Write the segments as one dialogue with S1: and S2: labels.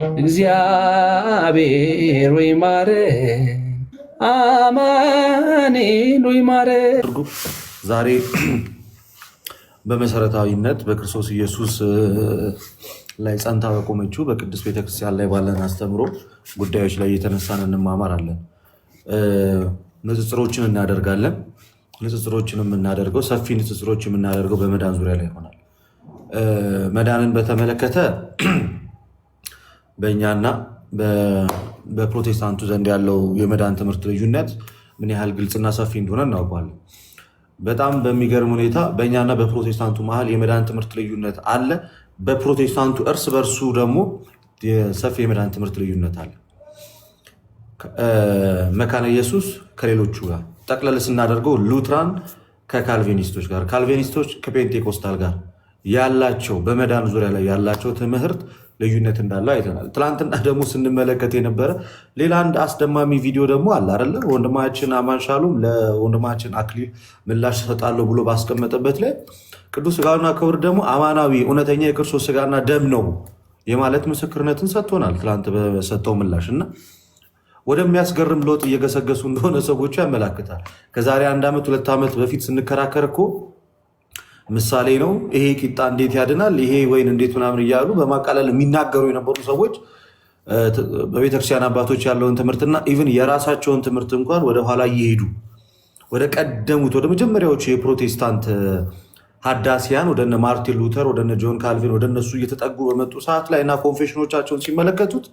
S1: እግዚአብሔር ወይ ማረን፣ አማኑኤል ወይ ማረን።
S2: ዛሬ በመሰረታዊነት በክርስቶስ ኢየሱስ ላይ ጸንታ በቆመችው በቅድስት ቤተክርስቲያን ላይ ባለን አስተምሮ ጉዳዮች ላይ እየተነሳን እንማማራለን። ንጽጽሮችን እናደርጋለን። ንጽጽሮችን የምናደርገው ሰፊ ንጽጽሮች የምናደርገው በመዳን ዙሪያ ላይ ይሆናል። መዳንን በተመለከተ በእኛና በፕሮቴስታንቱ ዘንድ ያለው የመዳን ትምህርት ልዩነት ምን ያህል ግልጽና ሰፊ እንደሆነ እናውቀዋለን። በጣም በሚገርም ሁኔታ በእኛና በፕሮቴስታንቱ መሀል የመዳን ትምህርት ልዩነት አለ። በፕሮቴስታንቱ እርስ በርሱ ደግሞ ሰፊ የመዳን ትምህርት ልዩነት አለ። መካነ ኢየሱስ ከሌሎቹ ጋር ጠቅለል ስናደርገው ሉትራን ከካልቪኒስቶች ጋር፣ ካልቪኒስቶች ከፔንቴኮስታል ጋር ያላቸው በመዳን ዙሪያ ላይ ያላቸው ትምህርት ልዩነት እንዳለው አይተናል። ትላንትና ደግሞ ስንመለከት የነበረ ሌላ አንድ አስደማሚ ቪዲዮ ደግሞ አለ አይደለ? ወንድማችን አማን ሻሎም ለወንድማችን አክሊል ምላሽ ሰጣለሁ ብሎ ባስቀመጠበት ላይ ቅዱስ ስጋውና ክብር ደግሞ አማናዊ እውነተኛ የክርስቶስ ስጋና ደም ነው የማለት ምስክርነትን ሰጥቶናል። ትላንት በሰጠው ምላሽ እና ወደሚያስገርም ለውጥ እየገሰገሱ እንደሆነ ሰዎቹ ያመላክታል። ከዛሬ 1 ዓመት 2 ዓመት በፊት ስንከራከር እኮ ምሳሌ ነው ይሄ ቂጣ እንዴት ያድናል፣ ይሄ ወይን እንዴት ምናምን እያሉ በማቃለል የሚናገሩ የነበሩ ሰዎች በቤተክርስቲያን አባቶች ያለውን ትምህርትና ኢቭን የራሳቸውን ትምህርት እንኳን ወደኋላ እየሄዱ ወደ ቀደሙት ወደ መጀመሪያዎቹ የፕሮቴስታንት ሀዳሲያን ወደነ ማርቲን ሉተር ወደነ ጆን ካልቪን ወደ እነሱ እየተጠጉ በመጡ ሰዓት ላይ እና ኮንፌሽኖቻቸውን ሲመለከቱት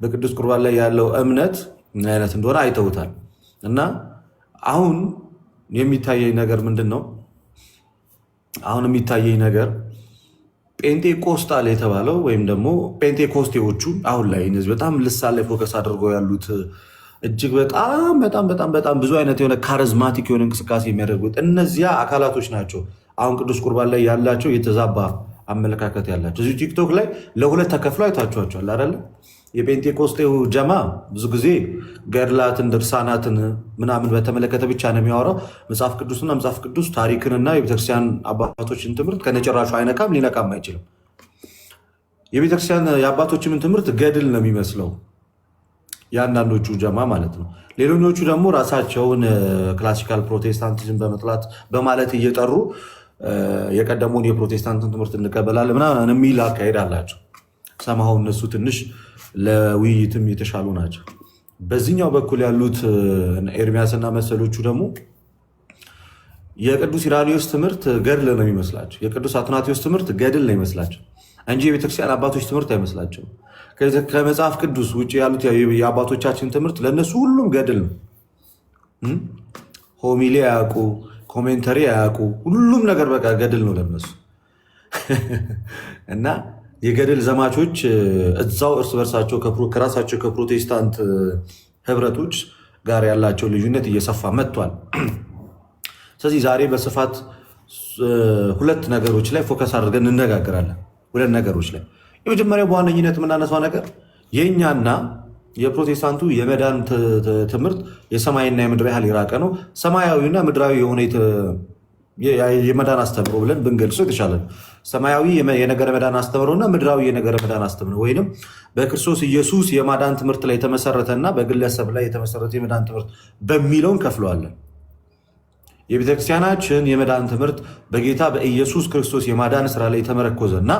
S2: በቅዱስ ቁርባን ላይ ያለው እምነት ምን አይነት እንደሆነ አይተውታል። እና አሁን የሚታየኝ ነገር ምንድን ነው? አሁን የሚታየኝ ነገር ጴንጤቆስጣል የተባለው ወይም ደግሞ ጴንጤኮስቴዎቹ አሁን ላይ እነዚህ በጣም ልሳን ላይ ፎከስ አድርገው ያሉት እጅግ በጣም ብዙ አይነት የሆነ ካሪዝማቲክ የሆነ እንቅስቃሴ የሚያደርጉት እነዚያ አካላቶች ናቸው። አሁን ቅዱስ ቁርባን ላይ ያላቸው የተዛባ አመለካከት ያላቸው እዚህ ቲክቶክ ላይ ለሁለት ተከፍለው አይታችኋቸዋል አይደለ? የጴንጤቆስጤው ጀማ ብዙ ጊዜ ገድላትን ድርሳናትን ምናምን በተመለከተ ብቻ ነው የሚያወራው። መጽሐፍ ቅዱስና መጽሐፍ ቅዱስ ታሪክንና የቤተክርስቲያን አባቶችን ትምህርት ከነጭራሹ አይነካም፣ ሊነካም አይችልም። የቤተክርስቲያን የአባቶችን ትምህርት ገድል ነው የሚመስለው የአንዳንዶቹ ጀማ ማለት ነው። ሌሎኞቹ ደግሞ ራሳቸውን ክላሲካል ፕሮቴስታንቲዝም በመጥላት በማለት እየጠሩ የቀደሙን የፕሮቴስታንትን ትምህርት እንቀበላለን ምናምን የሚል አካሄድ አላቸው። ሰማሁ እነሱ ትንሽ ለውይይትም የተሻሉ ናቸው። በዚህኛው በኩል ያሉት ኤርሚያስና መሰሎቹ ደግሞ የቅዱስ ኢራኒዮስ ትምህርት ገድል ነው የሚመስላቸው። የቅዱስ አትናቴዎስ ትምህርት ገድል ነው ይመስላቸው እንጂ የቤተክርስቲያን አባቶች ትምህርት አይመስላቸው። ከመጽሐፍ ቅዱስ ውጭ ያሉት የአባቶቻችን ትምህርት ለእነሱ ሁሉም ገድል ነው። ሆሚሌ አያውቁ፣ ኮሜንተሪ አያውቁ፣ ሁሉም ነገር በቃ ገድል ነው ለነሱ እና የገድል ዘማቾች እዛው እርስ በርሳቸው ከራሳቸው ከፕሮቴስታንት ህብረቶች ጋር ያላቸው ልዩነት እየሰፋ መጥቷል። ስለዚህ ዛሬ በስፋት ሁለት ነገሮች ላይ ፎከስ አድርገን እንነጋገራለን። ሁለት ነገሮች ላይ የመጀመሪያው በዋነኝነት የምናነሳው ነገር የእኛና የፕሮቴስታንቱ የመዳን ትምህርት የሰማይና የምድር ያህል የራቀ ነው። ሰማያዊና ምድራዊ የሆነ የመዳን አስተምሮ ብለን ብንገልጾ የተሻለ ነው። ሰማያዊ የነገረ መዳን አስተምሮና ምድራዊ የነገረ መዳን አስተምሮ ወይንም በክርስቶስ ኢየሱስ የማዳን ትምህርት ላይ የተመሰረተና በግለሰብ ላይ የተመሰረተ የመዳን ትምህርት በሚለውን ከፍለዋለን። የቤተክርስቲያናችን የመዳን ትምህርት በጌታ በኢየሱስ ክርስቶስ የማዳን ስራ ላይ የተመረኮዘና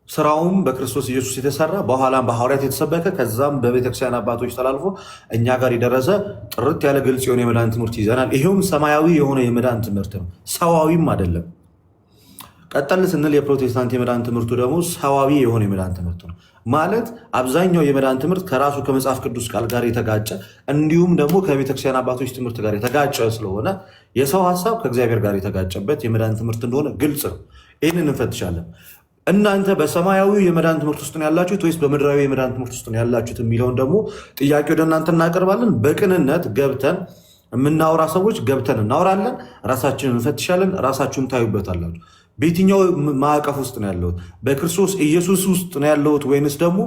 S2: ስራውም በክርስቶስ ኢየሱስ የተሰራ በኋላም በሐዋርያት የተሰበከ ከዛም በቤተክርስቲያን አባቶች ተላልፎ እኛ ጋር የደረሰ ጥርት ያለ ግልጽ የሆነ የመዳን ትምህርት ይዘናል። ይሄውም ሰማያዊ የሆነ የመዳን ትምህርት ነው፣ ሰዋዊም አይደለም። ቀጠል ስንል የፕሮቴስታንት የመዳን ትምህርቱ ደግሞ ሰዋዊ የሆነ የመዳን ትምህርት ነው። ማለት አብዛኛው የመዳን ትምህርት ከራሱ ከመጽሐፍ ቅዱስ ቃል ጋር የተጋጨ እንዲሁም ደግሞ ከቤተክርስቲያን አባቶች ትምህርት ጋር የተጋጨ ስለሆነ የሰው ሀሳብ ከእግዚአብሔር ጋር የተጋጨበት የመዳን ትምህርት እንደሆነ ግልጽ ነው። ይህንን እንፈትሻለን። እናንተ በሰማያዊ የመዳን ትምህርት ውስጥ ነው ያላችሁት ወይስ በምድራዊ የመዳን ትምህርት ውስጥ ነው ያላችሁት የሚለውን ደግሞ ጥያቄ ወደ እናንተ እናቀርባለን። በቅንነት ገብተን የምናወራ ሰዎች ገብተን እናወራለን፣ ራሳችንን እንፈትሻለን። ራሳችሁን ታዩበታላችሁ። በየትኛው ማዕቀፍ ውስጥ ነው ያለሁት? በክርስቶስ ኢየሱስ ውስጥ ነው ያለሁት ወይንስ ደግሞ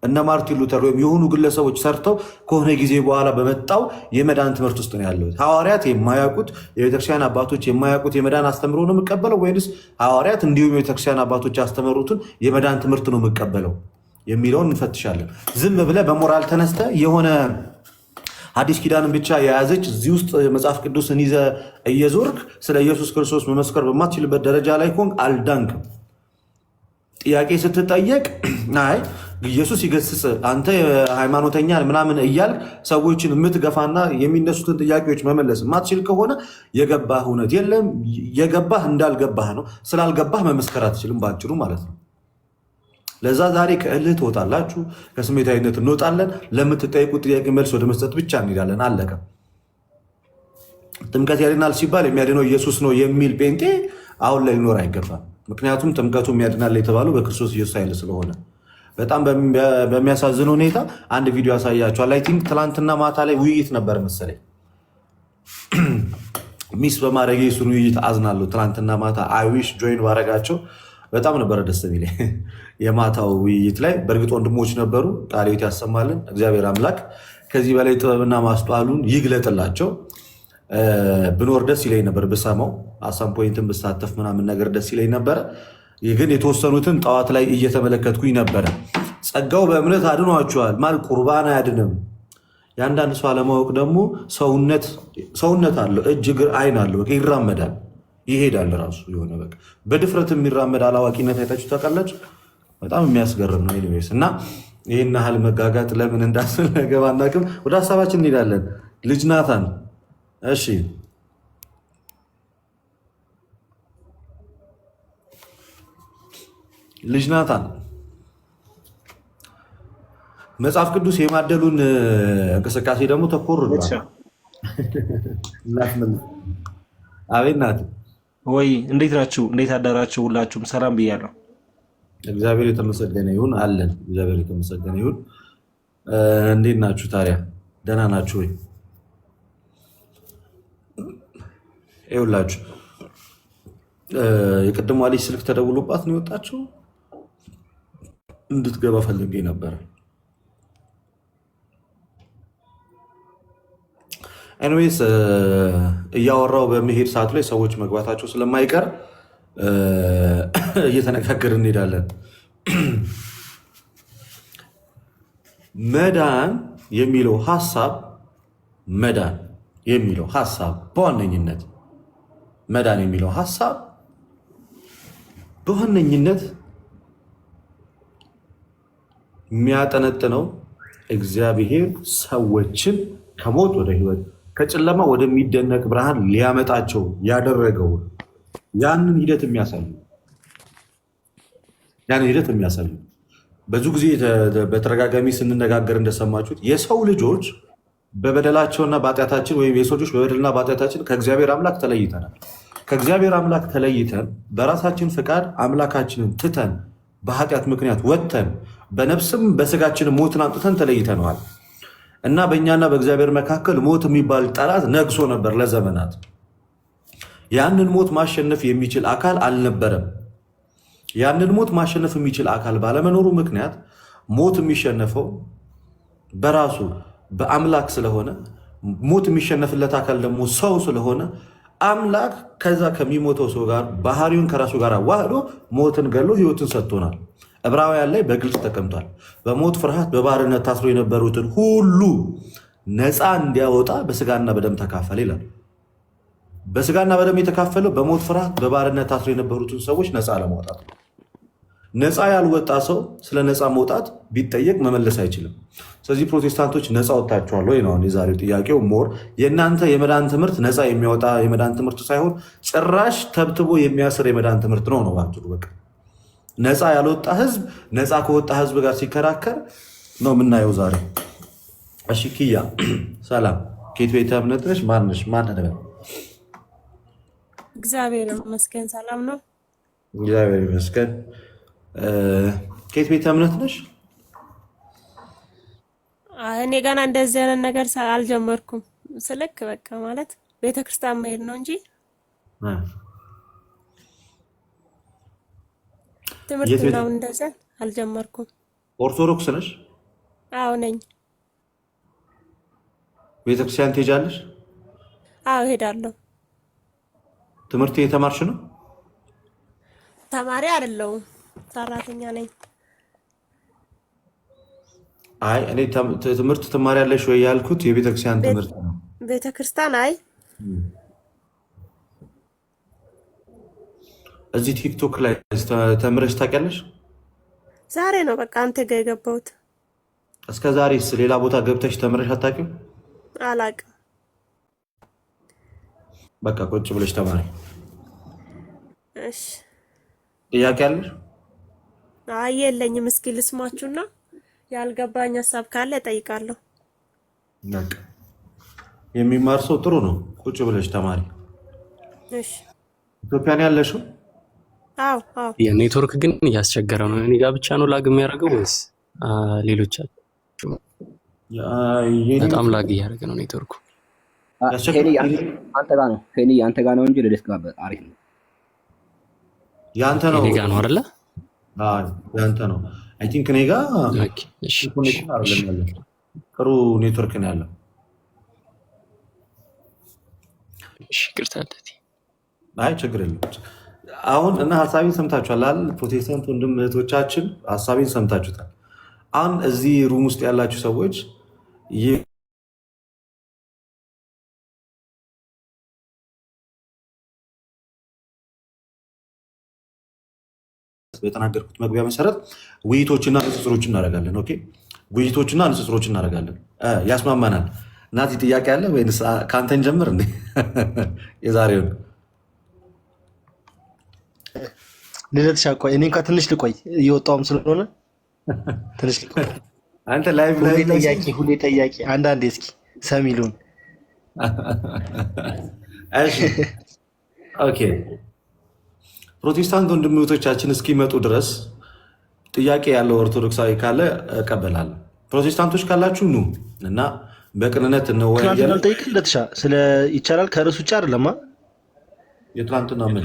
S2: እነ ማርቲን ሉተር ወይም የሆኑ ግለሰቦች ሰርተው ከሆነ ጊዜ በኋላ በመጣው የመዳን ትምህርት ውስጥ ነው ያለው። ሐዋርያት የማያውቁት የቤተክርስቲያን አባቶች የማያውቁት የመዳን አስተምሮ ነው የምቀበለው ወይንስ ሐዋርያት እንዲሁም የቤተክርስቲያን አባቶች ያስተምሩትን የመዳን ትምህርት ነው የምቀበለው የሚለውን እንፈትሻለን። ዝም ብለህ በሞራል ተነስተ የሆነ አዲስ ኪዳንን ብቻ የያዘች እዚህ ውስጥ መጽሐፍ ቅዱስን ይዘ እየዞርክ ስለ ኢየሱስ ክርስቶስ መመስከር በማትችልበት ደረጃ ላይ ኮንክ አልዳንክም። ጥያቄ ስትጠየቅ አይ ኢየሱስ ይገስጽ አንተ ሃይማኖተኛ ምናምን እያልክ ሰዎችን የምትገፋና የሚነሱትን ጥያቄዎች መመለስ የማትችል ከሆነ የገባህ እውነት የለም። የገባህ እንዳልገባህ ነው። ስላልገባህ መመስከር አትችልም ባጭሩ ማለት ነው። ለዛ ዛሬ ከእልህ ትወጣላችሁ፣ ከስሜታዊነት እንወጣለን። ለምትጠይቁት ጥያቄ መልስ ወደ መስጠት ብቻ እንሄዳለን። አለቀ። ጥምቀት ያድናል ሲባል የሚያድነው ኢየሱስ ነው የሚል ጴንጤ አሁን ላይ ሊኖር አይገባም። ምክንያቱም ጥምቀቱ የሚያድናል የተባለው በክርስቶስ ኢየሱስ ኃይል ስለሆነ። በጣም በሚያሳዝን ሁኔታ አንድ ቪዲዮ ያሳያቸዋል። አይ ቲንክ ትላንትና ማታ ላይ ውይይት ነበር መሰለኝ። ሚስ በማድረግ የሱን ውይይት አዝናለሁ። ትላንትና ማታ አይዊሽ ጆይን ባረጋቸው በጣም ነበረ ደስ የሚለኝ የማታው ውይይት ላይ። በእርግጥ ወንድሞች ነበሩ። ቃለ ሕይወት ያሰማልን እግዚአብሔር አምላክ ከዚህ በላይ ጥበብና ማስተዋሉን ይግለጥላቸው። ብኖር ደስ ይለኝ ነበር ብሰማው፣ አሳም ፖይንትን ብሳተፍ ምናምን ነገር ደስ ይለኝ ነበረ። ግን የተወሰኑትን ጠዋት ላይ እየተመለከትኩኝ ነበረ። ጸጋው በእምነት አድኗቸዋል ማለት ቁርባን አያድንም። የአንዳንድ ሰው አለማወቅ ደግሞ ሰውነት አለው፣ እጅ እግር አይን አለው፣ በቃ ይራመዳል ይሄዳል ራሱ የሆነ በቃ በድፍረት የሚራመድ አላዋቂነት አይታችሁ ታውቃላችሁ። በጣም የሚያስገርም ነው። ኤኒዌይስ እና ይህን ያህል መጋጋጥ ለምን እንዳስፈለገ ባናውቅም ወደ ሀሳባችን እንሄዳለን። ልጅ ናታን እሺ ልጅ ናታን መጽሐፍ ቅዱስ የማደሉን እንቅስቃሴ ደግሞ ተኮር አቤት ናት
S1: ወይ እንዴት ናችሁ? እንዴት አዳራችሁ? ሁላችሁም ሰላም ብያለሁ።
S2: እግዚአብሔር የተመሰገነ ይሁን አለን። እግዚአብሔር የተመሰገነ ይሁን። እንዴት ናችሁ ታዲያ? ደህና ናችሁ ወይ? ይኸውላችሁ የቅድሟ ልጅ ስልክ ተደውሎባት ነው የወጣችው። እንድትገባ ፈልጌ ነበረ። ኤኒዌይስ እያወራው በመሄድ ሰዓት ላይ ሰዎች መግባታቸው ስለማይቀር እየተነጋገርን እንሄዳለን። መዳን የሚለው ሀሳብ በዋነኝነት መዳን የሚለው ሀሳብ በዋነኝነት የሚያጠነጥነው እግዚአብሔር ሰዎችን ከሞት ወደ ሕይወት ከጨለማ ወደሚደነቅ ብርሃን ሊያመጣቸው ያደረገው ያንን ሂደት የሚያሳዩ ብዙ ጊዜ በተደጋጋሚ ስንነጋገር እንደሰማችሁት የሰው ልጆች በበደላቸውና በኃጢአታችን ወይም የሰው ልጆች በበደልና በኃጢአታችን ከእግዚአብሔር አምላክ ተለይተናል። ከእግዚአብሔር አምላክ ተለይተን በራሳችን ፈቃድ አምላካችንን ትተን በኃጢአት ምክንያት ወጥተን በነፍስም በስጋችን ሞትን አምጥተን ተለይተነዋል እና በእኛና በእግዚአብሔር መካከል ሞት የሚባል ጠላት ነግሶ ነበር ለዘመናት። ያንን ሞት ማሸነፍ የሚችል አካል አልነበረም። ያንን ሞት ማሸነፍ የሚችል አካል ባለመኖሩ ምክንያት ሞት የሚሸነፈው በራሱ በአምላክ ስለሆነ፣ ሞት የሚሸነፍለት አካል ደግሞ ሰው ስለሆነ አምላክ ከዛ ከሚሞተው ሰው ጋር ባህሪውን ከራሱ ጋር ዋህዶ ሞትን ገሎ ሕይወትን ሰጥቶናል። ዕብራውያን ላይ በግልጽ ተቀምጧል። በሞት ፍርሃት በባርነት ታስሮ የነበሩትን ሁሉ ነፃ እንዲያወጣ በስጋና በደም ተካፈለ ይላል። በስጋና በደም የተካፈለው በሞት ፍርሃት በባርነት ታስሮ የነበሩትን ሰዎች ነፃ ለማውጣት ነው። ነፃ ያልወጣ ሰው ስለ ነፃ መውጣት ቢጠየቅ መመለስ አይችልም። ስለዚህ ፕሮቴስታንቶች ነፃ ወጥታችኋል ወይ ነው የዛሬው ጥያቄው። ሞር የእናንተ የመዳን ትምህርት ነፃ የሚያወጣ የመዳን ትምህርት ሳይሆን ጭራሽ ተብትቦ የሚያስር የመዳን ትምህርት ነው ነው ባጭሩ። በቃ ነፃ ያልወጣ ህዝብ ነፃ ከወጣ ህዝብ ጋር ሲከራከር ነው የምናየው ዛሬ። እሺ ኪያ ሰላም፣ ከየት ቤተ እምነት ነሽ? ማንሽ? ማን ነበር?
S3: እግዚአብሔር ይመስገን ሰላም ነው።
S2: እግዚአብሔር ይመስገን። ከየት ቤተ እምነት ነሽ?
S3: እኔ ገና እንደዚህ አይነት ነገር አልጀመርኩም። ስልክ በቃ ማለት ቤተክርስቲያን መሄድ ነው እንጂ ትምህርት ምናምን እንደዚህ አልጀመርኩም።
S2: ኦርቶዶክስ ነሽ?
S3: አዎ ነኝ።
S2: ቤተክርስቲያን ትሄጃለሽ?
S3: አዎ ሄዳለሁ።
S2: ትምህርት እየተማርሽ ነው?
S3: ተማሪ አይደለሁም፣ ሰራተኛ ነኝ።
S2: አይ እኔ ትምህርት ትማሪያለሽ ወይ ያልኩት የቤተክርስቲያን ትምህርት ነው።
S3: ቤተክርስቲያን አይ
S2: እዚህ ቲክቶክ ላይ ተምረሽ ታውቂያለሽ?
S3: ዛሬ ነው በቃ አንተ ጋር የገባሁት።
S2: እስከ ዛሬስ ሌላ ቦታ ገብተሽ ተምረሽ አታውቂም?
S3: አላውቅም።
S2: በቃ ቁጭ ብለሽ ተማሪ።
S3: እሺ
S2: ጥያቄ አለሽ?
S3: አይ የለኝም። እስኪ ልስማችሁና ያልገባኝ ሀሳብ ካለ እጠይቃለሁ።
S2: በቃ የሚማር ሰው ጥሩ ነው። ቁጭ ብለሽ ተማሪ።
S3: እሺ
S2: ኢትዮጵያ ነው ያለሽው?
S3: አዎ አዎ።
S4: የኔትወርክ ግን እያስቸገረ ነው። እኔ ጋር ብቻ ነው ላግ የሚያደርገው ወይስ ሌሎቻችሁ? በጣም ላግ እያደረገ ነው ኔትወርኩ።
S5: አንተ ጋር ነው ሄኒ፣ አንተ ጋር ነው እንጂ ለደስክ አሪፍ ነው።
S2: ያንተ ነው?
S4: እኔ ጋር ነው አይደለ?
S2: አዎ ያንተ ነው። አይ ቲንክ እኔ ጋር ጥሩ ኔትወርክ ነው ያለው።
S4: እሺ ይቅርታ።
S2: አይ ችግር የለም። አሁን እና ሀሳቤን ሰምታችኋል አይደል? ፕሮቴስታንት ወንድም እህቶቻችን ሀሳቤን ሰምታችሁታል። አሁን እዚህ ሩም ውስጥ ያላችሁ ሰዎች በተናገርኩት መግቢያ መሰረት ውይይቶችና ንጽጽሮች እናደርጋለን። ኦኬ ውይይቶችና ንጽጽሮች እናደርጋለን። ያስማማናል። ናቲ ጥያቄ አለ ወይንስ ከአንተን ጀምር እንዴ? የዛሬውን
S1: ልደትሻ ቆይ፣ እኔ እንኳን ትንሽ ልቆይ እየወጣሁም ስለሆነ ትንሽ ልቆይ።
S2: አንተ ላይቭ ላይ
S1: ሁሌ ጠያቂ አንዳንዴ እስኪ ሰሚሉን።
S2: እሺ ኦኬ ፕሮቴስታንት ወንድሞቻችን እስኪመጡ ድረስ ጥያቄ ያለው ኦርቶዶክሳዊ ካለ እቀበላለሁ። ፕሮቴስታንቶች ካላችሁ ኑ እና በቅንነት እንወያያለን።
S1: ጠይቅ ልደትሻ ስለ ይቻላል ከርዕስ ውጭ አይደለማ።
S2: የትላንትና ምን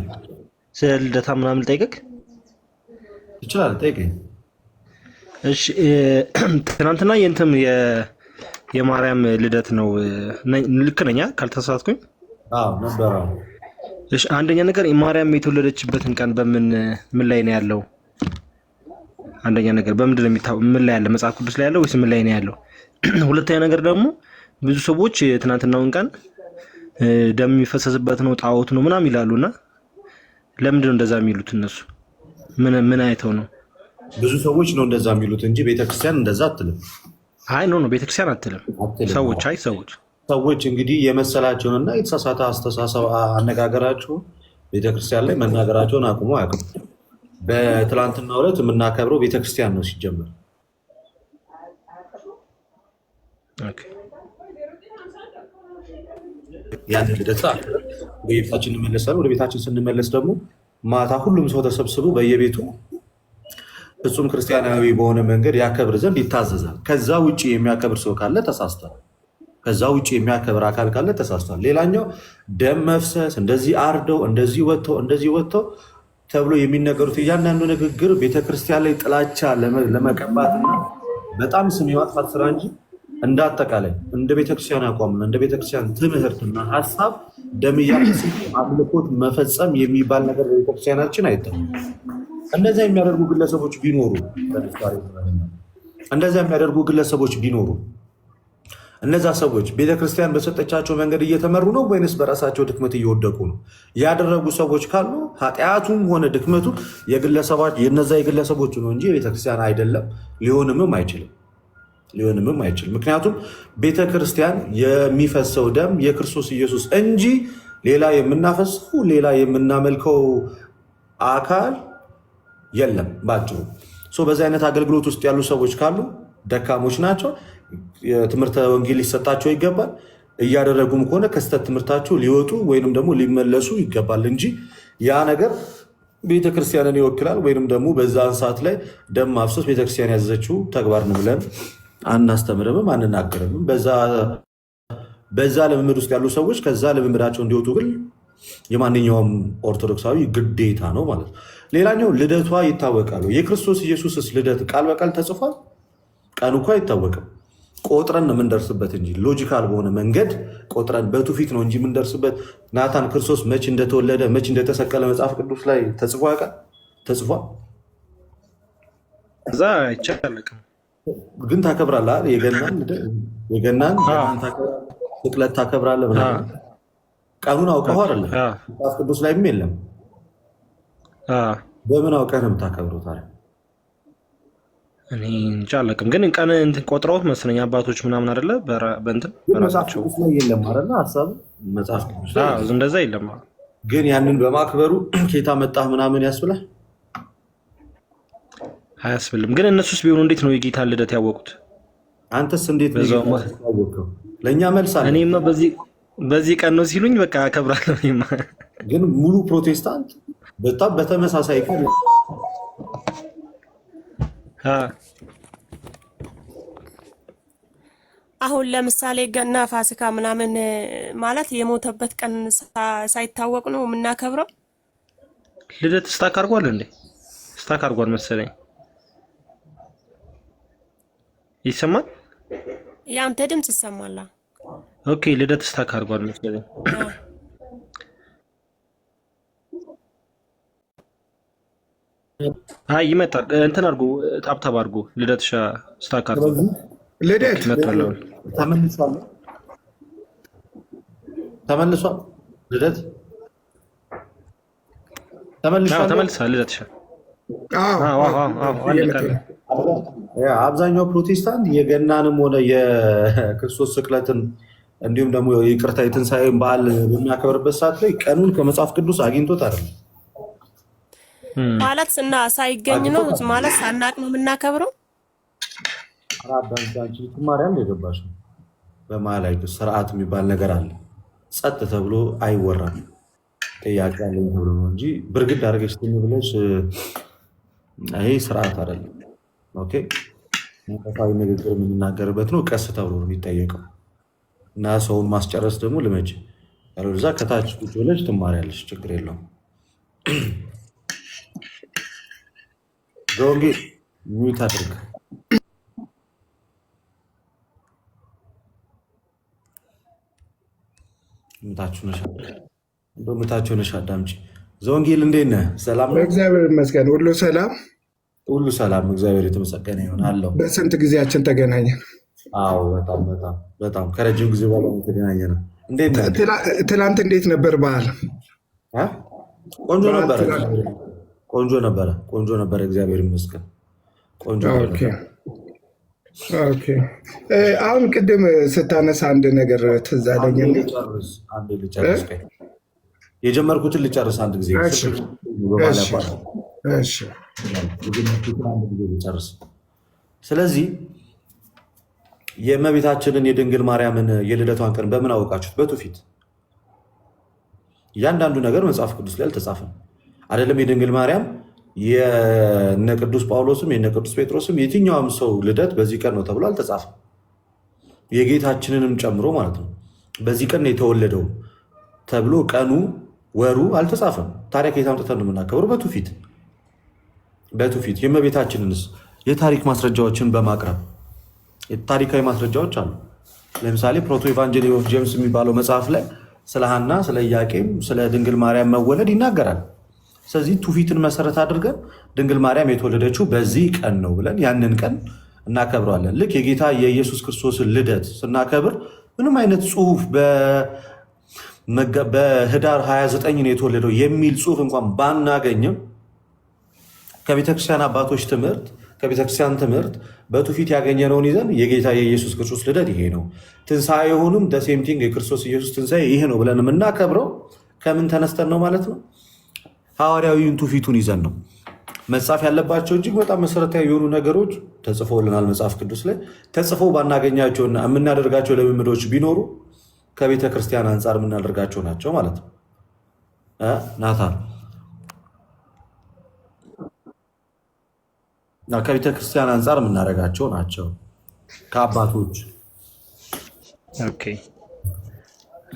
S1: ስለ ልደታ ምናምን ልጠይቅህ
S2: ይችላል? ጠይቀኝ።
S1: እሺ ትናንትና የእንትም የማርያም ልደት ነው። ልክ ነኝ ካልተሳሳትኩኝ?
S2: አዎ ነበረ።
S1: እሺ አንደኛ ነገር ማርያም የተወለደችበትን ቀን ምን ላይ ነው ያለው? አንደኛ ነገር በምንድን ነው የሚታወቀው? ምን ላይ ያለ መጽሐፍ ቅዱስ ላይ ያለው ወይስ ምን ላይ ነው ያለው? ሁለተኛ ነገር ደግሞ ብዙ ሰዎች ትናንትናውን ቀን ደም የሚፈሰስበት ነው ጣዖት ነው ምናምን ይላሉና ለምንድን ነው እንደዛ የሚሉት? እነሱ ምን አይተው ነው?
S2: ብዙ ሰዎች ነው እንደዛ የሚሉት እንጂ ቤተክርስቲያን እንደዛ አትልም።
S1: አይ ኖ ቤተክርስቲያን አትልም። ሰዎች
S2: እንግዲህ የመሰላቸውንና የተሳሳተ አስተሳሰብ አነጋገራቸውን ቤተክርስቲያን ላይ መናገራቸውን አቁሞ አያውቅም። በትላንትናው ዕለት የምናከብረው ቤተክርስቲያን ነው ሲጀምር። ያን ልደት ወደ ቤታችን እንመለሳለን። ወደ ቤታችን ስንመለስ ደግሞ ማታ ሁሉም ሰው ተሰብስቦ በየቤቱ ፍጹም ክርስቲያናዊ በሆነ መንገድ ያከብር ዘንድ ይታዘዛል። ከዛ ውጭ የሚያከብር ሰው ካለ ተሳስቷል። ከዛ ውጭ የሚያከብር አካል ካለ ተሳስቷል። ሌላኛው ደም መፍሰስ፣ እንደዚህ አርደው እንደዚህ ወጥተው ተብሎ የሚነገሩት እያንዳንዱ ንግግር ቤተክርስቲያን ላይ ጥላቻ ለመቀባትና በጣም ስም የማጥፋት ስራ እንጂ እንደ አጠቃላይ እንደ ቤተክርስቲያን አቋምና እንደ ቤተክርስቲያን ትምህርትና ሀሳብ ደም እያፈሰሱ አምልኮት መፈጸም የሚባል ነገር በቤተክርስቲያናችን አይተም። እንደዚያ የሚያደርጉ ግለሰቦች ቢኖሩ እነዛ ሰዎች ቤተክርስቲያን በሰጠቻቸው መንገድ እየተመሩ ነው ወይንስ በራሳቸው ድክመት እየወደቁ ነው? ያደረጉ ሰዎች ካሉ ኃጢአቱም ሆነ ድክመቱ የነዛ የግለሰቦቹ ነው እንጂ ቤተክርስቲያን አይደለም። ሊሆንምም አይችልም። ምክንያቱም ቤተክርስቲያን የሚፈሰው ደም የክርስቶስ ኢየሱስ እንጂ ሌላ የምናፈሰው ሌላ የምናመልከው አካል የለም። ባጭሩ በዚህ አይነት አገልግሎት ውስጥ ያሉ ሰዎች ካሉ ደካሞች ናቸው። የትምህርተ ወንጌል ሊሰጣቸው ይገባል። እያደረጉም ከሆነ ከስተት ትምህርታቸው ሊወጡ ወይንም ደግሞ ሊመለሱ ይገባል እንጂ ያ ነገር ቤተክርስቲያንን ይወክላል ወይንም ደግሞ በዛን ሰዓት ላይ ደም ማፍሰስ ቤተክርስቲያን ያዘዘችው ተግባር ነው ብለን አናስተምርምም አንናገርምም። በዛ ልምምድ ውስጥ ያሉ ሰዎች ከዛ ልምምዳቸው እንዲወጡ ግን የማንኛውም ኦርቶዶክሳዊ ግዴታ ነው ማለት ነው። ሌላኛው ልደቷ ይታወቃሉ። የክርስቶስ ኢየሱስስ ልደት ቃል በቃል ተጽፏል ቀኑ እኮ አይታወቅም። ቆጥረን ነው የምንደርስበት እንጂ ሎጂካል በሆነ መንገድ ቆጥረን በትውፊት ነው እንጂ የምንደርስበት። ናታን ክርስቶስ መች እንደተወለደ መች እንደተሰቀለ መጽሐፍ ቅዱስ ላይ ተጽፎ ያውቃል? ተጽፏል?
S1: እዛ አይቻልም።
S2: ግን ታከብራለህ። የገናን ስቅለት ታከብራለህ ምናምን። ቀኑን አውቀው አይደለም መጽሐፍ ቅዱስ ላይም የለም። በምን አውቀህ ነው የምታከብረው ታዲያ?
S1: እኔ እንጃ አላውቅም። ግን ቀን እንትን ቆጥረውት መሰለኝ አባቶች ምናምን አይደለ? በእንትን በራሳቸው
S2: ላይ የለም አይደለ? ሀሳብ መጽሐፍ ቅዱስ ላይ
S1: እንደዛ የለም።
S2: ግን ያንን በማክበሩ ኬታ መጣህ ምናምን ያስብላል?
S1: አያስብልም። ግን እነሱስ ቢሆኑ እንዴት ነው የጌታን ልደት ያወቁት?
S2: አንተስ እንዴት ነው ያወቀው? ለእኛ መልስ አለ።
S1: እኔማ በዚህ ቀን ነው ሲሉኝ በቃ አከብራለሁ።
S2: ግን ሙሉ ፕሮቴስታንት በጣም በተመሳሳይ ቀን
S3: አሁን ለምሳሌ ገና፣ ፋሲካ ምናምን ማለት የሞተበት ቀን ሳይታወቅ ነው የምናከብረው።
S1: ልደት ስታክ አድርጓል እንዴ? ስታክ አድርጓል መሰለኝ። ይሰማል?
S3: ያንተ ድምጽ ይሰማል።
S1: ኦኬ፣ ልደት ስታክ አድርጓል መሰለኝ። አይ ይመጣል። እንትን አድርጎ ታብታብ አድርጎ ልደት ስታክ አድርጎ
S6: ልደት
S2: ተመልሷል። ልደት
S1: ተመልሷል። ልደት
S2: አብዛኛው ፕሮቴስታንት የገናንም ሆነ የክርስቶስ ስቅለትን እንዲሁም ደግሞ ይቅርታ የትንሣኤን በዓል በሚያከብርበት ሰዓት ላይ ቀኑን ከመጽሐፍ ቅዱስ አግኝቶት አይደለም
S3: ማለት እና ሳይገኝ ነው ማለት ሳናቅ ነው የምናከብረው።
S2: አራዳንቺ ማርያም የገባሽ በመሀል ላይ ስርዓት የሚባል ነገር አለ። ጸጥ ተብሎ አይወራም። ጥያቄ ያለኝ ተብሎ ነው እንጂ ብርግድ አድርገሽ ትኝ ብለሽ ይሄ ስርዓት አይደለም። ኦኬ፣ መንፈሳዊ ንግግር የምንናገርበት ነው። ቀስ ተብሎ ነው የሚጠየቀው እና ሰውን ማስጨረስ ደግሞ ልመጅ ያለዛ ከታች ቁጭ ብለሽ ትማሪያለሽ። ችግር የለውም። ዞንጌ ሚዩት አድርግ። ምታችሁ ነሽ አዳምጪ። ዘወንጌል እንዴት ነህ? ሰላም ነው?
S6: እግዚአብሔር ይመስገን። ሁሉ ሰላም፣
S2: ሁሉ ሰላም። እግዚአብሔር የተመሰገነ ይሁን አለው።
S6: በስንት ጊዜያችን ተገናኘን?
S2: አዎ በጣም በጣም በጣም ከረጅም ጊዜ በኋላ የተገናኘ ነው። እንዴት ነህ?
S6: ትናንት እንዴት ነበር በዓል?
S2: ቆንጆ ነበረ፣ ቆንጆ ነበረ፣ ቆንጆ ነበረ። እግዚአብሔር ይመስገን ቆንጆ ነበረ።
S6: አሁን ቅድም ስታነሳ አንድ ነገር ትዝ አለኝ።
S2: የጀመርኩትን ልጨርስ አንድ ጊዜ ልጨርስ። ስለዚህ የእመቤታችንን የድንግል ማርያምን የልደቷን ቀን በምን አወቃችሁት? በትውፊት እያንዳንዱ ነገር መጽሐፍ ቅዱስ ላይ አልተጻፈም አይደለም። የድንግል ማርያም የነ ቅዱስ ጳውሎስም የነ ቅዱስ ጴጥሮስም የትኛውም ሰው ልደት በዚህ ቀን ነው ተብሎ አልተጻፈም። የጌታችንንም ጨምሮ ማለት ነው። በዚህ ቀን ነው የተወለደው ተብሎ ቀኑ ወሩ አልተጻፈም። ታሪክ የታምጥተን ነው የምናከብረው በትውፊት የእመቤታችንንስ የታሪክ ማስረጃዎችን በማቅረብ ታሪካዊ ማስረጃዎች አሉ። ለምሳሌ ፕሮቶ ኢቫንጀሊ ኦፍ ጄምስ የሚባለው መጽሐፍ ላይ ስለ ሐና፣ ስለ ኢያቄም፣ ስለ ድንግል ማርያም መወለድ ይናገራል። ስለዚህ ትውፊትን መሰረት አድርገን ድንግል ማርያም የተወለደችው በዚህ ቀን ነው ብለን ያንን ቀን እናከብረዋለን። ልክ የጌታ የኢየሱስ ክርስቶስን ልደት ስናከብር ምንም አይነት ጽሁፍ በህዳር 29 ነው የተወለደው የሚል ጽሁፍ እንኳን ባናገኝም ከቤተክርስቲያን አባቶች ትምህርት ከቤተክርስቲያን ትምህርት በትውፊት ያገኘነውን ይዘን የጌታ የኢየሱስ ክርስቶስ ልደት ይሄ ነው፣ ትንሣኤውንም ደሴምቲንግ የክርስቶስ ኢየሱስ ትንሣኤ ይሄ ነው ብለን የምናከብረው ከምን ተነስተን ነው ማለት ነው? ሐዋርያዊውን ትውፊቱን ይዘን ነው። መጻፍ ያለባቸው እጅግ በጣም መሰረታዊ የሆኑ ነገሮች ተጽፎልናል መጽሐፍ ቅዱስ ላይ። ተጽፎ ባናገኛቸውና የምናደርጋቸው ልምምዶች ቢኖሩ ከቤተ ክርስቲያን አንጻር የምናደርጋቸው ናቸው ማለት ነው። ናታን ከቤተ ክርስቲያን አንጻር የምናደርጋቸው ናቸው ከአባቶች።
S1: ኦኬ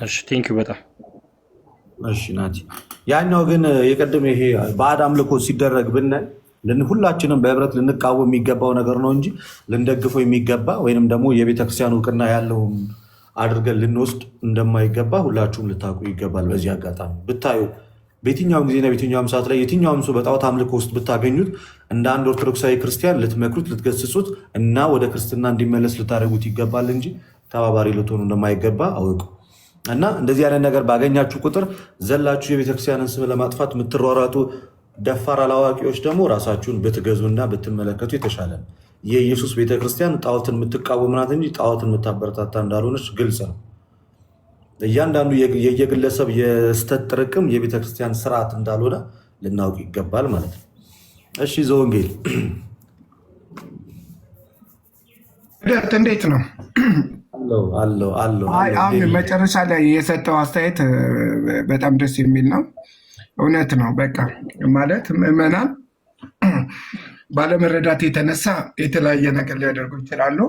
S1: እሺ፣ ቴንኪው በጣም
S2: እሺ ናቲ። ያኛው ግን የቀደም ይሄ ባዕድ አምልኮ ሲደረግ ብናይ ሁላችንም በህብረት ልንቃወም የሚገባው ነገር ነው እንጂ ልንደግፈው የሚገባ ወይንም ደግሞ የቤተክርስቲያን እውቅና ያለውን አድርገን ልንወስድ እንደማይገባ ሁላችሁም ልታውቁ ይገባል። በዚህ አጋጣሚ ብታዩ በየትኛውም ጊዜና በየትኛውም ሰዓት ላይ የትኛውም ሰው በጣዖት አምልኮ ውስጥ ብታገኙት እንደ አንድ ኦርቶዶክሳዊ ክርስቲያን ልትመክሩት፣ ልትገስጹት እና ወደ ክርስትና እንዲመለስ ልታደርጉት ይገባል እንጂ ተባባሪ ልትሆኑ እንደማይገባ አውቁ እና እንደዚህ አይነት ነገር ባገኛችሁ ቁጥር ዘላችሁ የቤተክርስቲያንን ስም ለማጥፋት የምትሯሯጡ ደፋር አላዋቂዎች ደግሞ ራሳችሁን ብትገዙና ብትመለከቱ የተሻለ ነው። የኢየሱስ ቤተክርስቲያን ጣዖትን የምትቃወም ናት እንጂ ጣዖትን የምታበረታታ እንዳልሆነች ግልጽ ነው። እያንዳንዱ የየግለሰብ የስተት ጥርቅም የቤተክርስቲያን ስርዓት እንዳልሆነ ልናውቅ ይገባል ማለት ነው። እሺ ዘወንጌል
S6: እንዴት ነው?
S2: አለው
S6: አሁን መጨረሻ ላይ የሰጠው አስተያየት በጣም ደስ የሚል ነው። እውነት ነው። በቃ ማለት ምዕመናን ባለመረዳት የተነሳ የተለያየ ነገር ሊያደርጉ ይችላሉ።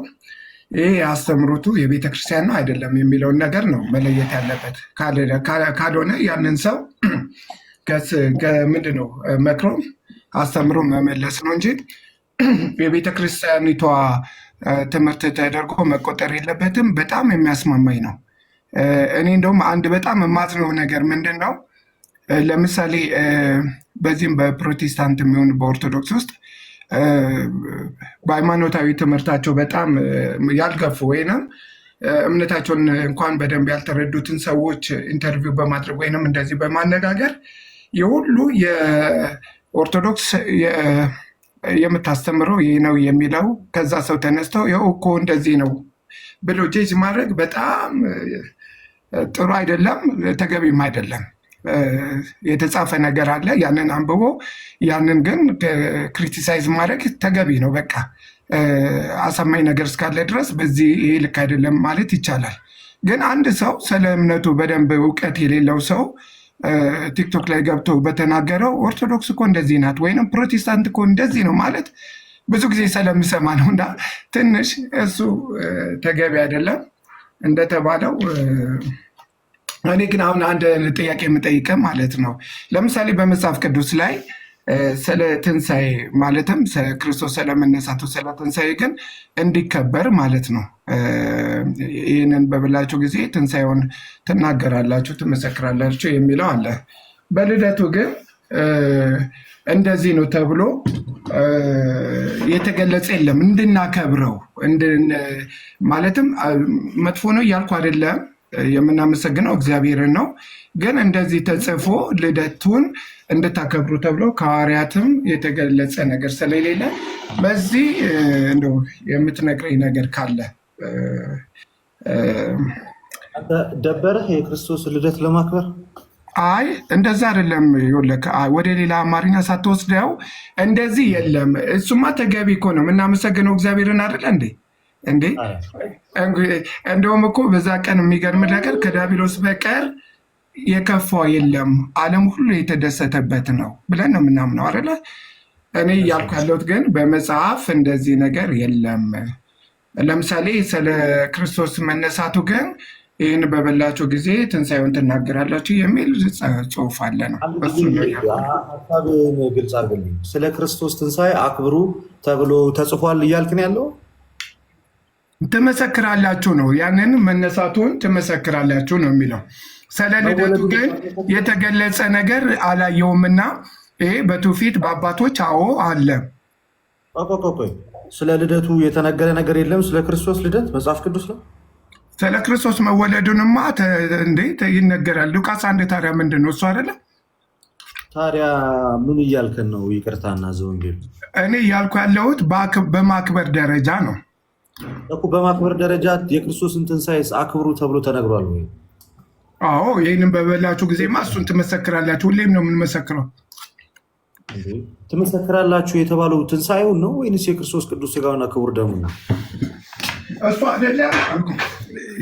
S6: ይህ አስተምሮቱ የቤተክርስቲያን ነው አይደለም የሚለውን ነገር ነው መለየት ያለበት። ካልሆነ ያንን ሰው ምንድን ነው መክሮ አስተምሮ መመለስ ነው እንጂ የቤተክርስቲያኒቷ ትምህርት ተደርጎ መቆጠር የለበትም። በጣም የሚያስማማኝ ነው። እኔ እንደውም አንድ በጣም የማዝነው ነገር ምንድን ነው፣ ለምሳሌ በዚህም በፕሮቴስታንት የሚሆን በኦርቶዶክስ ውስጥ በሃይማኖታዊ ትምህርታቸው በጣም ያልገፉ ወይንም እምነታቸውን እንኳን በደንብ ያልተረዱትን ሰዎች ኢንተርቪው በማድረግ ወይንም እንደዚህ በማነጋገር የሁሉ የኦርቶዶክስ የምታስተምረው ይህ ነው የሚለው ከዛ ሰው ተነስተው ይኸው እኮ እንደዚህ ነው ብሎ ጄጅ ማድረግ በጣም ጥሩ አይደለም፣ ተገቢም አይደለም። የተጻፈ ነገር አለ፣ ያንን አንብቦ ያንን ግን ክሪቲሳይዝ ማድረግ ተገቢ ነው። በቃ አሳማኝ ነገር እስካለ ድረስ በዚህ ይሄ ልክ አይደለም ማለት ይቻላል። ግን አንድ ሰው ስለ እምነቱ በደንብ እውቀት የሌለው ሰው ቲክቶክ ላይ ገብቶ በተናገረው ኦርቶዶክስ እኮ እንደዚህ ናት ወይም ፕሮቴስታንት እኮ እንደዚህ ነው ማለት ብዙ ጊዜ ስለምሰማ ነው። እና ትንሽ እሱ ተገቢ አይደለም እንደተባለው። እኔ ግን አሁን አንድ ጥያቄ የምጠይቀ ማለት ነው፣ ለምሳሌ በመጽሐፍ ቅዱስ ላይ ስለ ትንሣኤ ማለትም ክርስቶስ ስለመነሳቱ ስለ ትንሣኤ ግን እንዲከበር ማለት ነው ይህንን በብላችሁ ጊዜ ትንሣኤውን ትናገራላችሁ፣ ትመሰክራላችሁ የሚለው አለ። በልደቱ ግን እንደዚህ ነው ተብሎ የተገለጸ የለም። እንድናከብረው ማለትም መጥፎ ነው እያልኩ አይደለም፣ የምናመሰግነው እግዚአብሔርን ነው። ግን እንደዚህ ተጽፎ ልደቱን እንድታከብሩ ተብሎ ከሐዋርያትም የተገለጸ ነገር ስለሌለ በዚህ እንደው የምትነግረኝ ነገር ካለ።
S2: ደበረህ የክርስቶስ ልደት ለማክበር?
S6: አይ እንደዛ አይደለም። ይኸውልህ ወደ ሌላ አማርኛ ሳትወስደው እንደዚህ የለም። እሱማ ተገቢ እኮ ነው፣ የምናመሰግነው እግዚአብሔርን አይደለ እንዴ? እንደውም እኮ በዛ ቀን የሚገርም ነገር ከዲያብሎስ በቀር የከፋ የለም፣ ዓለም ሁሉ የተደሰተበት ነው ብለን ነው የምናምነው አይደለ? እኔ እያልኩ ያለሁት ግን በመጽሐፍ እንደዚህ ነገር የለም። ለምሳሌ ስለ ክርስቶስ መነሳቱ ግን ይህን በበላቸው ጊዜ ትንሣኤውን ትናገራላችሁ የሚል ጽሑፍ አለ ነው።
S2: ሀሳብህን ግልጽ አድርግልኝ። ስለ ክርስቶስ ትንሣኤ አክብሩ ተብሎ ተጽፏል እያልክ ነው ያለው?
S6: ትመሰክራላችሁ ነው፣ ያንን መነሳቱን ትመሰክራላችሁ ነው የሚለው። ስለ ልደቱ ግን የተገለጸ ነገር አላየውምና ይሄ በትውፊት በአባቶች አዎ አለ።
S2: ስለ ልደቱ የተነገረ ነገር የለም። ስለ ክርስቶስ ልደት መጽሐፍ ቅዱስ ነው።
S6: ስለ ክርስቶስ መወለዱንማ እንዴት ይነገራል? ሉቃስ 1 ታዲያ ምንድን ነው እሱ አይደለም?
S2: ታዲያ ምን እያልከን ነው? ይቅርታና ዘወንጌል
S6: እኔ እያልኩ ያለሁት በማክበር ደረጃ ነው
S2: እኮ። በማክበር ደረጃ የክርስቶስን ትንሣኤ አክብሩ ተብሎ ተነግሯል ወይ?
S6: አዎ ይህንን በበላችሁ ጊዜማ እሱን ትመሰክራላችሁ። ሁሌም ነው የምንመሰክረው።
S2: ትመሰክራላችሁ የተባለው ትንሣኤውን ነው ወይንስ የክርስቶስ ቅዱስ ሥጋውና ክቡር ደሙ ነው?
S6: እሱ አይደለ?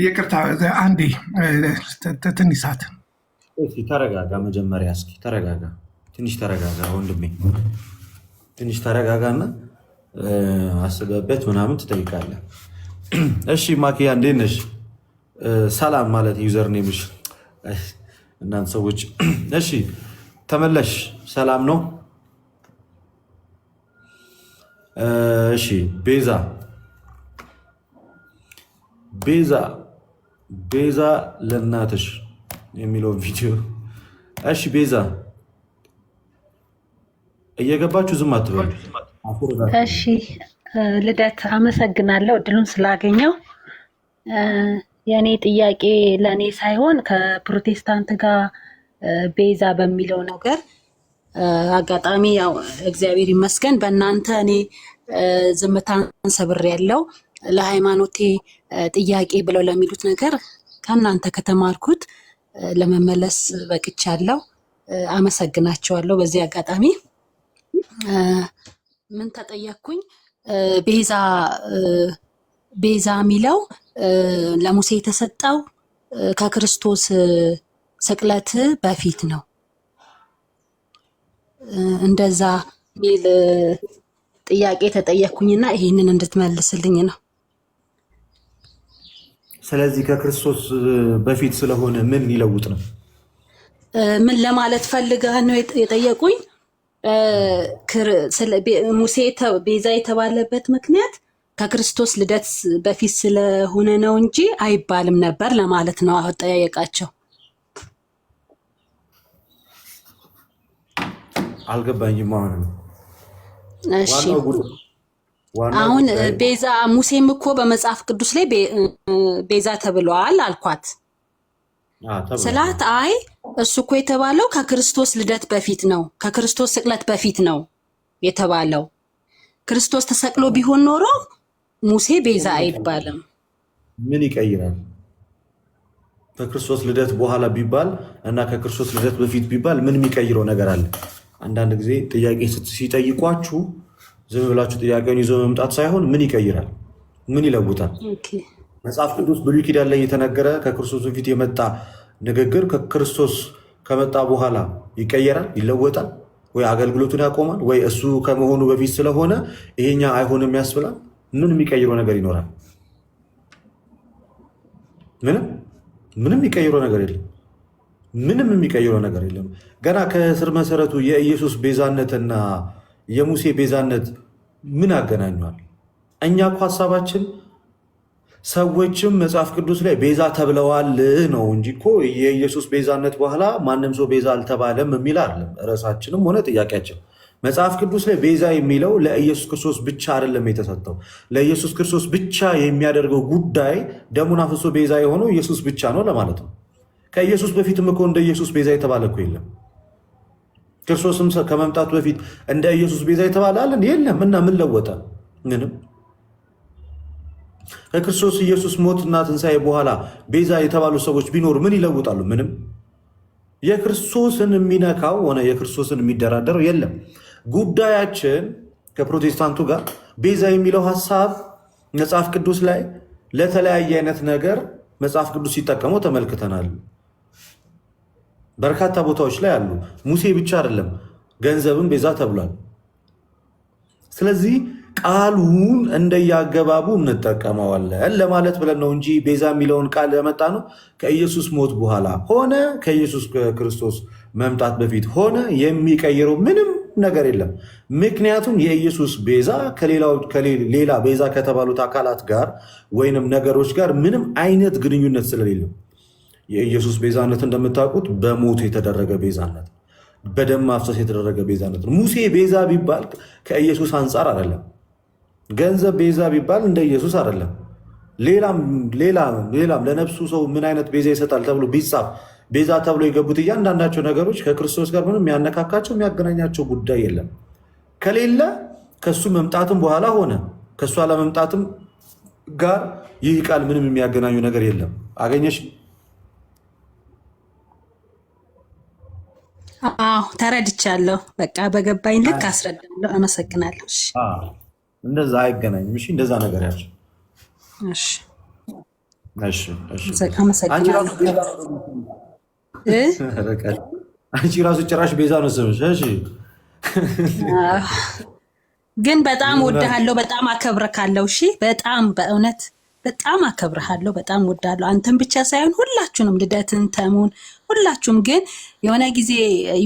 S6: ይቅርታ አንዴ ትንሽ ሰዓት
S2: ተረጋጋ። መጀመሪያ እስኪ ተረጋጋ፣ ትንሽ ተረጋጋ ወንድሜ፣ ትንሽ ተረጋጋና አስበበት ምናምን ትጠይቃለህ። እሺ ማኪያ እንዴት ነሽ? ሰላም ማለት ዩዘር ኔምሽ እናንተ ሰዎች። እሺ ተመለሽ። ሰላም ነው? እሺ ቤዛ ቤዛ ቤዛ ለእናትሽ የሚለው ቪዲዮ። እሺ ቤዛ እየገባችሁ ዝም አትበሉ።
S7: እሺ ልደት አመሰግናለሁ እድሉን ስላገኘው። የኔ ጥያቄ ለእኔ ሳይሆን ከፕሮቴስታንት ጋር ቤዛ በሚለው ነገር አጋጣሚ ያው እግዚአብሔር ይመስገን በእናንተ እኔ ዝምታን ሰብሬያለሁ። ለሃይማኖቴ ጥያቄ ብለው ለሚሉት ነገር ከእናንተ ከተማርኩት ለመመለስ በቅቻለሁ። አመሰግናቸዋለሁ። በዚህ አጋጣሚ ምን ተጠየቅኩኝ? ቤዛ የሚለው ለሙሴ የተሰጠው ከክርስቶስ ስቅለት በፊት ነው። እንደዛ ሚል ጥያቄ ተጠየቅኩኝና ይሄንን እንድትመልስልኝ ነው።
S2: ስለዚህ ከክርስቶስ በፊት ስለሆነ ምን ሊለውጥ ነው?
S7: ምን ለማለት ፈልገህ ነው የጠየቁኝ? ሙሴ ቤዛ የተባለበት ምክንያት ከክርስቶስ ልደት በፊት ስለሆነ ነው እንጂ አይባልም ነበር ለማለት ነው አጠያየቃቸው።
S2: አልገባኝም።
S7: እሺ አሁን ቤዛ ሙሴም እኮ በመጽሐፍ ቅዱስ ላይ ቤዛ ተብሏል አልኳት ስላት፣ አይ እሱ እኮ የተባለው ከክርስቶስ ልደት በፊት ነው፣ ከክርስቶስ ስቅለት በፊት ነው የተባለው። ክርስቶስ ተሰቅሎ ቢሆን ኖሮ ሙሴ ቤዛ አይባልም።
S2: ምን ይቀይራል? ከክርስቶስ ልደት በኋላ ቢባል እና ከክርስቶስ ልደት በፊት ቢባል ምን የሚቀይረው ነገር አለ? አንዳንድ ጊዜ ጥያቄ ሲጠይቋችሁ ዝም ብላችሁ ጥያቄውን ይዞ መምጣት ሳይሆን ምን ይቀይራል፣ ምን ይለውጣል? መጽሐፍ ቅዱስ ብሉይ ኪዳን ላይ የተነገረ ከክርስቶስ በፊት የመጣ ንግግር ከክርስቶስ ከመጣ በኋላ ይቀየራል፣ ይለወጣል፣ ወይ አገልግሎቱን ያቆማል፣ ወይ እሱ ከመሆኑ በፊት ስለሆነ ይሄኛ አይሆንም ያስብላል? ምን የሚቀይረው ነገር ይኖራል? ምንም የሚቀይረው ነገር የለም። ምንም የሚቀይረው ነገር የለም። ገና ከስር መሰረቱ የኢየሱስ ቤዛነትና የሙሴ ቤዛነት ምን ያገናኘዋል? እኛ እኮ ሀሳባችን ሰዎችም መጽሐፍ ቅዱስ ላይ ቤዛ ተብለዋል ነው እንጂ እኮ የኢየሱስ ቤዛነት በኋላ ማንም ሰው ቤዛ አልተባለም የሚል አይደለም ርዕሳችንም ሆነ ጥያቄያችን። መጽሐፍ ቅዱስ ላይ ቤዛ የሚለው ለኢየሱስ ክርስቶስ ብቻ አይደለም የተሰጠው። ለኢየሱስ ክርስቶስ ብቻ የሚያደርገው ጉዳይ ደሙን አፍሶ ቤዛ የሆነው ኢየሱስ ብቻ ነው ለማለት ነው። ከኢየሱስ በፊትም እኮ እንደ ኢየሱስ ቤዛ የተባለ እኮ የለም። ክርስቶስም ከመምጣቱ በፊት እንደ ኢየሱስ ቤዛ የተባለ አለን? የለም። እና ምን ለወጠ? ምንም። ከክርስቶስ ኢየሱስ ሞትና ትንሣኤ በኋላ ቤዛ የተባሉ ሰዎች ቢኖሩ ምን ይለውጣሉ? ምንም። የክርስቶስን የሚነካው ሆነ የክርስቶስን የሚደራደረው የለም። ጉዳያችን ከፕሮቴስታንቱ ጋር ቤዛ የሚለው ሀሳብ መጽሐፍ ቅዱስ ላይ ለተለያየ አይነት ነገር መጽሐፍ ቅዱስ ሲጠቀመው ተመልክተናል። በርካታ ቦታዎች ላይ አሉ። ሙሴ ብቻ አይደለም፣ ገንዘብም ቤዛ ተብሏል። ስለዚህ ቃሉን እንደያገባቡ እንጠቀመዋለን ለማለት ብለን ነው እንጂ ቤዛ የሚለውን ቃል ያመጣ ነው ከኢየሱስ ሞት በኋላ ሆነ ከኢየሱስ ክርስቶስ መምጣት በፊት ሆነ የሚቀይረው ምንም ነገር የለም። ምክንያቱም የኢየሱስ ቤዛ ሌላ ቤዛ ከተባሉት አካላት ጋር ወይንም ነገሮች ጋር ምንም አይነት ግንኙነት ስለሌለው የኢየሱስ ቤዛነት እንደምታውቁት በሞት የተደረገ ቤዛነት፣ በደም ማፍሰስ የተደረገ ቤዛነት ነው። ሙሴ ቤዛ ቢባል ከኢየሱስ አንጻር አይደለም። ገንዘብ ቤዛ ቢባል እንደ ኢየሱስ አይደለም። ሌላም ለነፍሱ ሰው ምን አይነት ቤዛ ይሰጣል ተብሎ ቢጻፍ ቤዛ ተብሎ የገቡት እያንዳንዳቸው ነገሮች ከክርስቶስ ጋር ምንም የሚያነካካቸው የሚያገናኛቸው ጉዳይ የለም። ከሌለ ከሱ መምጣትም በኋላ ሆነ ከሱ አለመምጣትም ጋር ይህ ቃል ምንም የሚያገናኙ ነገር የለም። አገኘሽ?
S7: አዎ ተረድቻለሁ። በቃ በገባኝ ልክ አስረዳለሁ። አመሰግናለሁ።
S2: እንደዛ አይገናኝም። እሺ እንደዛ ነገር ያቸው።
S7: እሺ
S2: አመሰግናለሁ። አንቺ ራሱ ጭራሽ ቤዛ ነው ስምሽ። እሺ
S7: ግን በጣም ወድሃለሁ፣ በጣም አከብረካለሁ። እሺ በጣም በእውነት በጣም አከብረሃለሁ፣ በጣም ወድሃለሁ። አንተን ብቻ ሳይሆን ሁላችሁንም፣ ልደትን፣ ተሙን፣ ሁላችሁም። ግን የሆነ ጊዜ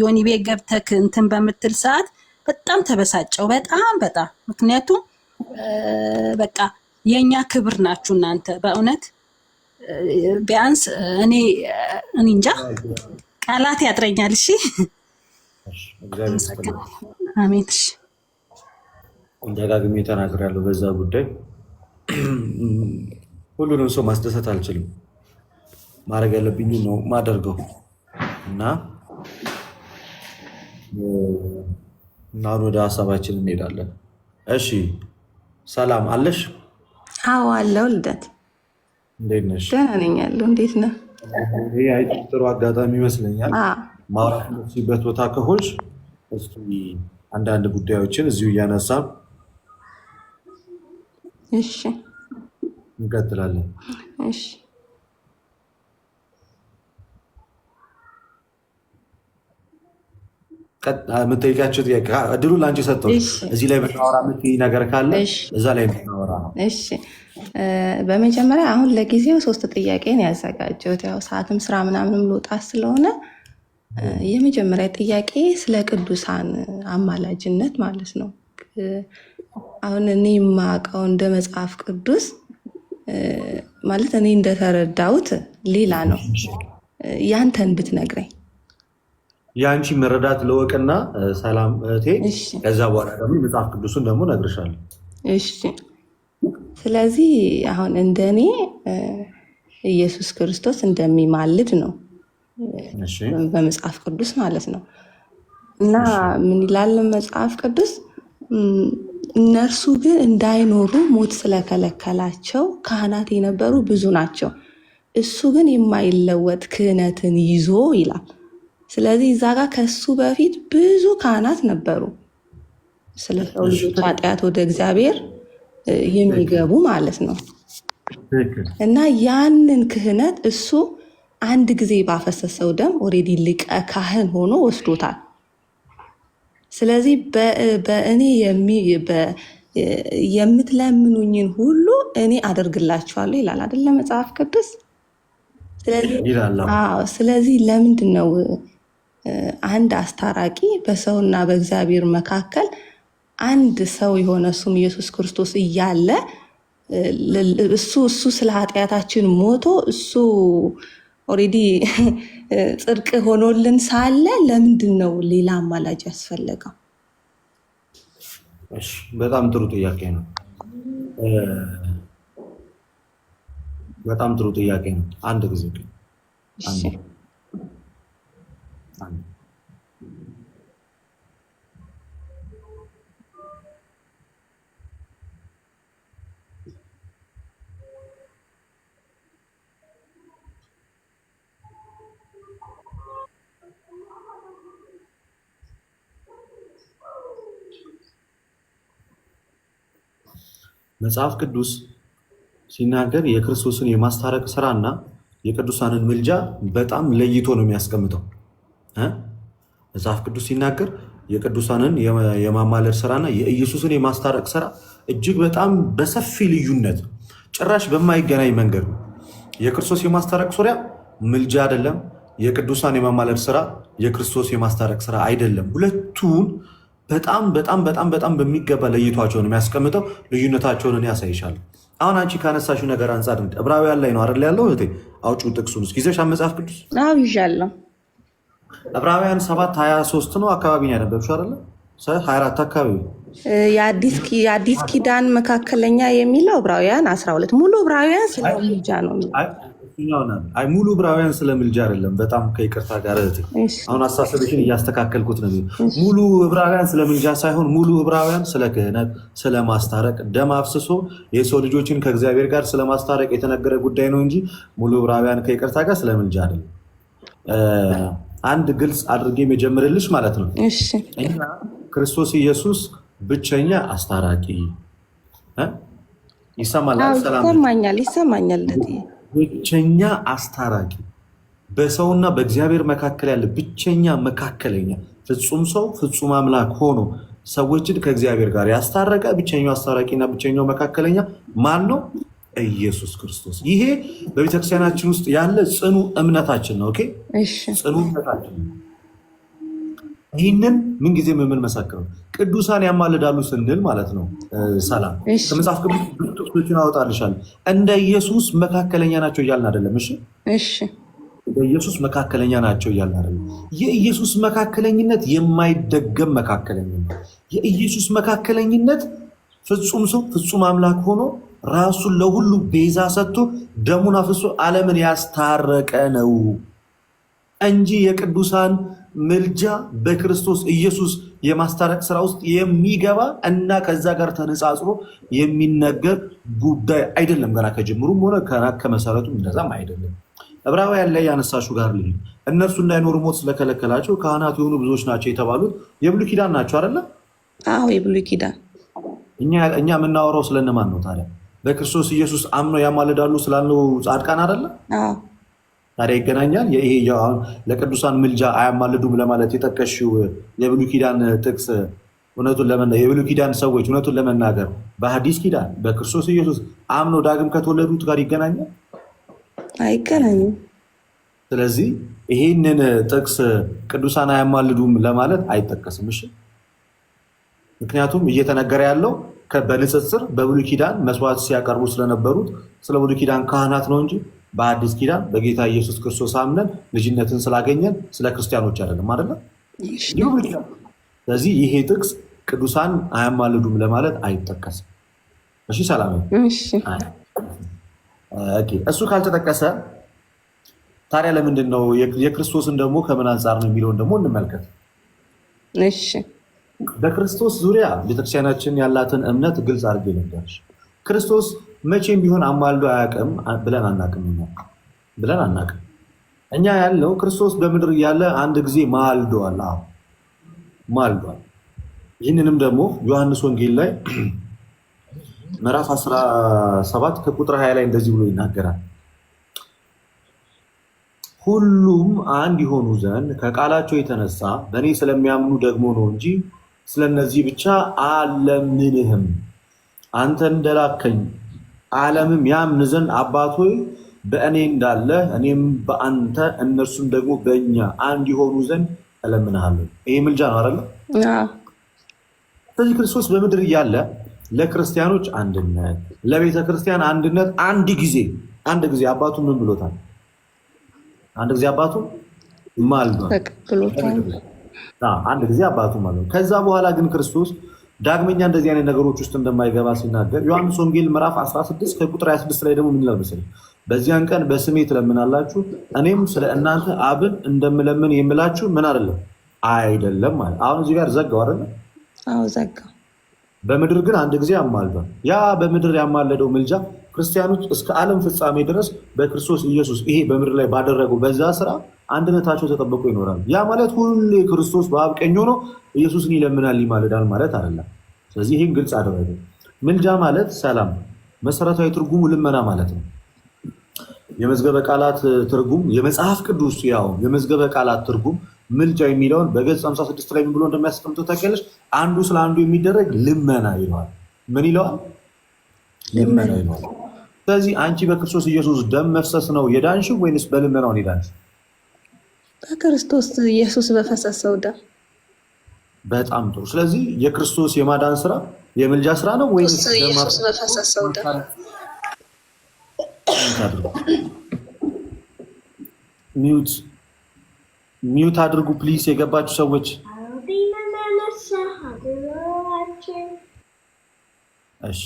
S7: ዮኒ ቤት ገብተክ እንትን በምትል ሰዓት በጣም ተበሳጨው። በጣም ምክንያቱም በቃ የኛ ክብር ናችሁ እናንተ በእውነት ቢያንስ እኔ እንጃ ቃላት ያጥረኛል። እሺ አሜን። እሺ
S2: ደጋግሜ ተናግሬያለሁ በዛ ጉዳይ። ሁሉንም ሰው ማስደሰት አልችልም። ማድረግ ያለብኝ ነው ማደርገው እና አሁን ወደ ሀሳባችን እንሄዳለን። እሺ ሰላም አለሽ?
S8: አዎ አለው። ልደት
S2: እንዴት ነሽ?
S8: ደህና ነኝ ያለው። እንዴት ነህ?
S2: ይሄ ጥሩ አጋጣሚ ይመስለኛል። ማውራት የምትችይበት ቦታ ከሆንሽ እስኪ አንዳንድ ጉዳዮችን እዚሁ እያነሳን
S8: እሺ
S2: እንቀጥላለን።
S8: እሺ
S2: የምጠይቃቸው ጥያቄ እድሉን ለአንቺ ሰጠው። እዚህ ላይ ብናወራ የምትይኝ ነገር ካለ እዛ ላይ ብናወራ ነው።
S8: እሺ በመጀመሪያ አሁን ለጊዜው 3 ጥያቄን ያዘጋጀሁት ያው ሰዓትም ስራ ምናምንም ልወጣ ስለሆነ የመጀመሪያ ጥያቄ ስለ ቅዱሳን አማላጅነት ማለት ነው። አሁን እኔ የማውቀው እንደ መጽሐፍ ቅዱስ ማለት እኔ እንደተረዳሁት ሌላ ነው። ያንተን ብትነግረኝ።
S2: የአንቺ መረዳት ለወቅና ሰላም እህቴ፣ ከዛ በኋላ ደግሞ መጽሐፍ ቅዱሱን ደግሞ እነግርሻለሁ።
S8: እሺ ስለዚህ አሁን እንደኔ ኢየሱስ ክርስቶስ እንደሚማልድ ነው በመጽሐፍ ቅዱስ ማለት ነው። እና ምን ይላል መጽሐፍ ቅዱስ? እነርሱ ግን እንዳይኖሩ ሞት ስለከለከላቸው ካህናት የነበሩ ብዙ ናቸው፣ እሱ ግን የማይለወጥ ክህነትን ይዞ ይላል። ስለዚህ እዛ ጋር ከሱ በፊት ብዙ ካህናት ነበሩ፣ ስለ ሰው ልጆች ኃጢአት ወደ እግዚአብሔር የሚገቡ ማለት ነው። እና ያንን ክህነት እሱ አንድ ጊዜ ባፈሰሰው ደም ኦልሬዲ ሊቀ ካህን ሆኖ ወስዶታል። ስለዚህ በእኔ የምትለምኑኝን ሁሉ እኔ አደርግላችኋለሁ ይላል አይደለ መጽሐፍ ቅዱስ? ስለዚህ ለምንድን ነው አንድ አስታራቂ በሰውና በእግዚአብሔር መካከል አንድ ሰው የሆነ እሱም ኢየሱስ ክርስቶስ እያለ እሱ ስለ ኃጢአታችን ሞቶ እሱ ኦልሬዲ ጽድቅ ሆኖልን ሳለ ለምንድን ነው ሌላ አማላጅ ያስፈለገው?
S2: በጣም ጥሩ ጥያቄ ነው። በጣም ጥሩ ጥያቄ ነው። አንድ ጊዜ ግን መጽሐፍ ቅዱስ ሲናገር የክርስቶስን የማስታረቅ ስራና የቅዱሳንን ምልጃ በጣም ለይቶ ነው የሚያስቀምጠው። መጽሐፍ ቅዱስ ሲናገር የቅዱሳንን የማማለድ ስራና የኢየሱስን የማስታረቅ ስራ እጅግ በጣም በሰፊ ልዩነት ጭራሽ በማይገናኝ መንገድ ነው። የክርስቶስ የማስታረቅ ሱሪያ ምልጃ አይደለም። የቅዱሳን የማማለድ ስራ የክርስቶስ የማስታረቅ ስራ አይደለም። ሁለቱን በጣም በጣም በጣም በጣም በሚገባ ለይቷቸውን የሚያስቀምጠው ልዩነታቸውን ያሳይሻል። አሁን አንቺ ካነሳሽው ነገር አንጻር ዕብራውያን ላይ ነው አይደል ያለው? እህቴ አውጪው ጥቅሱን እስኪ ይዘሽ መጽሐፍ ቅዱስ።
S8: አዎ ይዣለሁ።
S2: ዕብራውያን 7:23 ነው አካባቢ ነው ያነበብሽው አይደል? 24 አካባቢ
S8: የአዲስ ኪዳን መካከለኛ የሚለው ዕብራውያን 12 ሙሉ ዕብራውያን ስለ ምልጃ ነው።
S2: ሙሉ ዕብራውያን ስለ ምልጃ አይደለም። በጣም ከይቅርታ ጋር እህቴ፣ አሁን አስተሳሰብሽን እያስተካከልኩት ነው። ሙሉ ዕብራውያን ስለ ምልጃ ሳይሆን ሙሉ ዕብራውያን ስለ ክህነት፣ ስለ ማስታረቅ ደም አፍስሶ የሰው ልጆችን ከእግዚአብሔር ጋር ስለ ማስታረቅ የተነገረ ጉዳይ ነው እንጂ ሙሉ ዕብራውያን ከይቅርታ ጋር ስለ ምልጃ አይደለም። አንድ ግልጽ አድርጌ የጀምርልሽ ማለት ነው። እኛ ክርስቶስ ኢየሱስ ብቸኛ አስታራቂ
S8: ይሰማኛል።
S2: ብቸኛ አስታራቂ በሰውና በእግዚአብሔር መካከል ያለ ብቸኛ መካከለኛ ፍጹም ሰው ፍጹም አምላክ ሆኖ ሰዎችን ከእግዚአብሔር ጋር ያስታረቀ ብቸኛው አስታራቂና ብቸኛው መካከለኛ ማን ነው? ኢየሱስ ክርስቶስ። ይሄ በቤተክርስቲያናችን ውስጥ ያለ ጽኑ እምነታችን ነው። ኦኬ፣ ጽኑ እምነታችን ነው። ይህንን ምንጊዜም የምንመሰክረው ቅዱሳን ያማልዳሉ ስንል ማለት ነው። ሰላም ከመጽሐፍ ቅዱስ ጥቅሶችን አወጣልሻለሁ። እንደ ኢየሱስ መካከለኛ ናቸው እያልን አይደለም። እሺ እንደ ኢየሱስ መካከለኛ ናቸው እያልን አይደለም። የኢየሱስ መካከለኝነት የማይደገም መካከለኝነት፣ የኢየሱስ መካከለኝነት ፍጹም ሰው ፍጹም አምላክ ሆኖ ራሱን ለሁሉ ቤዛ ሰጥቶ ደሙን አፍሶ ዓለምን ያስታረቀ ነው እንጂ የቅዱሳን ምልጃ በክርስቶስ ኢየሱስ የማስታረቅ ስራ ውስጥ የሚገባ እና ከዛ ጋር ተነጻጽሮ የሚነገር ጉዳይ አይደለም። ገና ከጅምሩም ሆነ ከመሰረቱ እንደዛም አይደለም። ዕብራውያን ላይ ያነሳሹ ጋር ልዩ እነርሱ እንዳይኖሩ ሞት ስለከለከላቸው ካህናት የሆኑ ብዙዎች ናቸው የተባሉት የብሉይ ኪዳን ናቸው አይደለ?
S8: አዎ የብሉይ ኪዳን።
S2: እኛ የምናወራው ስለነማን ነው ታዲያ? በክርስቶስ ኢየሱስ አምነው ያማልዳሉ ስላለው ጻድቃን አይደለ? ታዲያ ይገናኛል? ይሄ ለቅዱሳን ምልጃ አያማልዱም ለማለት የጠቀሽው የብሉይ ኪዳን ጥቅስ የብሉይ ኪዳን ሰዎች እውነቱን ለመናገር በሐዲስ ኪዳን በክርስቶስ ኢየሱስ አምነው ዳግም ከተወለዱት ጋር ይገናኛል?
S8: አይገናኝም።
S2: ስለዚህ ይሄንን ጥቅስ ቅዱሳን አያማልዱም ለማለት አይጠቀስም። እሺ፣ ምክንያቱም እየተነገረ ያለው በንጽጽር በብሉይ ኪዳን መስዋዕት ሲያቀርቡ ስለነበሩት ስለ ብሉይ ኪዳን ካህናት ነው እንጂ በአዲስ ኪዳን በጌታ ኢየሱስ ክርስቶስ አምነን ልጅነትን ስላገኘን ስለ ክርስቲያኖች አይደለም አይደለም። ስለዚህ ይሄ ጥቅስ ቅዱሳን አያማልዱም ለማለት አይጠቀስም። እሺ፣ ሰላም። እሱ ካልተጠቀሰ ታዲያ ለምንድን ነው የክርስቶስን ደግሞ ከምን አንጻር ነው የሚለውን ደግሞ እንመልከት።
S8: እሺ፣
S2: በክርስቶስ ዙሪያ ቤተክርስቲያናችን ያላትን እምነት ግልጽ አድርጌ ነገርሽ። ክርስቶስ መቼም ቢሆን አማልዶ አያውቅም ብለን አናውቅም። እኛ ያለው ክርስቶስ በምድር እያለ አንድ ጊዜ ማልዷል። ይህንንም ደግሞ ዮሐንስ ወንጌል ላይ ምዕራፍ 17 ከቁጥር 20 ላይ እንደዚህ ብሎ ይናገራል። ሁሉም አንድ የሆኑ ዘንድ ከቃላቸው የተነሳ በእኔ ስለሚያምኑ ደግሞ ነው እንጂ ስለነዚህ ብቻ አልለምንህም። አንተ እንደላከኝ ዓለምም ያምን ዘንድ አባት ሆይ በእኔ እንዳለ እኔም በአንተ እነርሱም ደግሞ በእኛ አንድ የሆኑ ዘንድ እለምንሃለሁ። ይሄ ምልጃ ነው አይደለ? ስለዚህ ክርስቶስ በምድር እያለ ለክርስቲያኖች አንድነት፣ ለቤተ ክርስቲያን አንድነት አንድ ጊዜ አባቱ ምን ብሎታል? አንድ ጊዜ አባቱ ማልዷል። አንድ ጊዜ አባቱ ማለት። ከዛ በኋላ ግን ክርስቶስ ዳግመኛ እንደዚህ አይነት ነገሮች ውስጥ እንደማይገባ ሲናገር ዮሐንስ ወንጌል ምዕራፍ 16 ከቁጥር 26 ላይ ደግሞ ምን ይላል መሰለኝ? በዚያን ቀን በስሜ ትለምናላችሁ፣ እኔም ስለ እናንተ አብን እንደምለምን የምላችሁ ምን አይደለም ማለት። አሁን እዚህ ጋር ዘጋው አይደለ?
S8: አዎ ዘጋው።
S2: በምድር ግን አንድ ጊዜ አማልዷል። ያ በምድር ያማለደው ምልጃ ክርስቲያኖች እስከ ዓለም ፍጻሜ ድረስ በክርስቶስ ኢየሱስ ይሄ በምድር ላይ ባደረገው በዛ ስራ አንድነታቸው ተጠብቆ ይኖራል። ያ ማለት ሁሌ ክርስቶስ በአብ ቀኝ ሆኖ ኢየሱስን ይለምናል ይማልዳል ማለት አይደለም። ስለዚህ ይህን ግልጽ አደረገ። ምልጃ ማለት ሰላም፣ መሰረታዊ ትርጉሙ ልመና ማለት ነው። የመዝገበ ቃላት ትርጉም የመጽሐፍ ቅዱስ የመዝገበ ቃላት ትርጉም ምልጃ የሚለውን በገጽ 56 ላይ ምን ብሎ እንደሚያስቀምጠው ታውቂያለሽ? አንዱ ስለ አንዱ የሚደረግ ልመና ይለዋል። ምን ይለዋል? ልመና ይለዋል። ስለዚህ አንቺ በክርስቶስ ኢየሱስ ደም መፍሰስ ነው የዳንሽው ወይንስ በልመናው ነው የዳንሽ?
S8: በክርስቶስ ኢየሱስ በፈሰሰው ደም። በጣም
S2: ጥሩ። ስለዚህ የክርስቶስ የማዳን ስራ የምልጃ ስራ ነው ወይንስ
S8: ኢየሱስ በፈሰሰው ደም?
S2: ሚዩት አድርጉ ፕሊስ፣ የገባችሁ ሰዎች። እሺ።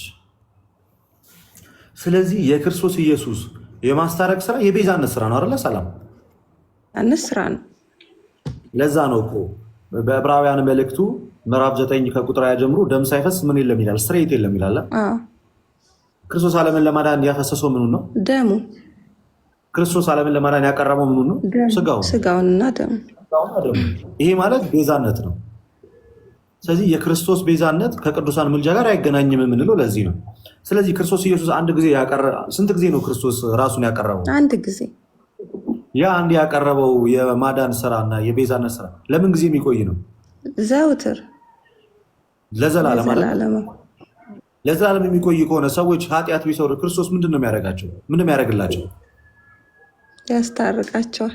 S2: ስለዚህ የክርስቶስ ኢየሱስ የማስታረቅ ስራ የቤዛነት ስራ ነው አይደለ? ሰላም
S8: ስራ ነው።
S2: ለዛ ነው እኮ በዕብራውያን መልእክቱ ምዕራፍ 9 ከቁጥር 20 ጀምሮ ደም ሳይፈስ ምን የለም ይላል፣ ስርየት የለም ይላል። ክርስቶስ ዓለምን ለማዳን ያፈሰሰው ምኑን ነው? ደሙ። ክርስቶስ ዓለምን ለማዳን ያቀረበው ምኑን ነው? ስጋውንና ደሙ። ይሄ ማለት ቤዛነት ነው። ስለዚህ የክርስቶስ ቤዛነት ከቅዱሳን ምልጃ ጋር አይገናኝም የምንለው ለዚህ ነው። ስለዚህ ክርስቶስ ኢየሱስ አንድ ጊዜ ስንት ጊዜ ነው ክርስቶስ ራሱን ያቀረበው?
S8: አንድ ጊዜ።
S2: ያ አንድ ያቀረበው የማዳን ስራ እና የቤዛነት ስራ ለምን ጊዜ የሚቆይ ነው?
S8: ዘውትር
S2: ለዘላለም የሚቆይ ከሆነ ሰዎች ኃጢአት ቢሰሩ ክርስቶስ ምንድን ነው የሚያደርጋቸው? ምንድን ነው የሚያደርግላቸው?
S8: ያስታርቃቸዋል።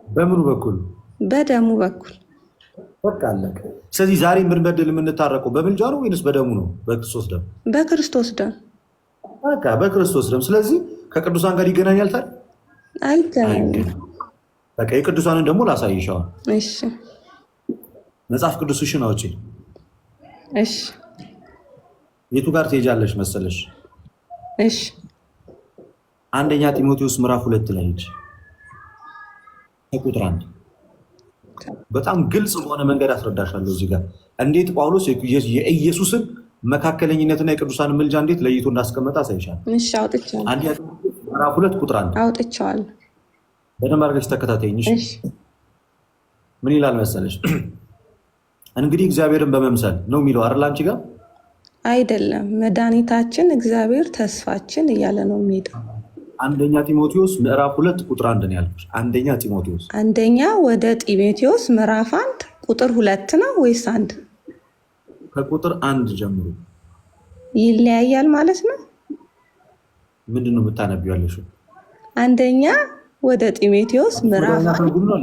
S2: በምኑ በኩል?
S8: በደሙ በኩል።
S2: በቃ አለቀ። ስለዚህ ዛሬ ብንበድል የምንታረቀው በምልጃ ነው ወይንስ በደሙ ነው? በክርስቶስ ደም።
S8: በክርስቶስ ደም።
S2: በቃ በክርስቶስ ደም። ስለዚህ ከቅዱሳን ጋር ይገናኛል ታዲያ?
S8: አይገናኝም።
S2: በቃ የቅዱሳንን ደግሞ ላሳይሻዋል።
S8: እሺ
S2: መጽሐፍ ቅዱስሽን አውጪ።
S8: እሺ
S2: የቱ ጋር ትሄጃለሽ መሰለሽ?
S8: እሺ
S2: አንደኛ ጢሞቴዎስ ምዕራፍ 2 ላይ ሂጅ ከቁጥር 1 በጣም ግልጽ በሆነ መንገድ አስረዳሻለሁ። እዚህ ጋር እንዴት ጳውሎስ የኢየሱስን መካከለኝነትና የቅዱሳን ምልጃ እንዴት ለይቶ እንዳስቀመጠ አሳይሻለሁ።
S8: እሺ አውጥቻለሁ።
S2: አንደኛ ጢሞቴዎስ ምዕራፍ 2 ቁጥር 1
S8: አውጥቻለሁ።
S2: በደንብ አድርገሽ ተከታተይኝ።
S8: እሺ
S2: ምን ይላል መሰለሽ? እንግዲህ እግዚአብሔርን በመምሰል ነው የሚለው አይደል? አንቺ ጋር
S8: አይደለም፣ መድኃኒታችን እግዚአብሔር ተስፋችን እያለ ነው የሚሄደው።
S2: አንደኛ ጢሞቴዎስ ምዕራፍ 2 ቁጥር 1 ነው ያልኩሽ። አንደኛ ጢሞቴዎስ
S8: አንደኛ ወደ ጢሞቴዎስ ምዕራፍ 1 ቁጥር 2 ነው ወይስ 1?
S2: ከቁጥር 1 ጀምሮ
S8: ይለያያል ማለት ነው።
S2: ምንድን ነው የምታነቢው ያለሽው?
S8: አንደኛ ወደ ጢሞቴዎስ ምዕራፍ 1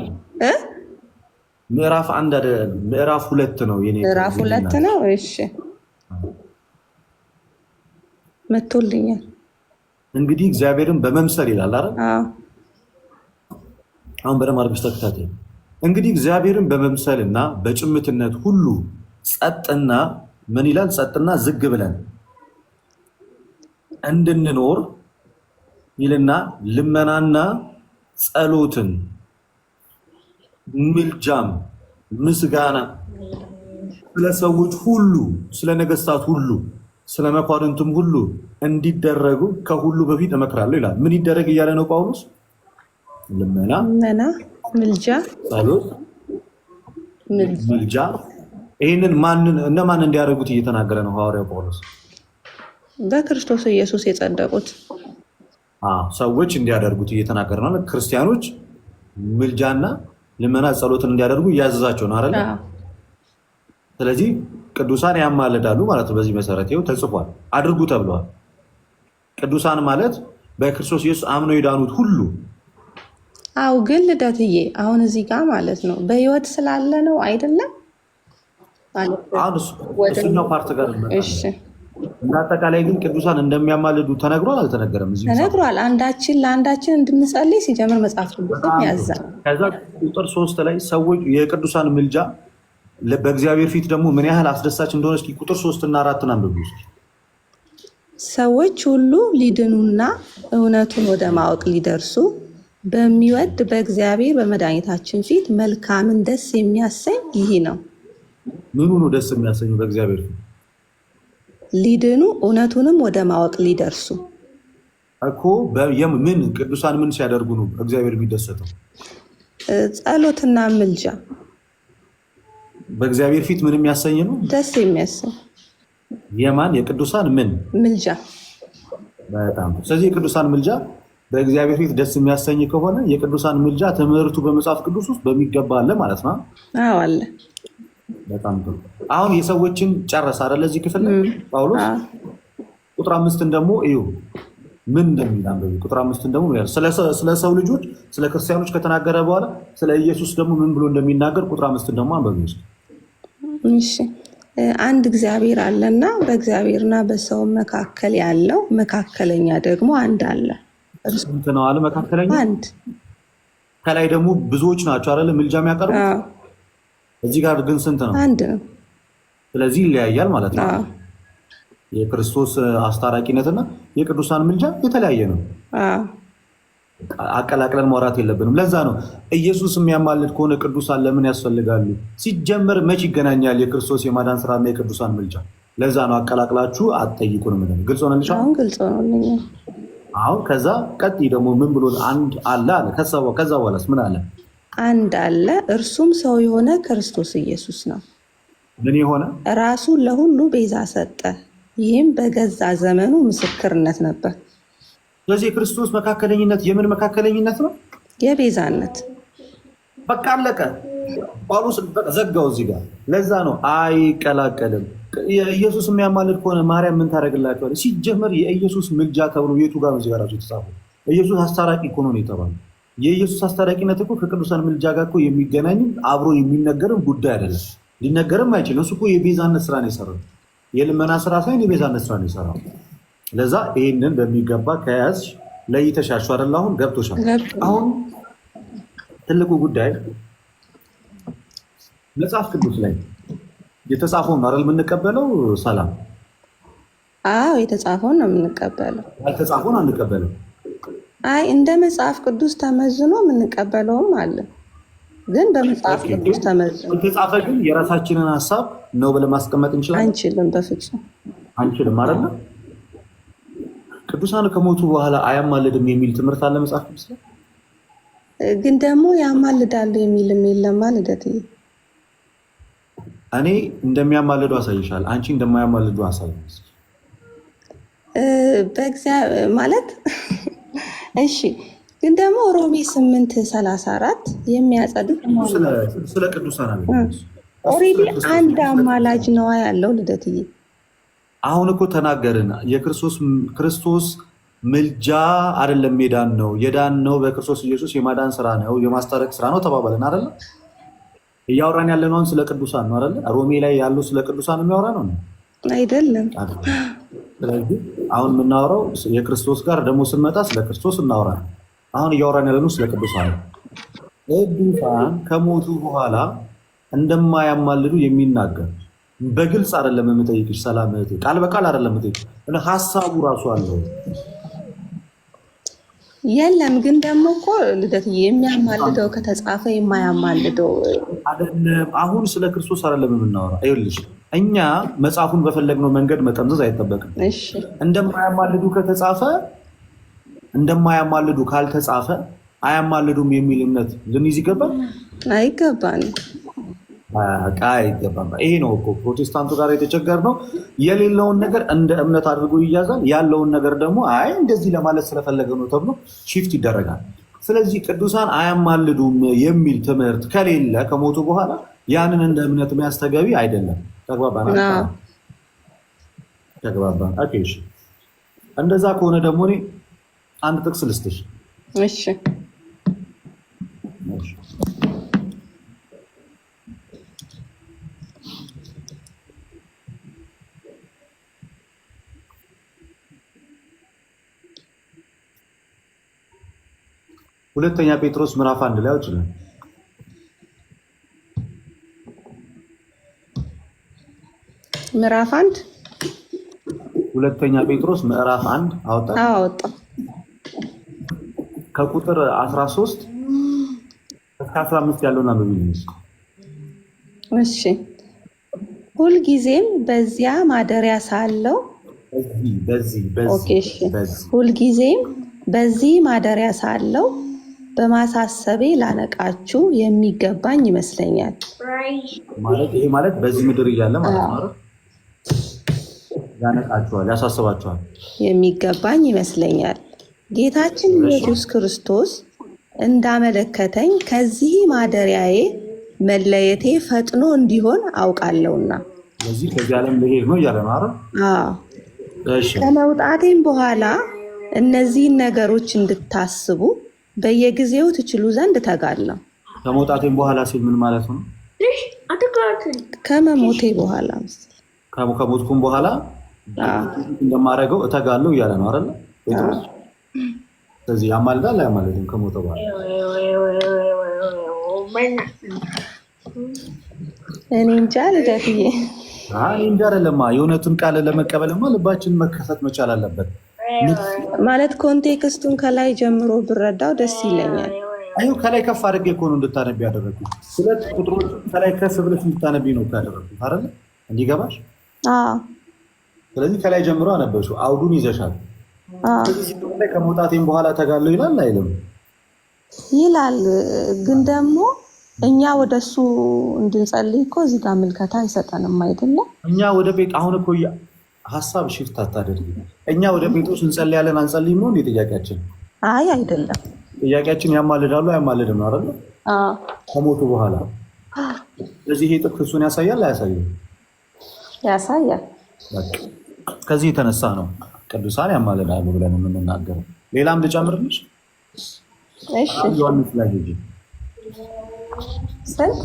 S2: ምዕራፍ 1 አይደለም፣ ምዕራፍ 2 ነው የኔ።
S8: ምዕራፍ 2 ነው። እሺ መቶልኛል።
S2: እንግዲህ እግዚአብሔርን በመምሰል ይላል አይደል? አሁን በደምብ አድርገሽ ተከታተይ። እንግዲህ እግዚአብሔርን በመምሰልና በጭምትነት ሁሉ ጸጥና ምን ይላል? ጸጥና ዝግ ብለን እንድንኖር ይልና ልመናና ጸሎትን ምልጃም ምስጋና ስለ ሰዎች ሁሉ፣ ስለ ነገስታት ሁሉ፣ ስለ መኳንንቱም ሁሉ እንዲደረጉ ከሁሉ በፊት እመክራለሁ ይላል። ምን ይደረግ እያለ ነው ጳውሎስ? ልመና፣ ምልጃ፣ ጸሎት፣ ምልጃ። ይህንን እነማን እንዲያደርጉት እየተናገረ ነው ሐዋርያው ጳውሎስ?
S8: በክርስቶስ ኢየሱስ የጸደቁት
S2: ሰዎች እንዲያደርጉት እየተናገረ ነው። ክርስቲያኖች ምልጃና ልመና ጸሎትን እንዲያደርጉ እያዘዛቸው ነው አይደል? ስለዚህ ቅዱሳን ያማልዳሉ ማለት ነው። በዚህ መሰረት ይኸው ተጽፏል፣ አድርጉ ተብለዋል። ቅዱሳን ማለት በክርስቶስ ኢየሱስ አምነው የዳኑት ሁሉ።
S8: አው ግን ልደትዬ አሁን እዚህ ጋር ማለት ነው በህይወት ስላለ ነው አይደለም ማለት
S2: እሱኛው ፓርት ጋር
S8: እሺ።
S2: እንዳጠቃላይ ግን ቅዱሳን እንደሚያማልዱ ተነግሯል አልተነገረም? እዚህ
S8: ተነግሯል። አንዳችን ለአንዳችን እንድንጸልይ ሲጀምር መጽሐፍ ቅዱስ ያዛል።
S2: ከዛ ቁጥር 3 ላይ ሰዎች የቅዱሳን ምልጃ በእግዚአብሔር ፊት ደግሞ ምን ያህል አስደሳች እንደሆነ እስኪ ቁጥር 3 እና 4 አንብቡ እስኪ።
S8: ሰዎች ሁሉ ሊድኑና እውነቱን ወደ ማወቅ ሊደርሱ በሚወድ በእግዚአብሔር በመድኃኒታችን ፊት መልካምን ደስ የሚያሰኝ ይህ ነው።
S2: ምኑ ነው ደስ የሚያሰኘው በእግዚአብሔር ፊት?
S8: ሊድኑ እውነቱንም ወደ ማወቅ ሊደርሱ
S2: እኮ። ምን ቅዱሳን ምን ሲያደርጉ ነው እግዚአብሔር የሚደሰተው?
S8: ጸሎትና ምልጃ
S2: በእግዚአብሔር ፊት ምን የሚያሰኝ ነው?
S8: ደስ የሚያሰኝ።
S2: የማን? የቅዱሳን ምን
S8: ምልጃ።
S2: በጣም ስለዚህ የቅዱሳን ምልጃ በእግዚአብሔር ፊት ደስ የሚያሰኝ ከሆነ የቅዱሳን ምልጃ ትምህርቱ በመጽሐፍ ቅዱስ ውስጥ በሚገባ አለ ማለት ነው።
S8: አዎ አለ።
S2: በጣም ጥሩ። አሁን የሰዎችን ጨረሰ አይደል? እዚህ ክፍል ላይ ጳውሎስ ቁጥር 5 ደግሞ እዩ ምን እንደሚል አንብቡ። ቁጥር 5 ደግሞ ስለ ሰው ልጆች ስለ ክርስቲያኖች ከተናገረ በኋላ ስለ ኢየሱስ ደግሞ ምን ብሎ እንደሚናገር ቁጥር 5 ደግሞ አንብቡ።
S8: እሺ አንድ እግዚአብሔር አለና በእግዚአብሔርና በሰው መካከል ያለው መካከለኛ ደግሞ አንድ አለ።
S2: ስንት ነው አለ መካከለኛ?
S8: አንድ።
S2: ከላይ ደግሞ ብዙዎች ናቸው አይደል ምልጃ የሚያቀርቡት? እዚህ ጋር ግን ስንት ነው?
S8: አንድ ነው።
S2: ስለዚህ ይለያያል ማለት ነው። የክርስቶስ አስታራቂነትና የቅዱሳን ምልጃ የተለያየ ነው። አቀላቅለን ማውራት የለብንም። ለዛ ነው ኢየሱስ የሚያማልድ ከሆነ ቅዱሳን ለምን ያስፈልጋሉ? ሲጀመር መች ይገናኛል የክርስቶስ የማዳን ስራና የቅዱሳን ምልጃ? ለዛ ነው አቀላቅላችሁ አትጠይቁንም። ግልጽ ሆነልሽ?
S8: አሁን ግልጽ ሆነልኝ።
S2: አሁን ከዛ ቀጥይ ደግሞ ምን ብሎ አንድ አለ አለ። ከዛ በኋላስ ምን አለ?
S8: አንድ አለ፣ እርሱም ሰው የሆነ ክርስቶስ ኢየሱስ ነው።
S2: ምን የሆነ?
S8: ራሱን ለሁሉ ቤዛ ሰጠ። ይህም በገዛ ዘመኑ ምስክርነት ነበር።
S2: ስለዚህ የክርስቶስ መካከለኝነት የምን መካከለኝነት ነው?
S8: የቤዛነት።
S2: በቃ አለቀ። ጳውሎስ ዘጋው እዚህ ጋር። ለዛ ነው አይቀላቀልም። የኢየሱስ የሚያማልድ ከሆነ ማርያም ምን ታደርግላቸዋለች? ሲጀመር የኢየሱስ ምልጃ ተብሎ የቱ ጋር ነው እዚህ ጋር ራሱ የተጻፈው? ኢየሱስ አስታራቂ እኮ ነው የተባለው። የኢየሱስ አስታራቂነት እኮ ከቅዱሳን ምልጃ ጋር እኮ የሚገናኝም አብሮ የሚነገርም ጉዳይ አይደለም። ሊነገርም አይችልም። እሱ እኮ የቤዛነት ስራ ነው የሰራው። የልመና ስራ ሳይሆን የቤዛነት ስራ ነው የሰራው። ለዛ ይሄንን በሚገባ ከያዝሽ ለይተሻሹ አይደል? አሁን ገብቶሻል። አሁን ትልቁ ጉዳይ መጽሐፍ ቅዱስ ላይ የተጻፈውን ነው አይደል የምንቀበለው? ሰላም።
S8: አዎ የተጻፈውን ነው የምንቀበለው።
S2: ያልተጻፈውን አንቀበልም።
S8: አይ እንደ መጽሐፍ ቅዱስ ተመዝኖ የምንቀበለውም አለ። ግን በመጽሐፍ ቅዱስ ተመዝኖ
S2: የተጻፈ ግን የራሳችንን ሀሳብ ነው ብለን ማስቀመጥ እንችላለን?
S8: አንችልም። በፍጹም
S2: አንችልም አይደል? ቅዱሳን ከሞቱ በኋላ አያማልድም የሚል ትምህርት አለ መጽሐፍ ቅዱስ ላይ።
S8: ግን ደግሞ ያማልዳሉ የሚልም የለም ማለት
S2: እኔ እንደሚያማልዱ አሳይሻል። አንቺ እንደማያማልዱ አሳይሽ
S8: በእግዚአብሔር ማለት እሺ። ግን ደግሞ ሮሜ 8:34 የሚያጸድቅ
S2: ስለ ቅዱሳን አለ።
S8: ኦሬዲ አንድ አማላጅ ነዋ ያለው ልደትዬ።
S2: አሁን እኮ ተናገርን። ክርስቶስ ምልጃ አይደለም የዳን ነው። የዳን ነው በክርስቶስ ኢየሱስ የማዳን ስራ ነው፣ የማስታረቅ ስራ ነው ተባባልን አይደለ? እያወራን ያለነው ስለ ቅዱሳን ነው አይደለ? ሮሜ ላይ ያለው ስለ ቅዱሳን የሚያወራ ነው
S8: አይደለም?
S2: ስለዚህ አሁን የምናወራው የክርስቶስ ጋር ደግሞ ስንመጣ ስለ ክርስቶስ እናወራለን። አሁን እያወራን ያለነው ስለ ቅዱሳን ነው። ቅዱሳን ከሞቱ በኋላ እንደማያማልዱ የሚናገር በግልጽ አይደለም የምጠይቅሽ ሰላም እህቴ፣ ቃል በቃል አይደለም የምጠይቅሽ፣ ሀሳቡ ራሱ አለው።
S8: የለም ግን ደግሞ እኮ ልደት የሚያማልደው ከተጻፈ የማያማልደው
S2: አይደለም። አሁን ስለ ክርስቶስ አይደለም የምናወራው። ይኸውልሽ እኛ መጽሐፉን በፈለግነው መንገድ መጠምዘዝ አይጠበቅም። እንደማያማልዱ ከተጻፈ እንደማያማልዱ ካልተጻፈ አያማልዱም የሚል እምነት ልንይዝ ይገባል?
S8: አይገባንም።
S2: አይገባም። ይሄ ነው እኮ ፕሮቴስታንቱ ጋር የተቸገርነው። የሌለውን ነገር እንደ እምነት አድርጎ ይያዛል። ያለውን ነገር ደግሞ አይ እንደዚህ ለማለት ስለፈለገ ነው ተብሎ ሺፍት ይደረጋል። ስለዚህ ቅዱሳን አያማልዱም የሚል ትምህርት ከሌለ ከሞቱ በኋላ ያንን እንደ እምነት መያዝ ተገቢ አይደለም። ተግባባን? ኦኬ። እንደዛ ከሆነ ደግሞ እኔ አንድ ጥቅስ ልስጥሽ።
S8: እሺ
S2: ሁለተኛ ጴጥሮስ ምዕራፍ 1 ላይ አውጭልን።
S8: ምዕራፍ 1
S2: ሁለተኛ ጴጥሮስ ምዕራፍ 1 አወጣ። ከቁጥር 13 እስከ 15 ያለውን አንብቢልኝ።
S8: እሺ። ሁልጊዜም በዚያ ማደሪያ ሳለው ሁልጊዜም በዚህ ማደሪያ ሳለው በማሳሰቤ ላነቃችሁ የሚገባኝ ይመስለኛል።
S2: ይሄ ማለት በዚህ ምድር እያለ ማለት ነው። ያነቃችኋል፣ ያሳስባችኋል።
S8: የሚገባኝ ይመስለኛል ጌታችን ኢየሱስ ክርስቶስ እንዳመለከተኝ ከዚህ ማደሪያዬ መለየቴ ፈጥኖ እንዲሆን አውቃለሁና።
S2: ስለዚህ ከዚህ ዓለም ልሄድ ነው እያለ ነው።
S8: ከመውጣቴም በኋላ እነዚህን ነገሮች እንድታስቡ በየጊዜው ትችሉ ዘንድ እተጋለሁ።
S2: ከመውጣቴም በኋላ ሲል ምን ማለት ነው?
S8: ከመሞቴ በኋላ
S2: ከሞትኩም በኋላ እንደማደርገው እተጋለሁ እያለ ነው አይደለ? ስለዚህ ያማልዳል አያማልድም? ከሞተ በኋላ
S8: እኔ እንጃ ልደትዬ፣
S2: እንጃ አይደለማ። የእውነቱን ቃል ለመቀበልማ ልባችን መከፈት መቻል አለበት።
S8: ማለት ኮንቴክስቱን ከላይ ጀምሮ ብረዳው ደስ ይለኛል።
S2: አዩ ከላይ ከፍ አድርጌ እኮ ነው እንድታነቢ ያደረኩት። ሁለት ቁጥሮች ከላይ ከፍ ብለሽ እንድታነቢ ነው ያደረኩት አይደለ? እንዲገባሽ። ስለዚህ ከላይ ጀምሮ አነበብሽው፣ አውዱን ይዘሻል። ስለዚህ ከመውጣቴም በኋላ ተጋለው ይላል አይልም?
S8: ይላል። ግን ደግሞ እኛ ወደሱ እንድንጸልይ እኮ እዚህ ጋር ምልከታ አይሰጠንም አይደለም?
S2: እኛ ወደ አሁን እኮ ሀሳብ ሽፍት አታደርጊ። እኛ ወደ ጴጥሮስ እንጸልያለን አንጸልይም ነው እንዴ ጥያቄያችን?
S8: አይ አይደለም።
S2: ጥያቄያችን ያማልዳሉ አያማልድም ነው አይደል? ከሞቱ በኋላ። ስለዚህ ይሄ ጥቅስ እሱን ያሳያል አያሳይም?
S8: ያሳያል።
S2: ከዚህ የተነሳ ነው ቅዱሳን ያማልዳሉ ብለን የምንናገረው። ሌላም ልጨምርልሽ?
S8: እሺ
S2: ዮሐንስ ላይ ሂጂ።
S8: ስንት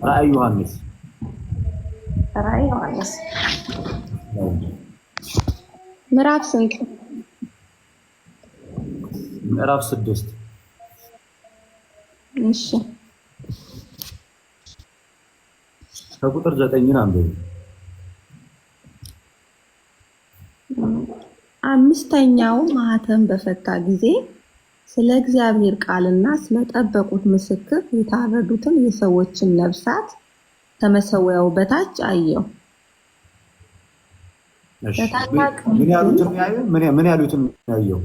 S2: ራእይ ዮሐንስ
S8: ራእይ ዮሐንስ ምዕራፍ ስንት?
S2: ምዕራፍ 6
S8: እሺ
S2: ከቁጥር 9 አንብቢ።
S8: አምስተኛው ማኅተም በፈታ ጊዜ ስለ እግዚአብሔር ቃልና ስለጠበቁት ምስክር የታረዱትን የሰዎችን ነፍሳት ከመሠዊያው በታች አየሁ።
S2: ምን ያሉትን ያየው?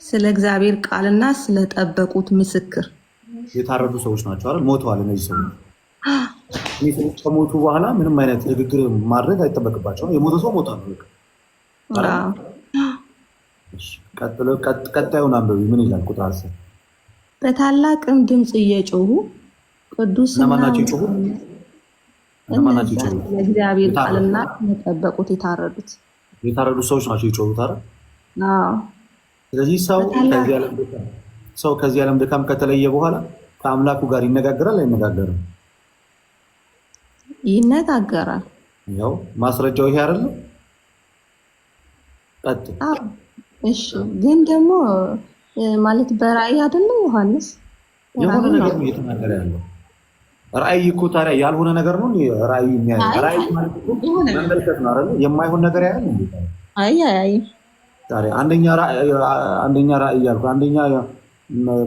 S8: ስለ እግዚአብሔር ቃልና ስለጠበቁት ምስክር
S2: የታረዱ ሰዎች ናቸው አይደል? ሞተዋል። እነዚህ ሰዎች ከሞቱ በኋላ ምንም አይነት ንግግር ማድረግ አይጠበቅባቸውም። የሞተ ሰው ሞቷል። ቀጣዩን አንብቢ። ምን ይላል? ቁጥር 10
S8: በታላቅም ድምፅ እየጮሁ ቅዱስና ለእግዚአብሔር ቃልና ስለጠበቁት የታረዱት
S2: ሰዎች ናቸው የጮሁት አይደል? ስለዚህ ሰው ከዚህ ዓለም ድካም ከተለየ በኋላ ከአምላኩ ጋር ይነጋገራል አይነጋገርም?
S8: ይነጋገራል።
S2: ያው ማስረጃው ይሄ አይደለም?
S8: እሺ ግን ደግሞ ማለት በራእይ አይደለም ዮሐንስ
S2: የሆነ ነገር ነው እየተናገረ ያለው። ራእይ እኮ ታዲያ ያልሆነ ነገር ነው። ራእይ የሚያይ ራእይ ማለት እኮ መመልከት ነው አይደል? የማይሆን ነገር ያያል እንዴ?
S8: አይ
S2: ታዲያ አንደኛ ራእይ ያልኩ አንደኛ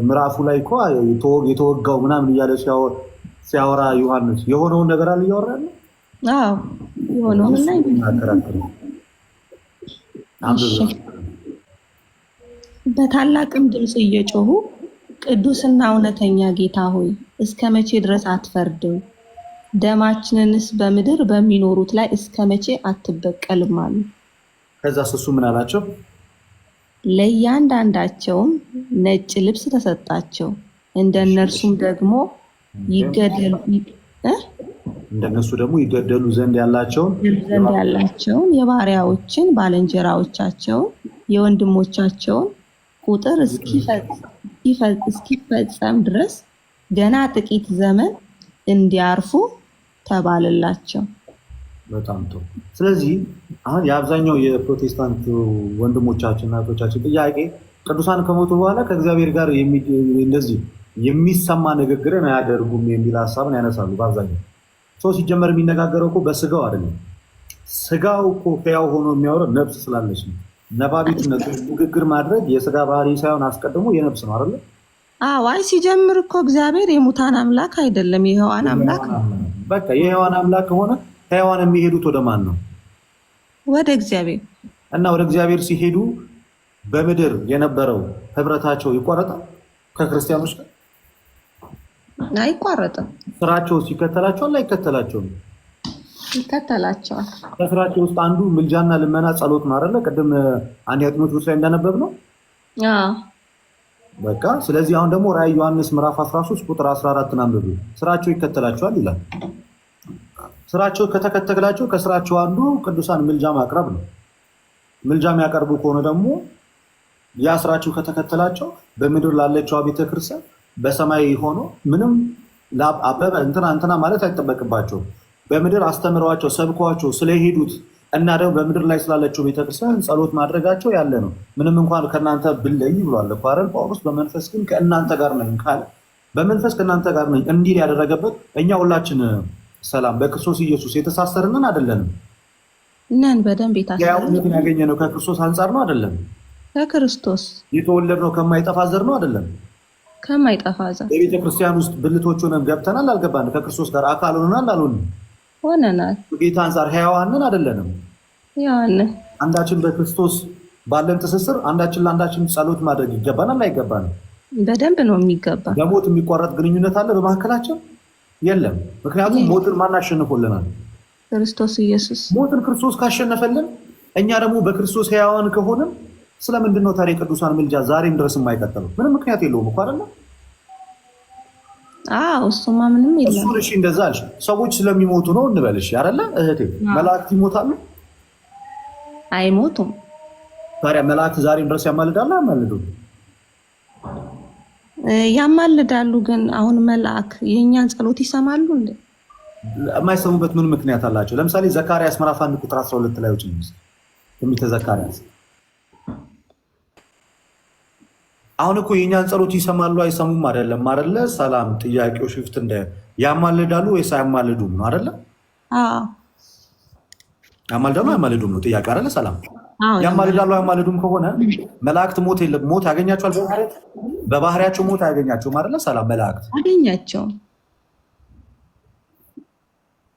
S2: ምዕራፉ ላይ እኮ የተወጋው ምናምን እያለ ሲያወራ ዮሐንስ የሆነውን ነገር አለ እያወራ ያለው።
S8: አዎ የሆነውን ላይ በታላቅም ድምፅ እየጮሁ ቅዱስና እውነተኛ ጌታ ሆይ እስከ መቼ ድረስ አትፈርድም? ደማችንንስ በምድር በሚኖሩት ላይ እስከ መቼ አትበቀልም አሉ። ከዛ
S2: እሱ ምን አላቸው?
S8: ለእያንዳንዳቸውም ነጭ ልብስ ተሰጣቸው፣ እንደነርሱም ደግሞ
S2: ይገደሉ ዘንድ ያላቸውን
S8: የባሪያዎችን ባልንጀራዎቻቸውን የወንድሞቻቸውን ቁጥር እስኪፈጸም ድረስ ገና ጥቂት ዘመን እንዲያርፉ ተባለላቸው።
S2: በጣም ጥሩ። ስለዚህ አሁን የአብዛኛው የፕሮቴስታንት ወንድሞቻችን እና እህቶቻችን ጥያቄ ቅዱሳን ከሞቱ በኋላ ከእግዚአብሔር ጋር እንደዚህ የሚሰማ ንግግርን አያደርጉም የሚል ሀሳብን ያነሳሉ። በአብዛኛው ሰው ሲጀመር የሚነጋገረው እኮ በስጋው አይደለም። ስጋው እኮ ሕያው ሆኖ የሚያወራው ነፍስ ስላለች ነው። ነባቢትነት ንግግር ማድረግ የስጋ ባህሪ ሳይሆን አስቀድሞ የነፍስ ነው አይደል?
S8: አይ ሲጀምር እኮ እግዚአብሔር የሙታን አምላክ አይደለም፣ የሕያዋን አምላክ ነው።
S2: በቃ የሕያዋን አምላክ ከሆነ ሕያዋን የሚሄዱት ወደ ማን ነው?
S8: ወደ እግዚአብሔር።
S2: እና ወደ እግዚአብሔር ሲሄዱ በምድር የነበረው ህብረታቸው ይቋረጣል ከክርስቲያኖች ጋር?
S8: አይቋረጥም።
S2: ስራቸው ሲከተላቸዋል አይከተላቸውም?
S8: ይከተላቸዋል።
S2: ከስራቸው ውስጥ አንዱ ምልጃና ልመና ጸሎት ነው አይደለ? ቅድም አንደኛ ጢሞቴዎስ ላይ እንዳነበብ ነው። በቃ ስለዚህ አሁን ደግሞ ራእይ ዮሐንስ ምዕራፍ 13 ቁጥር 14 አንብቡ። ስራቸው ይከተላቸዋል ይላል። ስራቸው ከተከተላቸው ከስራቸው አንዱ ቅዱሳን ምልጃ ማቅረብ ነው። ምልጃ የሚያቀርቡ ከሆነ ደግሞ ያ ስራቸው ከተከተላቸው በምድር ላለችው ቤተክርስቲያን በሰማይ ሆኖ ምንም አበበ እንትና ማለት አይጠበቅባቸው። በምድር አስተምረዋቸው ሰብከዋቸው ስለሄዱት እና ደግሞ በምድር ላይ ስላለችው ቤተክርስቲያን ጸሎት ማድረጋቸው ያለ ነው። ምንም እንኳን ከእናንተ ብለይ ብሏል እኮ አይደል ጳውሎስ። በመንፈስ ግን ከእናንተ ጋር ነኝ ካለ በመንፈስ ከእናንተ ጋር ነኝ እንዲል ያደረገበት እኛ ሁላችን ሰላም በክርስቶስ ኢየሱስ የተሳሰርንን አይደለንም
S8: ነን። በደንብ የታሰርን
S2: ያገኘነው ከክርስቶስ አንጻር ነው አይደለም?
S8: ከክርስቶስ
S2: የተወለድነው ከማይጠፋ ዘር ነው አይደለም?
S8: ከማይጠፋ ዘር።
S2: በቤተ ክርስቲያን ውስጥ ብልቶች ሆነን ገብተናል አልገባንም? ከክርስቶስ ጋር አካል ሆነናል አልሆንም?
S8: ሆነናል።
S2: ጌታ አንጻር ሕያዋንን አይደለንም?
S8: ሕያዋንን።
S2: አንዳችን በክርስቶስ ባለን ትስስር አንዳችን ለአንዳችን ጸሎት ማድረግ ይገባናል አይገባንም?
S8: በደንብ ነው የሚገባ።
S2: በሞት የሚቋረጥ ግንኙነት አለ በመካከላቸው? የለም። ምክንያቱም ሞትን ማን አሸንፎልናል?
S8: ክርስቶስ ኢየሱስ።
S2: ሞትን ክርስቶስ ካሸነፈልን እኛ ደግሞ በክርስቶስ ሕያዋን ከሆንን ስለምንድን ነው ታዲያ ቅዱሳን ምልጃ ዛሬም ድረስ የማይቀጥለው? ምንም ምክንያት የለውም እኮ አይደለ?
S8: እሱማ ምንም የለም።
S2: እሺ እንደዛ አልሽ። ሰዎች ስለሚሞቱ ነው እንበልሽ አይደለ እህቴ? መላእክት ይሞታሉ?
S8: አይሞቱም።
S2: ታዲያ መላእክት ዛሬም ድረስ ያማልዳሉ አያማልዱም?
S8: ያማልዳሉ። ግን አሁን መልአክ የእኛን ጸሎት ይሰማሉ እንዴ?
S2: የማይሰሙበት ምን ምክንያት አላቸው? ለምሳሌ ዘካርያስ ምዕራፍ 1 ቁጥር 12 ላይ ውጭ ትንቢተ ዘካርያስ አሁን እኮ የእኛን ጸሎት ይሰማሉ አይሰሙም አይደለም አይደለ? ሰላም ጥያቄው ሽፍት እንደ ያማልዳሉ ወይስ አያማልዱም ነው አይደለ? ያማልዳሉ አያማልዱም ነው ጥያቄ አይደለ? ሰላም ያማልዳሉ አያማልዱም ከሆነ መላእክት ሞት ያገኛቸዋል? በባህሪያቸው ሞት አያገኛቸውም አይደለ? ሰላም መላእክት
S8: አገኛቸው።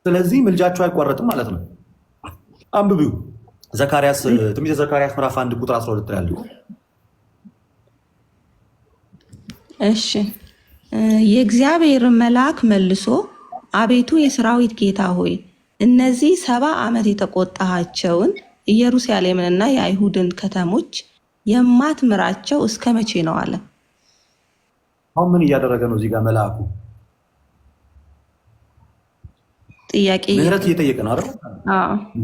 S2: ስለዚህ ምልጃቸው አይቋረጥም ማለት ነው። አንብቢው ዘካርያስ ትንቢተ ዘካርያስ ምዕራፍ 1 ቁጥር 12 ላይ ያለው።
S8: እሺ የእግዚአብሔር መልአክ መልሶ አቤቱ የሰራዊት ጌታ ሆይ እነዚህ 70 ዓመት የተቆጣሃቸውን ኢየሩሳሌምንና የአይሁድን ከተሞች የማትምራቸው እስከ መቼ ነው አለ።
S2: አሁን ምን እያደረገ ነው እዚህ ጋር መልአኩ?
S8: ጥያቄ
S2: ምህረት እየጠየቀ ነው አይደል?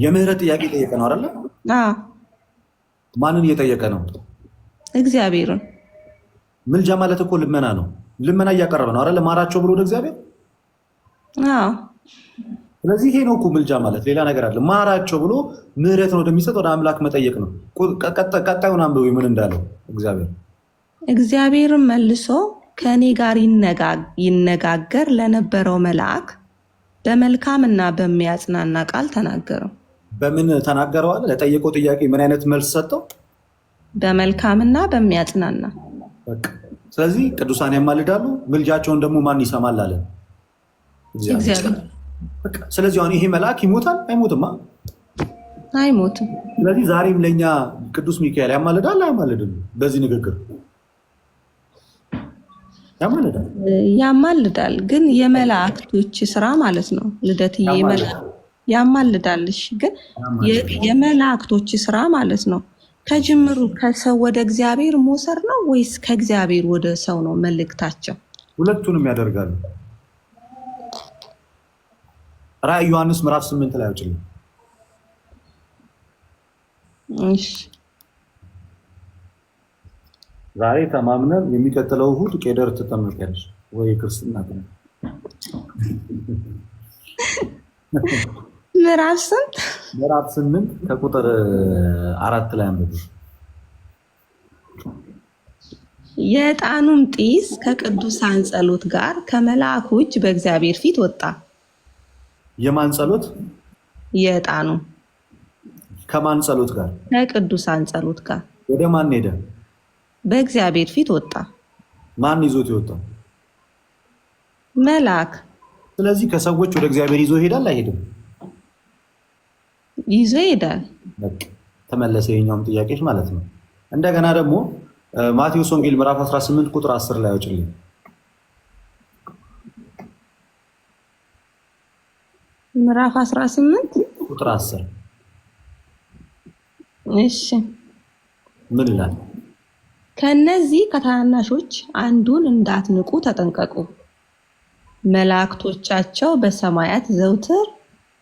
S2: የምህረት ጥያቄ እየጠየቀ ነው አይደል? ማንን እየጠየቀ ነው?
S8: እግዚአብሔርን።
S2: ምልጃ ማለት እኮ ልመና ነው። ልመና እያቀረበ ነው አይደል? ማራቸው ብሎ ወደ እግዚአብሔር። ስለዚህ ይሄ ነው እኮ ምልጃ ማለት፣ ሌላ ነገር አለ። ማራቸው ብሎ ምህረት ነው ወደሚሰጥ ወደ አምላክ መጠየቅ ነው። ቀጣዩን አንብቡ ምን እንዳለው እግዚአብሔር።
S8: እግዚአብሔርን መልሶ ከእኔ ጋር ይነጋገር ለነበረው መልአክ በመልካምና በሚያጽናና ቃል ተናገረው።
S2: በምን ተናገረው አለ? ለጠየቀው ጥያቄ ምን አይነት መልስ ሰጠው?
S8: በመልካምና በሚያጽናና።
S2: ስለዚህ ቅዱሳን ያማልዳሉ፣ ምልጃቸውን ደግሞ ማን ይሰማል አለ?
S8: እግዚአብሔር።
S2: ስለዚህ አሁን ይሄ መልአክ ይሞታል አይሞትም?
S8: አይሞትም።
S2: ስለዚህ ዛሬም ለእኛ ቅዱስ ሚካኤል ያማልዳል አያማልድም? በዚህ ንግግር
S8: ያማልዳል። ግን የመላእክቶች ስራ ማለት ነው። ልደትዬ ያማልዳልሽ፣ ግን የመላእክቶች ስራ ማለት ነው። ከጅምሩ ከሰው ወደ እግዚአብሔር መውሰድ ነው ወይስ ከእግዚአብሔር ወደ ሰው ነው መልእክታቸው?
S2: ሁለቱንም ያደርጋሉ። ራዕይ ዮሐንስ ምዕራፍ 8 ላይ አውጭልኝ።
S8: እሺ
S2: ዛሬ ተማምነን የሚቀጥለው እሑድ ቄደር ትጠመቂያለሽ ወይ ክርስትና?
S8: ምዕራፍ ስንት?
S2: ምዕራፍ 8 ከቁጥር 4 ላይ አንብቡ።
S8: የዕጣኑም ጢስ ከቅዱሳን ጸሎት ጋር ከመልአኩ እጅ በእግዚአብሔር ፊት ወጣ።
S2: የማን ጸሎት?
S8: የዕጣኑ
S2: ከማን ጸሎት ጋር?
S8: ከቅዱሳን ጸሎት ጋር።
S2: ወደ ማን ሄደ?
S8: በእግዚአብሔር ፊት ወጣ።
S2: ማን ይዞት የወጣው?
S8: መልአክ።
S2: ስለዚህ ከሰዎች ወደ እግዚአብሔር ይዞ ይሄዳል አይሄድም?
S8: ይዞ ይሄዳል።
S2: ተመለሰ የኛውም ጥያቄዎች ማለት ነው። እንደገና ደግሞ ማቴዎስ ወንጌል ምዕራፍ 18 ቁጥር 10 ላይ አውጭልኝ።
S8: ምዕራፍ 18
S2: ቁጥር 10።
S8: እሺ
S2: ምን ይላል?
S8: ከነዚህ ከታናናሾች አንዱን እንዳትንቁ ተጠንቀቁ። መላእክቶቻቸው በሰማያት ዘውትር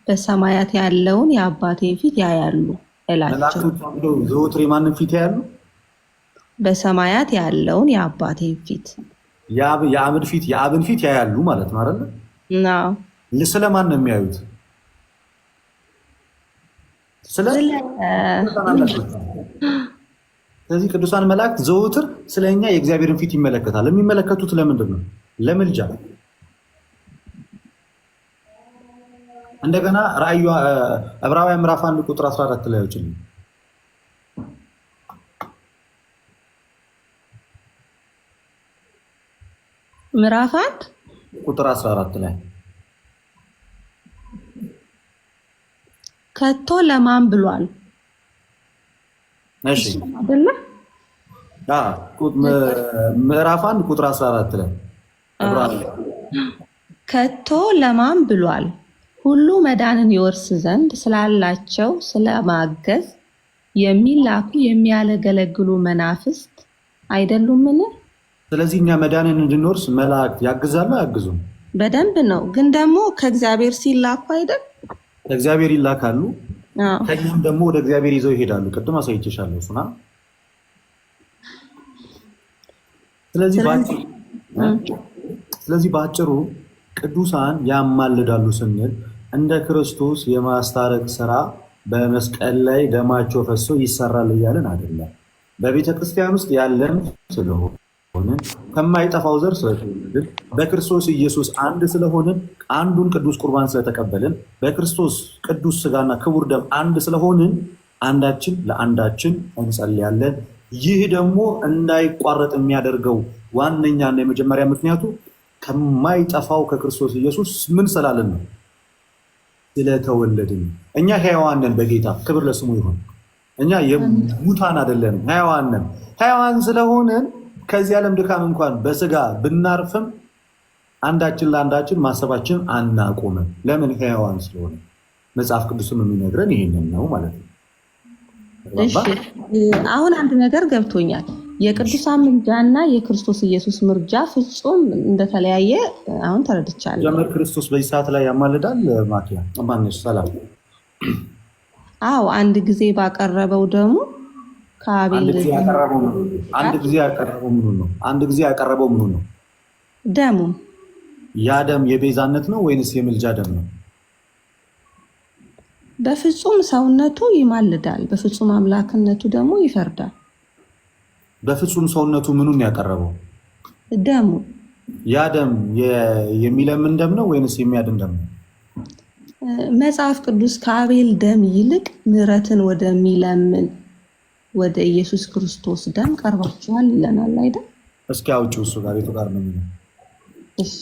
S8: በሰማያት ያለውን የአባቴን ፊት ያያሉ እላቸው።
S2: መላእክቶቻቸው ዘውትር የማንን ፊት ያያሉ?
S8: በሰማያት ያለውን የአባቴን ፊት።
S2: የአብን ፊት ያያሉ ማለት ነው አይደል?
S8: ነው።
S2: ስለማን ነው የሚያዩት? ስለዚህ ቅዱሳን መላእክት ዘውትር ስለኛ የእግዚአብሔርን ፊት ይመለከታል። የሚመለከቱት ለምንድን ነው? ለምልጃ። እንደገና ራዕዩ ዕብራውያን ምዕራፍ 1 ቁጥር 14 ላይ ወጭልኝ።
S8: ምዕራፍ 1
S2: ቁጥር 14 ላይ
S8: ከቶ ለማን ብሏል?
S2: እሺ አይደለ? ምዕራፍ 1 ቁጥር 14 ላይ
S8: ከቶ ለማን ብሏል? ሁሉ መዳንን ይወርስ ዘንድ ስላላቸው ስለማገዝ የሚላኩ የሚያገለግሉ መናፍስት አይደሉምን?
S2: ስለዚህ እኛ መዳንን እንድንወርስ መላእክት ያግዛሉ አያግዙም?
S8: በደንብ ነው። ግን ደግሞ ከእግዚአብሔር ሲላኩ አይደል?
S2: ከእግዚአብሔር ይላካሉ፣ ከኛም ደግሞ ወደ እግዚአብሔር ይዘው ይሄዳሉ። ቅድም አሳይቼሻለሁ እሱና። ስለዚህ ስለዚህ በአጭሩ ቅዱሳን ያማልዳሉ ስንል እንደ ክርስቶስ የማስታረቅ ስራ በመስቀል ላይ ደማቸው ፈሶ ይሰራል እያለን አይደለም። በቤተ ክርስቲያን ውስጥ ያለን ስለሆንን ከማይጠፋው ዘር ስለተወለድን በክርስቶስ ኢየሱስ አንድ ስለሆንን አንዱን ቅዱስ ቁርባን ስለተቀበልን በክርስቶስ ቅዱስ ስጋና ክቡር ደም አንድ ስለሆንን አንዳችን ለአንዳችን እንጸልያለን። ይህ ደግሞ እንዳይቋረጥ የሚያደርገው ዋነኛና የመጀመሪያ ምክንያቱ ከማይጠፋው ከክርስቶስ ኢየሱስ ምን ስላለን ነው? ስለተወለድን። እኛ ሕያዋን ነን በጌታ ክብር ለስሙ ይሁን። እኛ የሙታን አይደለንም፣ ሕያዋን ነን። ሕያዋን ስለሆነን ከዚህ ዓለም ድካም እንኳን በስጋ ብናርፍም አንዳችን ለአንዳችን ማሰባችን አናቆምም። ለምን? ሕያዋን ስለሆነ። መጽሐፍ ቅዱስም የሚነግረን ይሄንን ነው ማለት ነው።
S8: አሁን አንድ ነገር ገብቶኛል። የቅዱሳን ምልጃና የክርስቶስ ኢየሱስ ምልጃ ፍጹም እንደተለያየ አሁን ተረድቻለሁ።
S2: ጀመር ክርስቶስ በዚህ ሰዓት ላይ ያማልዳል። ማኪያ ማነሽ ሰላም።
S8: አዎ አንድ ጊዜ ባቀረበው ደግሞ ከአቤል
S2: አንድ ጊዜ ያቀረበው ምኑ ነው?
S8: ደሙ።
S2: ያ ደም የቤዛነት ነው ወይንስ የምልጃ ደም ነው?
S8: በፍጹም ሰውነቱ ይማልዳል፣ በፍጹም አምላክነቱ ደግሞ ይፈርዳል።
S2: በፍጹም ሰውነቱ ምኑን ያቀረበው?
S8: ደሙ።
S2: ያ ደም የሚለምን ደም ነው ወይንስ የሚያድን ደም ነው?
S8: መጽሐፍ ቅዱስ ከአቤል ደም ይልቅ ምሕረትን ወደሚለምን ወደ ኢየሱስ ክርስቶስ ደም ቀርባችኋል ይለናል አይደል?
S2: እስኪ አውጪው እሱ ጋር የቱ ጋር ነው የሚለው?
S8: እሺ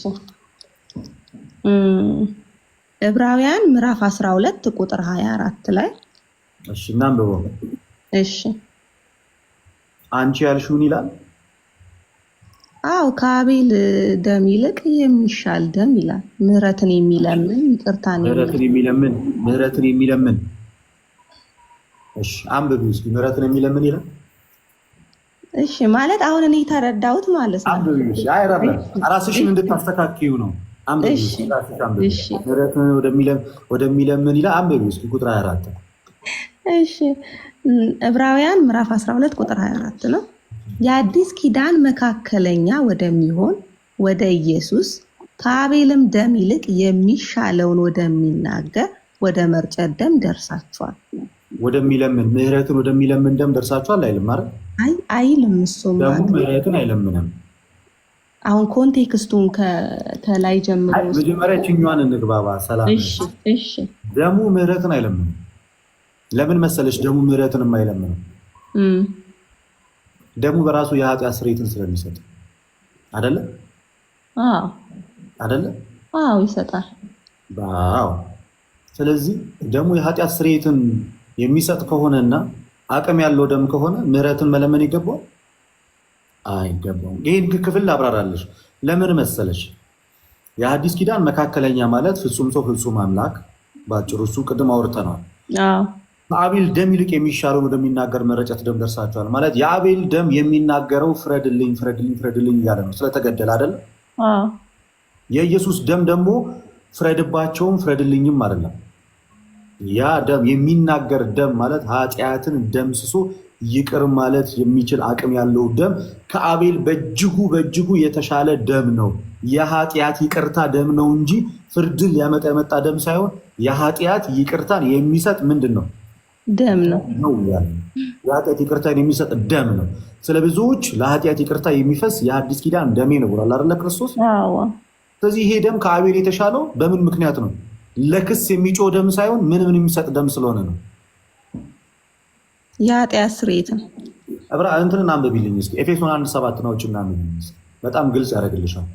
S8: ዕብራውያን ምዕራፍ 12 ቁጥር 24 ላይ
S2: እሺ እናንብበው።
S8: እሺ
S2: አንቺ ያልሽውን ይላል።
S8: አው ከአቤል ደም ይልቅ የሚሻል ደም ይላል። ምሕረትን የሚለምን ይቅርታን
S2: የሚለምን እሺ አንብቢ እስኪ። ምሕረትን የሚለምን ይላል።
S8: እሺ ማለት አሁን እኔ ተረዳሁት ማለት ነው።
S2: አንብቢ እሺ። አይረበም ራስሽን እንድታስተካክዩ ነው። አንብቢ እሺ። ምሕረትን ወደሚለምን ይላል። አንብቢ እስኪ ቁጥር 24።
S8: እሺ ዕብራውያን ምዕራፍ 12 ቁጥር 24 ነው። የአዲስ ኪዳን መካከለኛ ወደሚሆን ወደ ኢየሱስ ከአቤልም ደም ይልቅ የሚሻለውን ወደሚናገር ወደ መርጨት ደም ደርሳችኋል።
S2: ወደሚለምን ምሕረትን ወደሚለምን ደም ደርሳችኋል አይልም አይደል?
S8: አይልም። እሱም
S2: ደግሞ ምሕረትን አይለምንም።
S8: አሁን ኮንቴክስቱን ከላይ ጀምሮ
S2: መጀመሪያ ችኛዋን እንግባባ። ሰላም።
S8: እሺ
S2: ደሙ ምሕረትን አይለምንም። ለምን መሰለሽ ደሙ ምሕረትን የማይለምነው? ደሙ በራሱ የኃጢአት ስርየትን ስለሚሰጥ አይደለ? አይደለ?
S8: ይሰጣል።
S2: ስለዚህ ደሙ የኃጢአት ስርየትን የሚሰጥ ከሆነና አቅም ያለው ደም ከሆነ ምሕረትን መለመን ይገባዋል? አይገባውም። ይህን ክፍል ላብራራለሽ። ለምን መሰለሽ? የአዲስ ኪዳን መካከለኛ ማለት ፍጹም ሰው ፍጹም አምላክ፣ በአጭሩ እሱ ቅድም አውርተነዋል። ከአቤል ደም ይልቅ የሚሻለውን ወደሚናገር መረጨት ደም ደርሳችኋል ማለት የአቤል ደም የሚናገረው ፍረድልኝ ፍረድልኝ ፍረድልኝ እያለ ነው፣ ስለተገደለ አይደለም። የኢየሱስ ደም ደግሞ ፍረድባቸውም ፍረድልኝም አይደለም። ያ ደም የሚናገር ደም ማለት ኃጢአትን ደምስሶ ይቅር ማለት የሚችል አቅም ያለው ደም ከአቤል በእጅጉ የተሻለ ደም ነው። የኃጢአት ይቅርታ ደም ነው እንጂ ፍርድን ሊያመጣ የመጣ ደም ሳይሆን የኃጢአት ይቅርታን የሚሰጥ ምንድን ነው?
S8: ደም ነው።
S2: የኃጢአት ይቅርታን የሚሰጥ ደም ነው። ስለ ብዙዎች ለኃጢአት ይቅርታ የሚፈስ የአዲስ ኪዳን ደሜ ነው ብሏል አይደለ ክርስቶስ? ስለዚህ ይሄ ደም ከአቤል የተሻለው በምን ምክንያት ነው? ለክስ የሚጮህ ደም ሳይሆን ምን የሚሰጥ ደም ስለሆነ ነው።
S8: የኃጢአት ስርየት ነው።
S2: እንትንን አንብቢልኝ እስኪ ኤፌሶን 1:7 ነው። ውጭና በጣም ግልጽ ያደርግልሻል።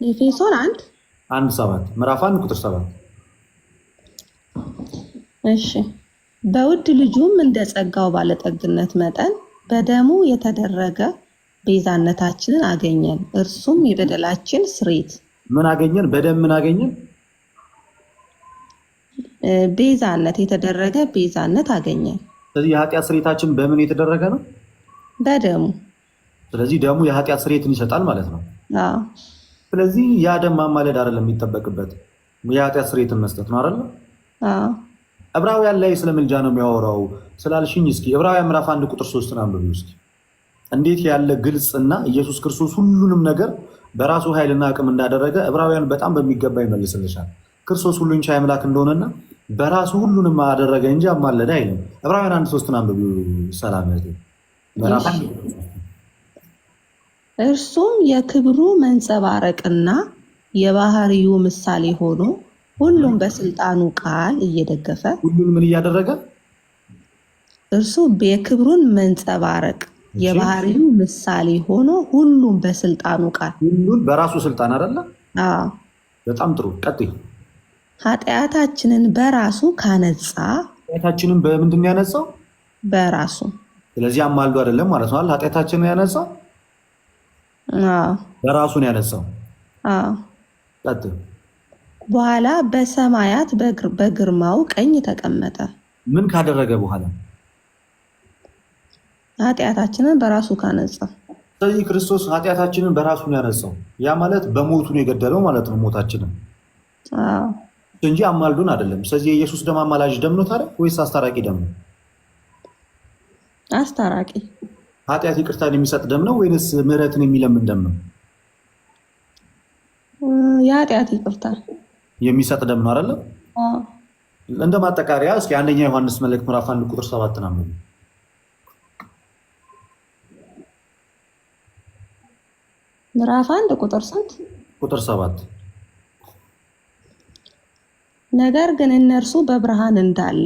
S8: ኤፌሶን 1:7
S2: ምዕራፍ 1 ቁጥር 7።
S8: እሺ በውድ ልጁም እንደ ጸጋው ባለጠግነት መጠን በደሙ የተደረገ ቤዛነታችንን አገኘን፣ እርሱም የበደላችን ስርየት።
S2: ምን አገኘን? በደም ምን አገኘን?
S8: ቤዛነት የተደረገ ቤዛነት አገኘን።
S2: ስለዚህ የኃጢአት ስርየታችን በምን የተደረገ ነው?
S8: በደሙ።
S2: ስለዚህ ደሙ የኃጢአት ስርየትን ይሰጣል ማለት ነው። ስለዚህ ያ ደም ማማለድ አይደለም የሚጠበቅበት፣ የኃጢአት ስርየትን መስጠት ነው አይደል? ዕብራውያን ላይ ስለ ምልጃ ነው የሚያወራው ስላልሽኝ እስኪ ዕብራውያን ምዕራፍ 1 ቁጥር 3 አንብቢ እስኪ። እንዴት ያለ ግልጽና ኢየሱስ ክርስቶስ ሁሉንም ነገር በራሱ ኃይልና አቅም እንዳደረገ ዕብራውያን በጣም በሚገባ ይመልስልሻል። ክርስቶስ ሁሉን ቻይ አምላክ እንደሆነና በራሱ ሁሉንም አደረገ እንጂ አማለደ አይልም። ዕብራውያን 1:3 አንብቢ ሰላም ምዕራፍ 1
S8: እርሱም የክብሩ መንጸባረቅና የባህሪው ምሳሌ ሆኖ ሁሉም በስልጣኑ ቃል እየደገፈ
S2: ሁሉን ምን እያደረገ
S8: እርሱ የክብሩን መንጸባረቅ የባህሪው ምሳሌ ሆኖ ሁሉም በስልጣኑ ቃል
S2: ሁሉን በራሱ ስልጣን አይደለ?
S8: አዎ።
S2: በጣም ጥሩ ቀጥይ።
S8: ኃጢአታችንን በራሱ ካነጻ
S2: ኃጢአታችንን በምንድን ያነጻው?
S8: በራሱ።
S2: ስለዚህ አማልዶ አይደለም ማለት ነው። ኃጢአታችንን ያነጻው በራሱ ነው ያነጻው። ቀጥይ።
S8: በኋላ በሰማያት በግርማው ቀኝ ተቀመጠ።
S2: ምን ካደረገ በኋላ?
S8: ኃጢአታችንን በራሱ ካነጻ።
S2: ስለዚህ ክርስቶስ ኃጢአታችንን በራሱ ነው ያነጻው። ያ ማለት በሞቱ ነው የገደለው ማለት ነው ሞታችንን እንጂ አማልዶን አይደለም። ስለዚህ የኢየሱስ ደም አማላጅ ደም ነው ታዲያ ወይስ አስታራቂ ደም ነው?
S8: አስታራቂ።
S2: ኃጢአት ይቅርታን የሚሰጥ ደም ነው ወይንስ ምህረትን የሚለምን ደም ነው?
S8: የኃጢአት ይቅርታ
S2: የሚሰጥ ደም ነው አይደለ? እንደ ማጠቃለያ እስኪ አንደኛ ዮሐንስ መልእክት ምዕራፍ 1 ቁጥር 7 ነው።
S8: ምዕራፍ 1 ቁጥር ስንት?
S2: ቁጥር 7
S8: ነገር ግን እነርሱ በብርሃን እንዳለ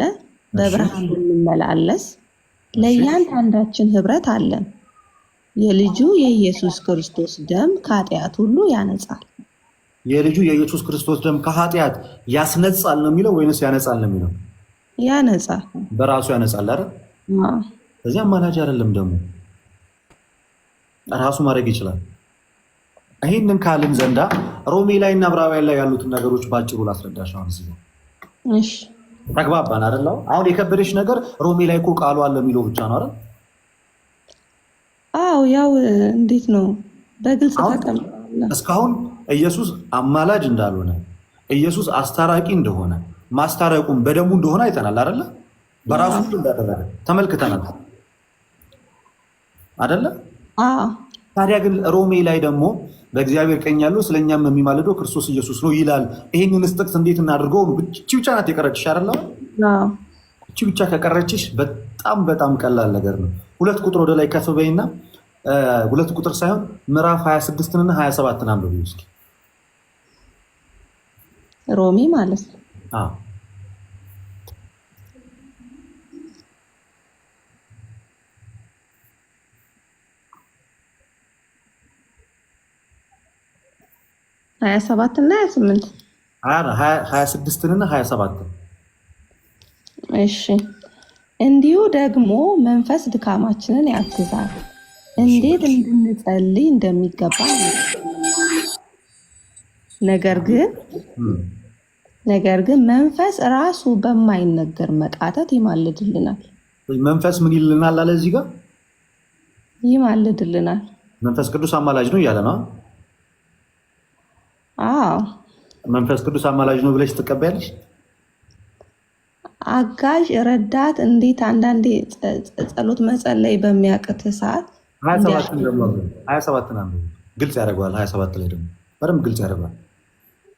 S8: በብርሃን ብንመላለስ ለእያንዳንዳችን ህብረት አለን። የልጁ የኢየሱስ ክርስቶስ ደም ከኃጢአት ሁሉ ያነጻል።
S2: የልጁ የኢየሱስ ክርስቶስ ደም ከኃጢአት ያስነጻል ነው የሚለው ወይንስ ያነጻል ነው የሚለው?
S8: ያነጻል።
S2: በራሱ ያነጻል አይደል? እዚያ አማላጅ አይደለም ደግሞ ራሱ ማድረግ ይችላል። ይህንን ካልን ዘንዳ ሮሜ ላይ እና ዕብራውያን ላይ ያሉትን ነገሮች ባጭሩ ላስረዳሽ። አሁን እዚህ ነው
S8: እሺ፣
S2: ተግባባን አይደል? አሁን የከበደሽ ነገር ሮሜ ላይ እኮ ቃሉ አለ የሚለው ብቻ ነው አይደል?
S8: አዎ፣ ያው እንዴት ነው በግልጽ ተቀምጧል።
S2: እስካሁን ኢየሱስ አማላጅ እንዳልሆነ ኢየሱስ አስታራቂ እንደሆነ ማስታረቁም በደሙ እንደሆነ አይተናል አይደለ? በራሱ እንዳደረገ ተመልክተናል አይደለ? ታዲያ ግን ሮሜ ላይ ደግሞ በእግዚአብሔር ቀኝ ያለው ስለኛም የሚማልደው ክርስቶስ ኢየሱስ ነው ይላል። ይሄንን ጥቅስ እንዴት እናድርገው? እቺ ብቻ ናት የቀረችሽ አይደል? እቺ ብቻ ከቀረችሽ በጣም በጣም ቀላል ነገር ነው። 2 ቁጥር ወደ ላይ ከፍ በይና 2 ቁጥር ሳይሆን ምዕራፍ 26 እና 27 አንብቢ እስኪ።
S8: ሮሜ ማለት ነው።
S2: አዎ
S8: 27 እና 28
S2: 26 እና 27
S8: እሺ። እንዲሁ ደግሞ መንፈስ ድካማችንን ያግዛል፣ እንዴት እንድንጸልይ እንደሚገባ። ነገር ግን መንፈስ ራሱ በማይነገር መቃተት ይማልድልናል።
S2: መንፈስ ምን ይልናል አለ እዚህ ጋር?
S8: ይማልድልናል።
S2: መንፈስ ቅዱስ አማላጅ ነው እያለ ነው።
S8: አዎ፣
S2: መንፈስ ቅዱስ አማላጅ ነው ብለሽ ትቀበያለሽ?
S8: አጋዥ፣ ረዳት። እንዴት አንዳንዴ ጸሎት መጸለይ በሚያቅት ሰዓት
S2: 27 ግልጽ ያደርገዋል። 27 ላይ ደግሞ በደምብ ግልጽ ያደርገዋል።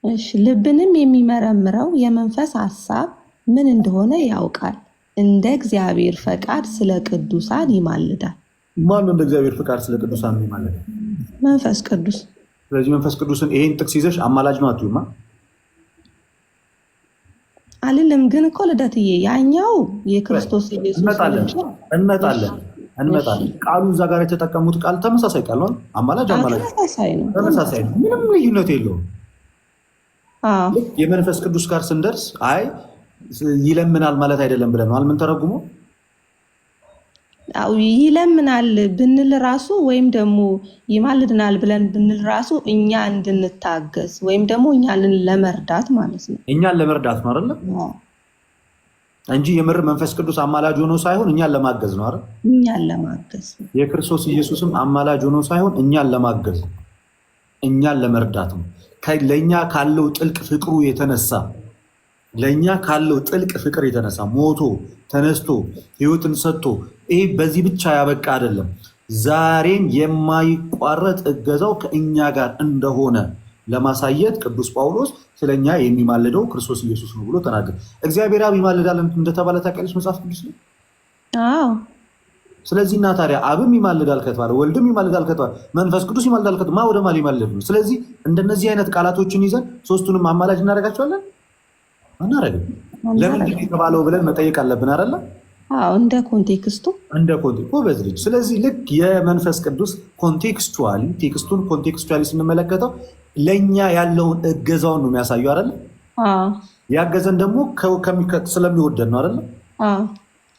S8: እሺ፣ ልብንም የሚመረምረው የመንፈስ ሐሳብ ምን እንደሆነ ያውቃል፣ እንደ እግዚአብሔር ፈቃድ ስለ ቅዱሳን ይማልዳል።
S2: ማነው እንደ እግዚአብሔር ፈቃድ ስለ ቅዱሳን ይማልዳል?
S8: መንፈስ ቅዱስ።
S2: ስለዚህ መንፈስ ቅዱስን ይሄን ጥቅስ ይዘሽ አማላጅ ነው አትዩማ
S8: አልልም። ግን እኮ ልደትዬ ያኛው የክርስቶስ ኢየሱስ
S2: እንመጣለን። ቃሉ እዛ ጋር የተጠቀሙት ቃል ተመሳሳይ ቃል ነው። አማላጅ ተመሳሳይ ነው። ምንም ልዩነት የለውም። የመንፈስ ቅዱስ ጋር ስንደርስ አይ ይለምናል ማለት አይደለም ብለናል። ምን ተረጉሞ
S8: ይለምናል ብንል ራሱ ወይም ደግሞ ይማልድናል ብለን ብንል ራሱ እኛ እንድንታገዝ ወይም ደግሞ እኛን ለመርዳት ማለት ነው።
S2: እኛን ለመርዳት ነው አይደል? እንጂ የምር መንፈስ ቅዱስ አማላጅ ሆኖ ሳይሆን እኛን ለማገዝ ነው አይደል?
S8: እኛን ለማገዝ።
S2: የክርስቶስ ኢየሱስም አማላጅ ሆኖ ሳይሆን እኛን ለማገዝ እኛን ለመርዳት ነው። ለእኛ ካለው ጥልቅ ፍቅሩ የተነሳ ለእኛ ካለው ጥልቅ ፍቅር የተነሳ ሞቶ ተነስቶ ሕይወትን ሰጥቶ ይሄ በዚህ ብቻ ያበቃ አይደለም። ዛሬም የማይቋረጥ እገዛው ከእኛ ጋር እንደሆነ ለማሳየት ቅዱስ ጳውሎስ ስለኛ የሚማልደው ክርስቶስ ኢየሱስ ነው ብሎ ተናገረ። እግዚአብሔር አብ ይማልዳል እንደተባለ ታውቂያለሽ መጽሐፍ ቅዱስ ላይ?
S8: አዎ።
S2: ስለዚህ እና ታዲያ አብም ይማልዳል ከተባለ ወልድም ይማልዳል ከተባለ መንፈስ ቅዱስ ይማልዳል ከተባለ ወደ ማን ይማልድ ነው? ስለዚህ እንደነዚህ አይነት ቃላቶችን ይዘን ሶስቱንም አማላጅ እናደርጋቸዋለን? አናደርግም። ለምንድን የተባለው ብለን መጠየቅ አለብን አይደለ?
S8: አዎ፣ እንደ ኮንቴክስቱ
S2: ጎበዝ ልጅ። ስለዚህ ልክ የመንፈስ ቅዱስ ኮንቴክስቹዋሊ ቴክስቱን ኮንቴክስቹዋሊ ስንመለከተው ለእኛ ያለውን እገዛውን ነው የሚያሳየው አይደለ? ያገዘን ደግሞ ስለሚወደድ ነው አይደለ?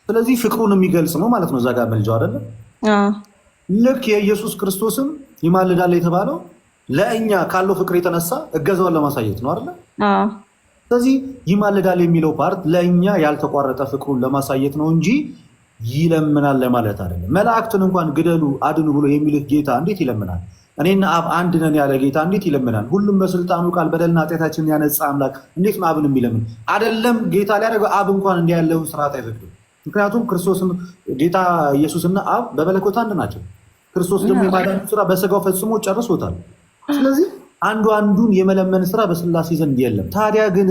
S2: ስለዚህ ፍቅሩን የሚገልጽ ነው ማለት ነው። እዛ ጋር መልጃው አይደለ? ልክ የኢየሱስ ክርስቶስም ይማልዳል የተባለው ለእኛ ካለው ፍቅር የተነሳ እገዛውን ለማሳየት ነው አይደለ? ስለዚህ ይማልዳል የሚለው ፓርት ለእኛ ያልተቋረጠ ፍቅሩን ለማሳየት ነው እንጂ ይለምናል ለማለት አይደለም። መላእክትን እንኳን ግደሉ አድኑ ብሎ የሚልክ ጌታ እንዴት ይለምናል? እኔና አብ አንድ ነን ያለ ጌታ እንዴት ይለምናል? ሁሉም በስልጣኑ ቃል በደልና ኃጢአታችንን ያነጻ አምላክ እንዴት ነው አብን የሚለምን? አይደለም ጌታ ሊያደርገው አብ እንኳን እንዲህ ያለውን ስርዓት አይፈቅድም። ምክንያቱም ክርስቶስን ጌታ ኢየሱስና አብ በመለኮት አንድ ናቸው። ክርስቶስ ደግሞ የማዳን ስራ በስጋው ፈጽሞ ጨርሶታል። ስለዚህ አንዱ አንዱን የመለመን ስራ በስላሴ ዘንድ የለም። ታዲያ ግን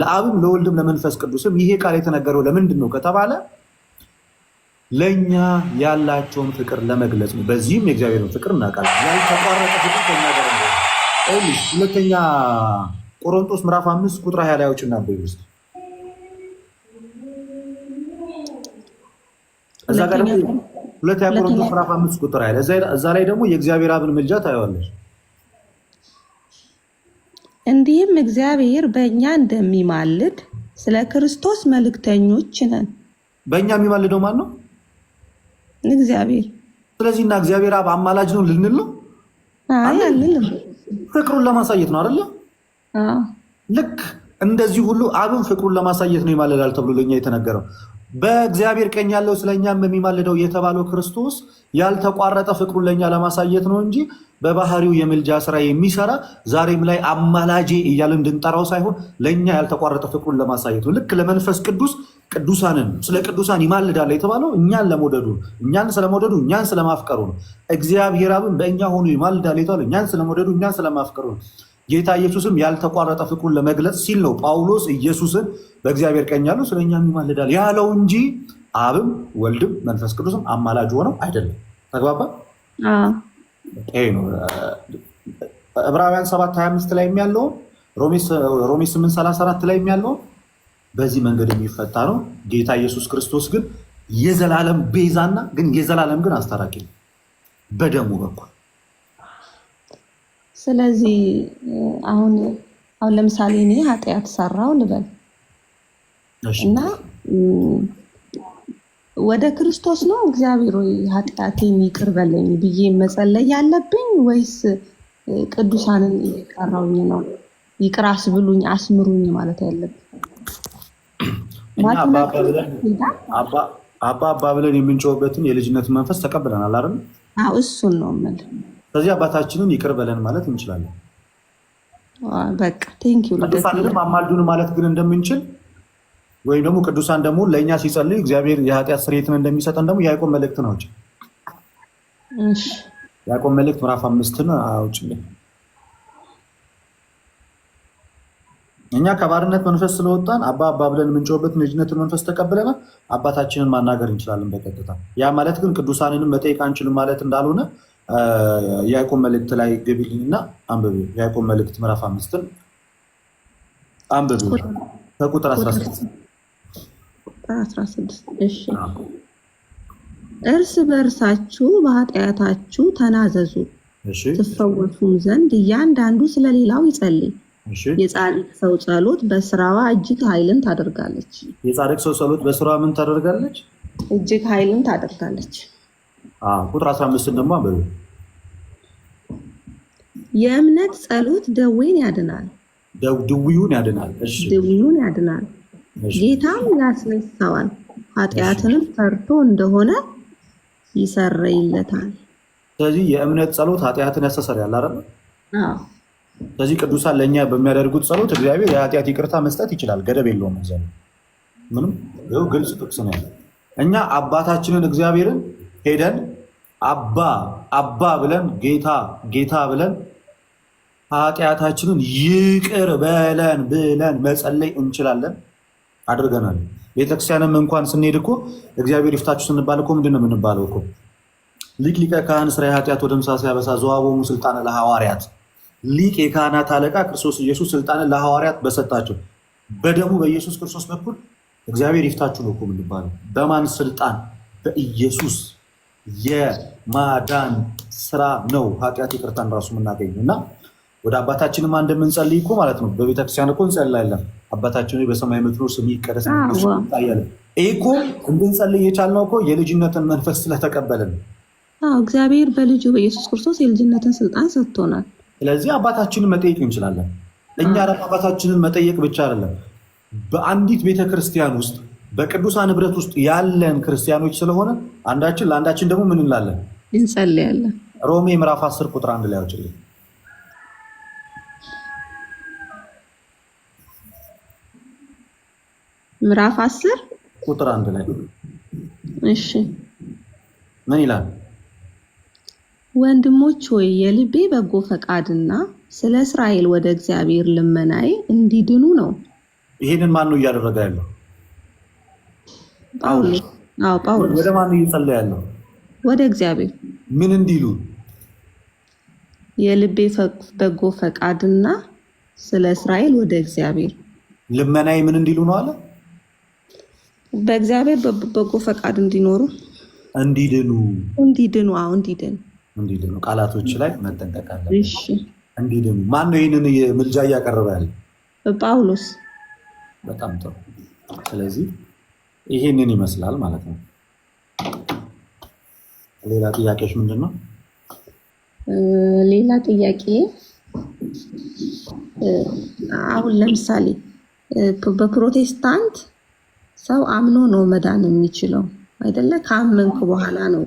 S2: ለአብም ለወልድም ለመንፈስ ቅዱስም ይሄ ቃል የተነገረው ለምንድን ነው ከተባለ ለእኛ ያላቸውን ፍቅር ለመግለጽ ነው። በዚህም የእግዚአብሔርን ፍቅር እናውቃለን። ያልተቋረጠ ፍቅር ከኛ ጋር ነው። ሁለተኛ ቆሮንቶስ ምዕራፍ 5 ቁጥር 20 ላይ አውጭና በይውስጥ እዛ ጋር ደግሞ ሁለተኛ ቆሮንቶስ ምዕራፍ 5 ቁጥር 20 እዛ ላይ ደግሞ የእግዚአብሔር አብን ምልጃ ታየዋለች።
S8: እንዲህም እግዚአብሔር በእኛ እንደሚማልድ ስለ ክርስቶስ መልእክተኞች ነን።
S2: በእኛ የሚማልደው ማን ነው?
S8: እግዚአብሔር።
S2: ስለዚህ እና እግዚአብሔር አብ አማላጅ ነው ልንል ነው?
S8: አይ አንልም።
S2: ፍቅሩን ለማሳየት ነው አይደለ? ልክ እንደዚህ ሁሉ አብን ፍቅሩን ለማሳየት ነው ይማልዳል ተብሎ ለኛ የተነገረው። በእግዚአብሔር ቀኝ ያለው ስለኛም የሚማልደው የተባለው ክርስቶስ ያልተቋረጠ ፍቅሩን ለኛ ለማሳየት ነው እንጂ በባህሪው የምልጃ ስራ የሚሰራ ዛሬም ላይ አማላጄ እያልን እንድንጠራው ሳይሆን ለኛ ያልተቋረጠ ፍቅሩን ለማሳየት ነው። ልክ ለመንፈስ ቅዱስ ቅዱሳንን ስለ ቅዱሳን ይማልዳል የተባለው እኛን ለመውደዱ እኛን ስለመውደዱ እኛን ስለማፍቀሩ ነው። እግዚአብሔር አብን በእኛ ሆኖ ይማልዳል የተባለው እኛን ስለመውደዱ እኛን ስለማፍቀሩ ነው። ጌታ ኢየሱስም ያልተቋረጠ ፍቅሩን ለመግለጽ ሲል ነው ጳውሎስ ኢየሱስን በእግዚአብሔር ቀኝ ያለው ስለኛም ይማልዳል ያለው እንጂ አብም ወልድም መንፈስ ቅዱስም አማላጅ ሆነው አይደለም። ተግባባ? ይሄ ነው ዕብራውያን 7:25 ላይ የሚያለው ሮሜ 8:34 ላይ የሚያለው በዚህ መንገድ የሚፈታ ነው። ጌታ ኢየሱስ ክርስቶስ ግን የዘላለም ቤዛና ግን የዘላለም ግን አስታራቂ ነው በደሙ በኩል።
S8: ስለዚህ አሁን ለምሳሌ እኔ ኃጢአት ሰራው ልበል እና ወደ ክርስቶስ ነው እግዚአብሔር ሆይ ኃጢአቴን ይቅር በለኝ ብዬ መጸለይ ያለብኝ ወይስ ቅዱሳንን እየቀራውኝ ነው ይቅር አስብሉኝ አስምሩኝ ማለት ያለብኝ?
S2: አባ ብለን የምንጮህበትን የልጅነት መንፈስ ተቀብለናል አይደል?
S8: አዎ እሱን ነው የምልህ።
S2: ስለዚህ አባታችንን ይቅር በለን ማለት እንችላለን።
S8: በቃ ቴንኪው።
S2: ቅዱሳንንም አማልዱን ማለት ግን እንደምንችል ወይም ደግሞ ቅዱሳን ደግሞ ለእኛ ሲጸልዩ እግዚአብሔር የኃጢአት ስርየትን እንደሚሰጠን ደግሞ የያዕቆብ መልእክት ነው አውጭ። ያዕቆብ መልእክት ምዕራፍ 5 አውጭልን። እኛ ከባርነት መንፈስ ስለወጣን አባ ብለን የምንጮህበትን የልጅነትን መንፈስ ተቀብለናል። አባታችንን ማናገር እንችላለን በቀጥታ። ያ ማለት ግን ቅዱሳንንም መጠየቅ አንችልም ማለት እንዳልሆነ የያዕቆብ መልእክት ላይ ገቢልኝና አንብቢ። የያዕቆብ መልእክት ምዕራፍ 5 አንብቢ ከቁጥር 16
S8: እሺ። እርስ በእርሳችሁ በኃጢአታችሁ ተናዘዙ ትፈወሱም ዘንድ እያንዳንዱ ስለሌላው ይጸልይ። የጻድቅ ሰው ጸሎት በስራዋ እጅግ ኃይልን ታደርጋለች።
S2: የጻድቅ ሰው ጸሎት በስራዋ ምን ታደርጋለች?
S8: እጅግ ኃይልን ታደርጋለች።
S2: ቁጥር 15 ደግሞ አንብቢ።
S8: የእምነት ጸሎት ደዌን ያድናል፣
S2: ድውዩን ያድናል።
S8: ድውዩን ያድናል፣ ጌታም ያስነሳዋል። ኃጢአትንም ፈርቶ እንደሆነ ይሰረይለታል።
S2: ስለዚህ የእምነት ጸሎት ኃጢአትን ያስተሰርያል አይደል? ስለዚህ ቅዱሳን ለእኛ በሚያደርጉት ጸሎት እግዚአብሔር የኃጢአት ይቅርታ መስጠት ይችላል። ገደብ የለውም። እግዚአብሔር ምንም ይኸው ግልጽ ጥቅስ ነው ያለው። እኛ አባታችንን እግዚአብሔርን ሄደን አባ ብለን ጌታ ብለን ኃጢአታችንን ይቅር በለን ብለን መጸለይ እንችላለን፣ አድርገናል። ቤተክርስቲያንም እንኳን ስንሄድ እኮ እግዚአብሔር ይፍታችሁ ስንባል እኮ ምንድን ነው የምንባለው እኮ? ሊቀ ካህን ስራ ኃጢአት ወደ ምሳ ሲያበሳ ዘዋቦሙ ስልጣነ ለሐዋርያት፣ ሊቅ የካህናት አለቃ ክርስቶስ ኢየሱስ ስልጣንን ለሐዋርያት በሰጣቸው በደሙ በኢየሱስ ክርስቶስ በኩል እግዚአብሔር ይፍታችሁ ነው እኮ የምንባለው። በማን ስልጣን? በኢየሱስ የማዳን ስራ ነው ኃጢአት ይቅርታን ራሱ የምናገኘው። እና ወደ አባታችንም እንደምንጸልይ እኮ ማለት ነው በቤተክርስቲያን እኮ እንጸልያለን። አባታችን በሰማይ የምትኖር ስምህ ይቀደስ ይታያል። ይህ እኮ እንድንጸልይ የቻልነው እኮ የልጅነትን መንፈስ ስለተቀበልን።
S8: እግዚአብሔር በልጁ በኢየሱስ ክርስቶስ የልጅነትን ስልጣን ሰጥቶናል። ስለዚህ
S2: አባታችንን መጠየቅ እንችላለን። እኛ ደግሞ አባታችንን መጠየቅ ብቻ አይደለም፣ በአንዲት ቤተክርስቲያን ውስጥ በቅዱሳን ህብረት ውስጥ ያለን ክርስቲያኖች ስለሆነ አንዳችን ለአንዳችን ደግሞ ምን እንላለን?
S8: እንጸልያለን።
S2: ሮሜ ምዕራፍ 10 ቁጥር 1 ላይ አውጭልኝ።
S8: ምዕራፍ 10
S2: ቁጥር 1 ላይ
S8: እሺ
S2: ምን ይላል?
S8: ወንድሞች ሆይ የልቤ በጎ ፈቃድና ስለ እስራኤል ወደ እግዚአብሔር ልመናዬ እንዲድኑ ነው።
S2: ይሄንን ማን ነው እያደረገ ያለው?
S8: ጳውሎስ። ጳውሎስ
S2: ወደ ማን እየጸለየ ያለው?
S8: ወደ እግዚአብሔር።
S2: ምን እንዲሉ?
S8: የልቤ በጎ ፈቃድና ስለ እስራኤል ወደ እግዚአብሔር
S2: ልመናዬ ምን እንዲሉ ነው አለ?
S8: በእግዚአብሔር በጎ ፈቃድ እንዲኖሩ እንዲድኑ።
S2: እንዲድኑ ቃላቶች ላይ መጠንቀቅ አለብን። እሺ እንዲድኑ። ማን ነው ይህንን ምልጃ እያቀረበ ያለ?
S8: ጳውሎስ።
S2: በጣም ጥሩ። ስለዚህ ይሄንን ይመስላል ማለት ነው። ሌላ ጥያቄዎች ምንድን ነው?
S8: ሌላ ጥያቄ አሁን ለምሳሌ በፕሮቴስታንት ሰው አምኖ ነው መዳን የሚችለው አይደለ? ካመንክ በኋላ ነው።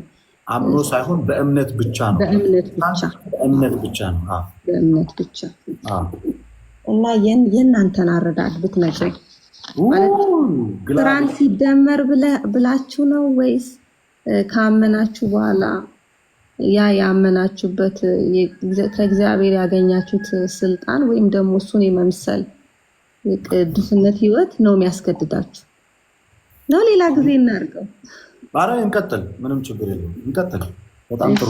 S2: አምኖ ሳይሆን በእምነት ብቻ ነው።
S8: በእምነት ብቻ ነው። በእምነት ብቻ እና የእናንተን አረዳድ ብትነግረኝ። ግራንት ሲደመር ብላችሁ ነው ወይስ ካመናችሁ በኋላ ያ ያመናችሁበት ከእግዚአብሔር ያገኛችሁት ስልጣን ወይም ደግሞ እሱን የመምሰል የቅዱስነት ህይወት ነው የሚያስገድዳችሁ? ነው ሌላ ጊዜ እናድርገው።
S2: ባራ እንቀጥል፣ ምንም ችግር የለውም። እንቀጥል። በጣም ጥሩ።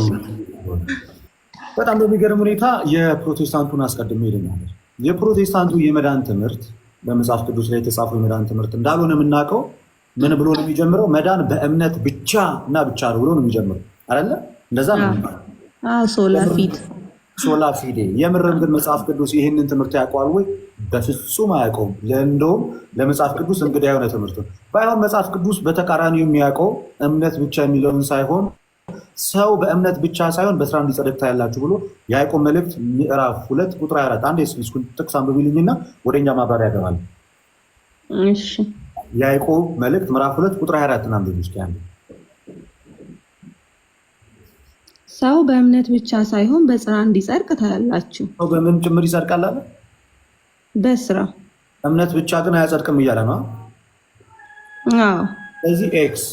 S2: በጣም በሚገርም ሁኔታ የፕሮቴስታንቱን አስቀድሜ ይልናል። የፕሮቴስታንቱ የመዳን ትምህርት በመጽሐፍ ቅዱስ ላይ የተጻፈው የመዳን ትምህርት እንዳልሆነ የምናውቀው ምን ብሎ ነው የሚጀምረው? መዳን በእምነት ብቻ እና ብቻ ነው ብሎ ነው የሚጀምረው አይደለ? እንደዛ ነው። ሶላ ፊዴ። የምርም ግን መጽሐፍ ቅዱስ ይህንን ትምህርት ያውቀዋል ወይ? በፍጹም አያውቀውም። እንደውም ለመጽሐፍ ቅዱስ እንግዳ የሆነ ትምህርት ነው። ባይሆን መጽሐፍ ቅዱስ በተቃራኒው የሚያውቀው እምነት ብቻ የሚለውን ሳይሆን ሰው በእምነት ብቻ ሳይሆን በስራ እንዲጸድቅ ታያላችሁ ብሎ የያዕቆብ መልእክት ምዕራፍ 2 ቁጥር 24 አንድ የስኩን ጥቅስ አንብቢልኝና ወደኛ ማብራሪያ ያገባል።
S8: እሺ
S2: የያዕቆብ መልእክት ምዕራፍ 2 ቁጥር 24 አንብቢ እስኪ። አንዴ
S8: ሰው በእምነት ብቻ ሳይሆን በስራ እንዲጸድቅ ታያላችሁ።
S2: ሰው በምን ጭምር ይጸድቃል አለ?
S8: በስራ።
S2: እምነት ብቻ ግን አያጸድቅም እያለ ነው።
S8: አዎ።
S2: ስለዚህ ኤክስ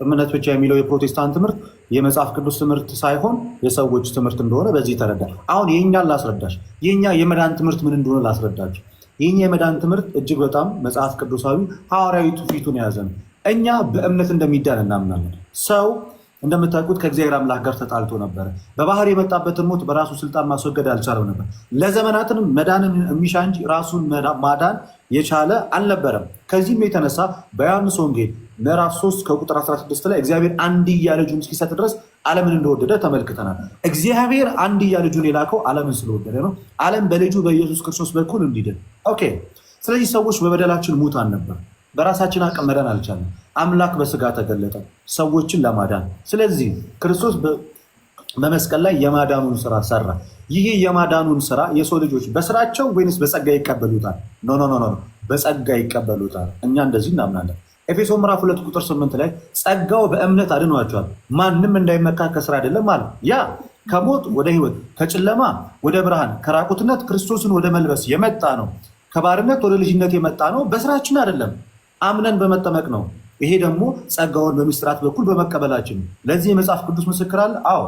S2: እምነት ብቻ የሚለው የፕሮቴስታንት ትምህርት የመጽሐፍ ቅዱስ ትምህርት ሳይሆን የሰዎች ትምህርት እንደሆነ በዚህ ተረዳ። አሁን የኛን ላስረዳሽ። የኛ የመዳን ትምህርት ምን እንደሆነ ላስረዳችሁ። የኛ የመዳን ትምህርት እጅግ በጣም መጽሐፍ ቅዱሳዊ ሐዋርያዊ ትውፊቱን የያዘ ነው። እኛ በእምነት እንደሚዳን እናምናለን። ሰው እንደምታውቁት ከእግዚአብሔር አምላክ ጋር ተጣልቶ ነበር። በባህር የመጣበትን ሞት በራሱ ስልጣን ማስወገድ አልቻለም ነበር። ለዘመናትንም መዳንን የሚሻ እንጂ ራሱን ማዳን የቻለ አልነበረም። ከዚህም የተነሳ በዮሐንስ ወንጌል ምዕራፍ 3 ከቁጥር 16 ላይ እግዚአብሔር አንድያ ልጁን እስኪሰጥ ድረስ ዓለምን እንደወደደ ተመልክተናል። እግዚአብሔር አንድያ ልጁን የላከው ዓለምን ስለወደደ ነው። ዓለም በልጁ በኢየሱስ ክርስቶስ በኩል እንዲድን። ኦኬ። ስለዚህ ሰዎች በበደላችን ሙታን ነበር። በራሳችን አቅም መዳን አልቻለም። አምላክ በስጋ ተገለጠ ሰዎችን ለማዳን። ስለዚህ ክርስቶስ በመስቀል ላይ የማዳኑን ስራ ሰራ። ይህ የማዳኑን ስራ የሰው ልጆች በስራቸው ወይንስ በጸጋ ይቀበሉታል? ኖ፣ በጸጋ ይቀበሉታል። እኛ እንደዚህ እናምናለን። ኤፌሶን ምዕራፍ 2 ቁጥር 8 ላይ ጸጋው በእምነት አድኗቸዋል፣ ማንም እንዳይመካ ከስራ አይደለም አለ። ያ ከሞት ወደ ህይወት፣ ከጨለማ ወደ ብርሃን፣ ከራቁትነት ክርስቶስን ወደ መልበስ የመጣ ነው። ከባርነት ወደ ልጅነት የመጣ ነው። በስራችን አይደለም፣ አምነን በመጠመቅ ነው። ይሄ ደግሞ ጸጋውን በምስጢራት በኩል በመቀበላችን ነው። ለዚህ የመጽሐፍ ቅዱስ ምስክር አለ። አዎ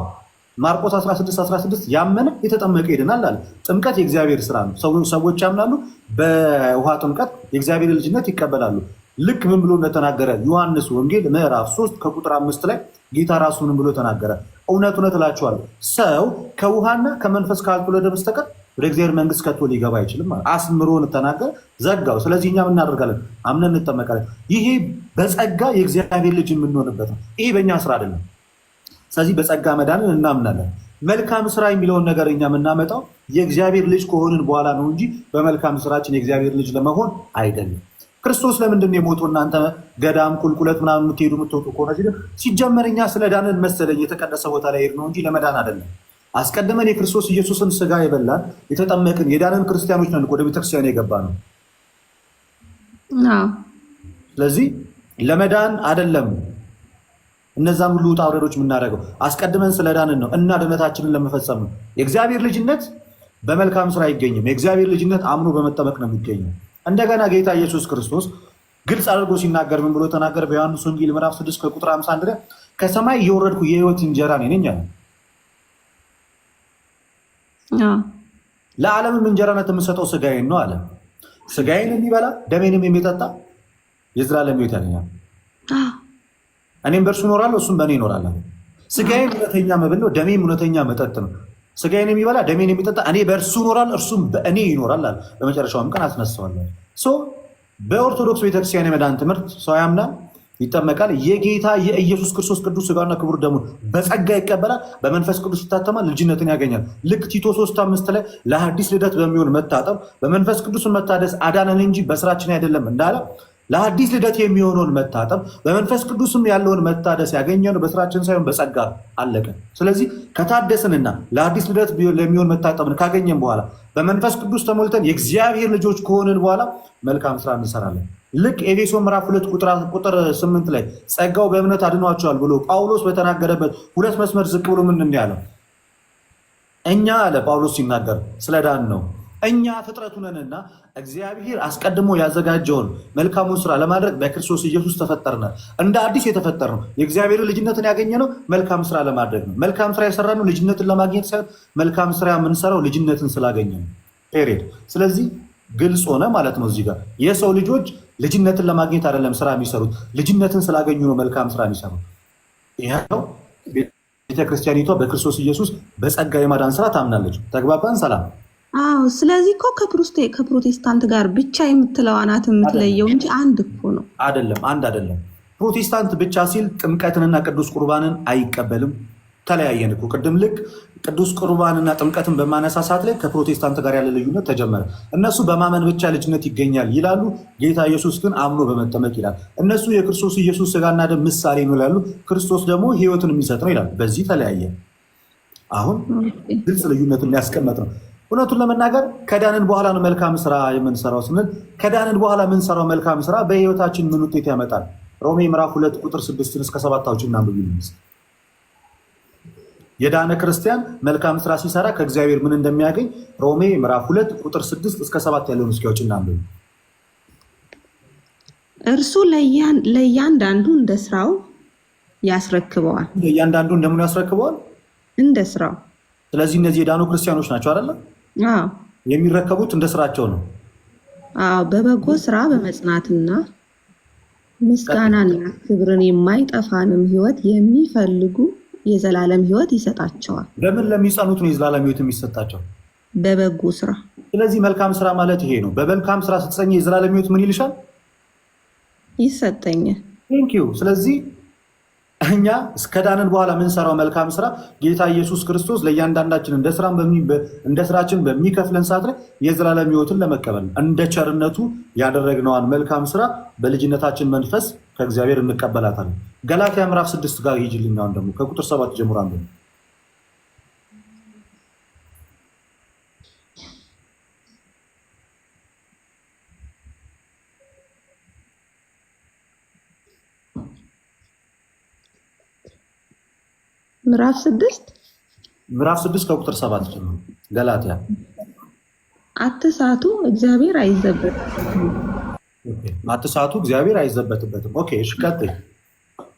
S2: ማርቆስ 16:16 ያመነ የተጠመቀ ይድናል አለ። ጥምቀት የእግዚአብሔር ስራ ነው። ሰዎች ያምናሉ፣ በውሃ ጥምቀት የእግዚአብሔር ልጅነት ይቀበላሉ። ልክ ምን ብሎ እንደተናገረ ዮሐንስ ወንጌል ምዕራፍ 3 ከቁጥር 5 ላይ ጌታ ራሱ ምን ብሎ ተናገረ? እውነት እውነት እላችኋለሁ ሰው ከውሃና ከመንፈስ ካልተወለደ በስተቀር ወደ እግዚአብሔር መንግስት ከቶ ሊገባ አይችልም። አስምሮን ተናገረ፣ ዘጋው። ስለዚህ እኛ ምን እናደርጋለን? አምነን እንጠመቃለን። ይሄ በጸጋ የእግዚአብሔር ልጅ የምንሆንበት ነው። ይሄ በእኛ ስራ አይደለም። ስለዚህ በጸጋ መዳንን እናምናለን። መልካም ስራ የሚለውን ነገር እኛ የምናመጣው የእግዚአብሔር ልጅ ከሆንን በኋላ ነው እንጂ በመልካም ስራችን የእግዚአብሔር ልጅ ለመሆን አይደለም። ክርስቶስ ለምንድን ነው የሞተው? እናንተ ገዳም ቁልቁለት ምናምን የምትሄዱ የምትወጡ ከሆነ ሲጀመር እኛ ስለ ዳንን መሰለኝ የተቀደሰ ቦታ ላይ ሄድ ነው እንጂ ለመዳን አይደለም። አስቀድመን የክርስቶስ ኢየሱስን ስጋ የበላን የተጠመቅን የዳንን ክርስቲያኖች ነን። ወደ ቤተክርስቲያን የገባ ነው። ስለዚህ ለመዳን አይደለም እነዛን ሁሉ ውጣ ውረዶች የምናደርገው አስቀድመን ስለ ዳንን ነው እና ድነታችንን ለመፈጸም ነው። የእግዚአብሔር ልጅነት በመልካም ስራ አይገኝም። የእግዚአብሔር ልጅነት አምኖ በመጠመቅ ነው የሚገኘው። እንደገና ጌታ ኢየሱስ ክርስቶስ ግልጽ አድርጎ ሲናገር ምን ብሎ ተናገረ? በዮሐንስ ወንጌል ምዕራፍ 6 ከቁጥር 51 ላይ ከሰማይ የወረድኩ የህይወት እንጀራ ነኝ አለ። ለዓለምም እንጀራነት የምሰጠው ስጋዬን ነው አለ። ስጋዬን የሚበላ ደሜንም የሚጠጣ የዘላለም ህይወት ያገኛል። እኔም በእርሱ እኖራለሁ፣ እሱም በእኔ ይኖራል። ስጋዬን እውነተኛ መብል ነው፣ ደሜም እውነተኛ መጠጥ ነው። ስጋዬን የሚበላ ደሜን የሚጠጣ እኔ በእርሱ እኖራለሁ፣ እርሱም በእኔ ይኖራል አለ። በመጨረሻውም ቀን አስነሳዋለሁ። በኦርቶዶክስ ቤተክርስቲያን የመዳን ትምህርት ሰው ያምናል፣ ይጠመቃል፣ የጌታ የኢየሱስ ክርስቶስ ቅዱስ ስጋና ክቡር ደሙን በጸጋ ይቀበላል፣ በመንፈስ ቅዱስ ይታተማል፣ ልጅነትን ያገኛል። ልክ ቲቶ 3:5 ላይ ለአዲስ ልደት በሚሆን መታጠብ በመንፈስ ቅዱስን መታደስ አዳነን እንጂ በስራችን አይደለም እንዳለ ለአዲስ ልደት የሚሆነውን መታጠብ በመንፈስ ቅዱስም ያለውን መታደስ ያገኘነው በስራችን ሳይሆን በጸጋ አለቀ። ስለዚህ ከታደስንና ለአዲስ ልደት ለሚሆን መታጠብን ካገኘን በኋላ በመንፈስ ቅዱስ ተሞልተን የእግዚአብሔር ልጆች ከሆንን በኋላ መልካም ስራ እንሰራለን። ልክ ኤፌሶን ምዕራፍ 2 ቁጥር 8 ላይ ጸጋው በእምነት አድኗቸዋል ብሎ ጳውሎስ በተናገረበት ሁለት መስመር ዝቅ ብሎ ምን ያለው? እኛ አለ ጳውሎስ ሲናገር ስለዳን ነው። እኛ ፍጥረቱ ነንና እግዚአብሔር አስቀድሞ ያዘጋጀውን መልካሙን ስራ ለማድረግ በክርስቶስ ኢየሱስ ተፈጠርናል። እንደ አዲስ የተፈጠርነው የእግዚአብሔር ልጅነትን ያገኘነው መልካም ስራ ለማድረግ ነው። መልካም ስራ የሰራነው ልጅነትን ለማግኘት ሳይሆን መልካም ስራ የምንሰራው ልጅነትን ስላገኘ ነው። ፔሬድ። ስለዚህ ግልጽ ሆነ ማለት ነው። እዚህ ጋር የሰው ልጆች ልጅነትን ለማግኘት አይደለም ስራ የሚሰሩት፣ ልጅነትን ስላገኙ ነው መልካም ስራ የሚሰሩት። ይሄው ቤተክርስቲያኒቷ በክርስቶስ ኢየሱስ በጸጋ የማዳን ስራ ታምናለች። ተግባባን? ሰላም።
S8: አዎ። ስለዚህ እኮ ከፕሮቴስታንት ጋር ብቻ የምትለው ናት የምትለየው እንጂ አንድ እኮ ነው።
S2: አይደለም፣ አንድ አይደለም። ፕሮቴስታንት ብቻ ሲል ጥምቀትንና ቅዱስ ቁርባንን አይቀበልም። ተለያየን እኮ ቅድም። ልክ ቅዱስ ቁርባንና ጥምቀትን በማነሳ ሰዓት ላይ ከፕሮቴስታንት ጋር ያለ ልዩነት ተጀመረ። እነሱ በማመን ብቻ ልጅነት ይገኛል ይላሉ። ጌታ ኢየሱስ ግን አምኖ በመጠመቅ ይላል። እነሱ የክርስቶስ ኢየሱስ ስጋና ደም ምሳሌ ነው ይላሉ። ክርስቶስ ደግሞ ህይወትን የሚሰጥ ነው ይላሉ። በዚህ ተለያየ። አሁን ግልጽ ልዩነት የሚያስቀምጥ ነው። እውነቱን ለመናገር ከዳንን በኋላ ነው መልካም ስራ የምንሰራው ስንል ከዳንን በኋላ የምንሰራው መልካም ስራ በህይወታችን ምን ውጤት ያመጣል? ሮሜ ምዕራፍ 2 ቁጥር 6 እስከ 7 አውጪና አንብቡ። የዳነ ክርስቲያን መልካም ስራ ሲሰራ ከእግዚአብሔር ምን እንደሚያገኝ ሮሜ ምዕራፍ 2 ቁጥር 6 እስከ 7 ያለውን እስኪ አውጪና አንብቡ።
S8: እርሱ ለእያንዳንዱ እንደ ስራው ያስረክበዋል።
S2: ለእያንዳንዱ እንደምን ያስረክበዋል?
S8: እንደ ስራው።
S2: ስለዚህ እነዚህ የዳኑ ክርስቲያኖች ናቸው አይደለ?
S8: አዎ።
S2: የሚረከቡት እንደ ስራቸው ነው።
S8: አዎ፣ በበጎ ስራ በመጽናትና ምስጋናና ክብርን የማይጠፋንም ህይወት የሚፈልጉ የዘላለም ህይወት ይሰጣቸዋል።
S2: ለምን ለሚጸኑት ነው የዘላለም ህይወት የሚሰጣቸው?
S8: በበጎ ስራ። ስለዚህ
S2: መልካም ስራ ማለት ይሄ ነው። በመልካም ስራ ስትጸኝ የዘላለም ህይወት ምን ይልሻል?
S8: ይሰጠኛል።
S2: ቴንኪው። ስለዚህ እኛ እስከዳንን በኋላ የምንሰራው መልካም ስራ ጌታ ኢየሱስ ክርስቶስ ለእያንዳንዳችን እንደ ስራችን በሚከፍለን ሰዓት ላይ የዘላለም ህይወትን ለመቀበል እንደ ቸርነቱ ያደረግነዋን መልካም ስራ በልጅነታችን መንፈስ ከእግዚአብሔር እንቀበላታለን። ገላትያ ምዕራፍ 6 ጋር ሂጅልኝ። አሁን ደግሞ ከቁጥር 7 ጀምሮ አንዱ
S8: ምዕራፍ 6
S2: ምዕራፍ 6 ከቁጥር 7 ጀምሮ ገላትያ።
S8: አትሳቱ፣ እግዚአብሔር አይዘበትም።
S2: አትሳቱ፣ እግዚአብሔር አይዘበትበትም። ኦኬ፣ እሺ ቀጥይ።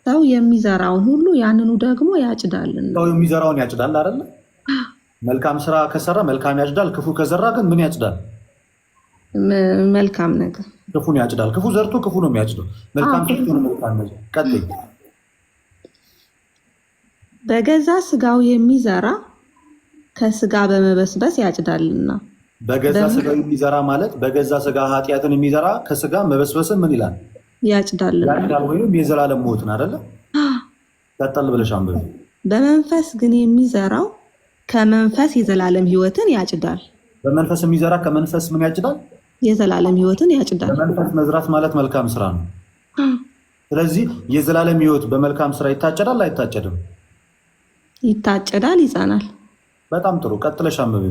S8: ሰው የሚዘራውን ሁሉ ያንኑ ደግሞ ያጭዳልና።
S2: ሰው የሚዘራውን ያጭዳል አይደለ? መልካም ስራ ከሰራ መልካም ያጭዳል፣ ክፉ ከዘራ ግን ምን ያጭዳል?
S8: መልካም ነገር
S2: ክፉን ያጭዳል። ክፉ ዘርቶ ክፉ ነው የሚያጭደው። መልካም ዘርቶ ነው መልካም ነገር። ቀጥይ።
S8: በገዛ ስጋው የሚዘራ ከስጋ በመበስበስ ያጭዳልና።
S2: በገዛ ስጋው የሚዘራ ማለት በገዛ ስጋ ኃጢአትን የሚዘራ ከስጋ መበስበስን ምን ይላል?
S8: ያጭዳልና።
S2: ያጭዳል ወይም የዘላለም ሞትን አይደለ? ቀጠል ብለሽ አንብቢ።
S8: በመንፈስ ግን የሚዘራው ከመንፈስ የዘላለም ሕይወትን ያጭዳል።
S2: በመንፈስ የሚዘራ ከመንፈስ ምን ያጭዳል?
S8: የዘላለም ሕይወትን ያጭዳል።
S2: በመንፈስ መዝራት ማለት መልካም ስራ ነው። ስለዚህ የዘላለም ሕይወት በመልካም ስራ ይታጨዳል አይታጨድም?
S8: ይታጨዳል፣ ይጸናል።
S2: በጣም ጥሩ። ቀጥለሽ አንብቢ።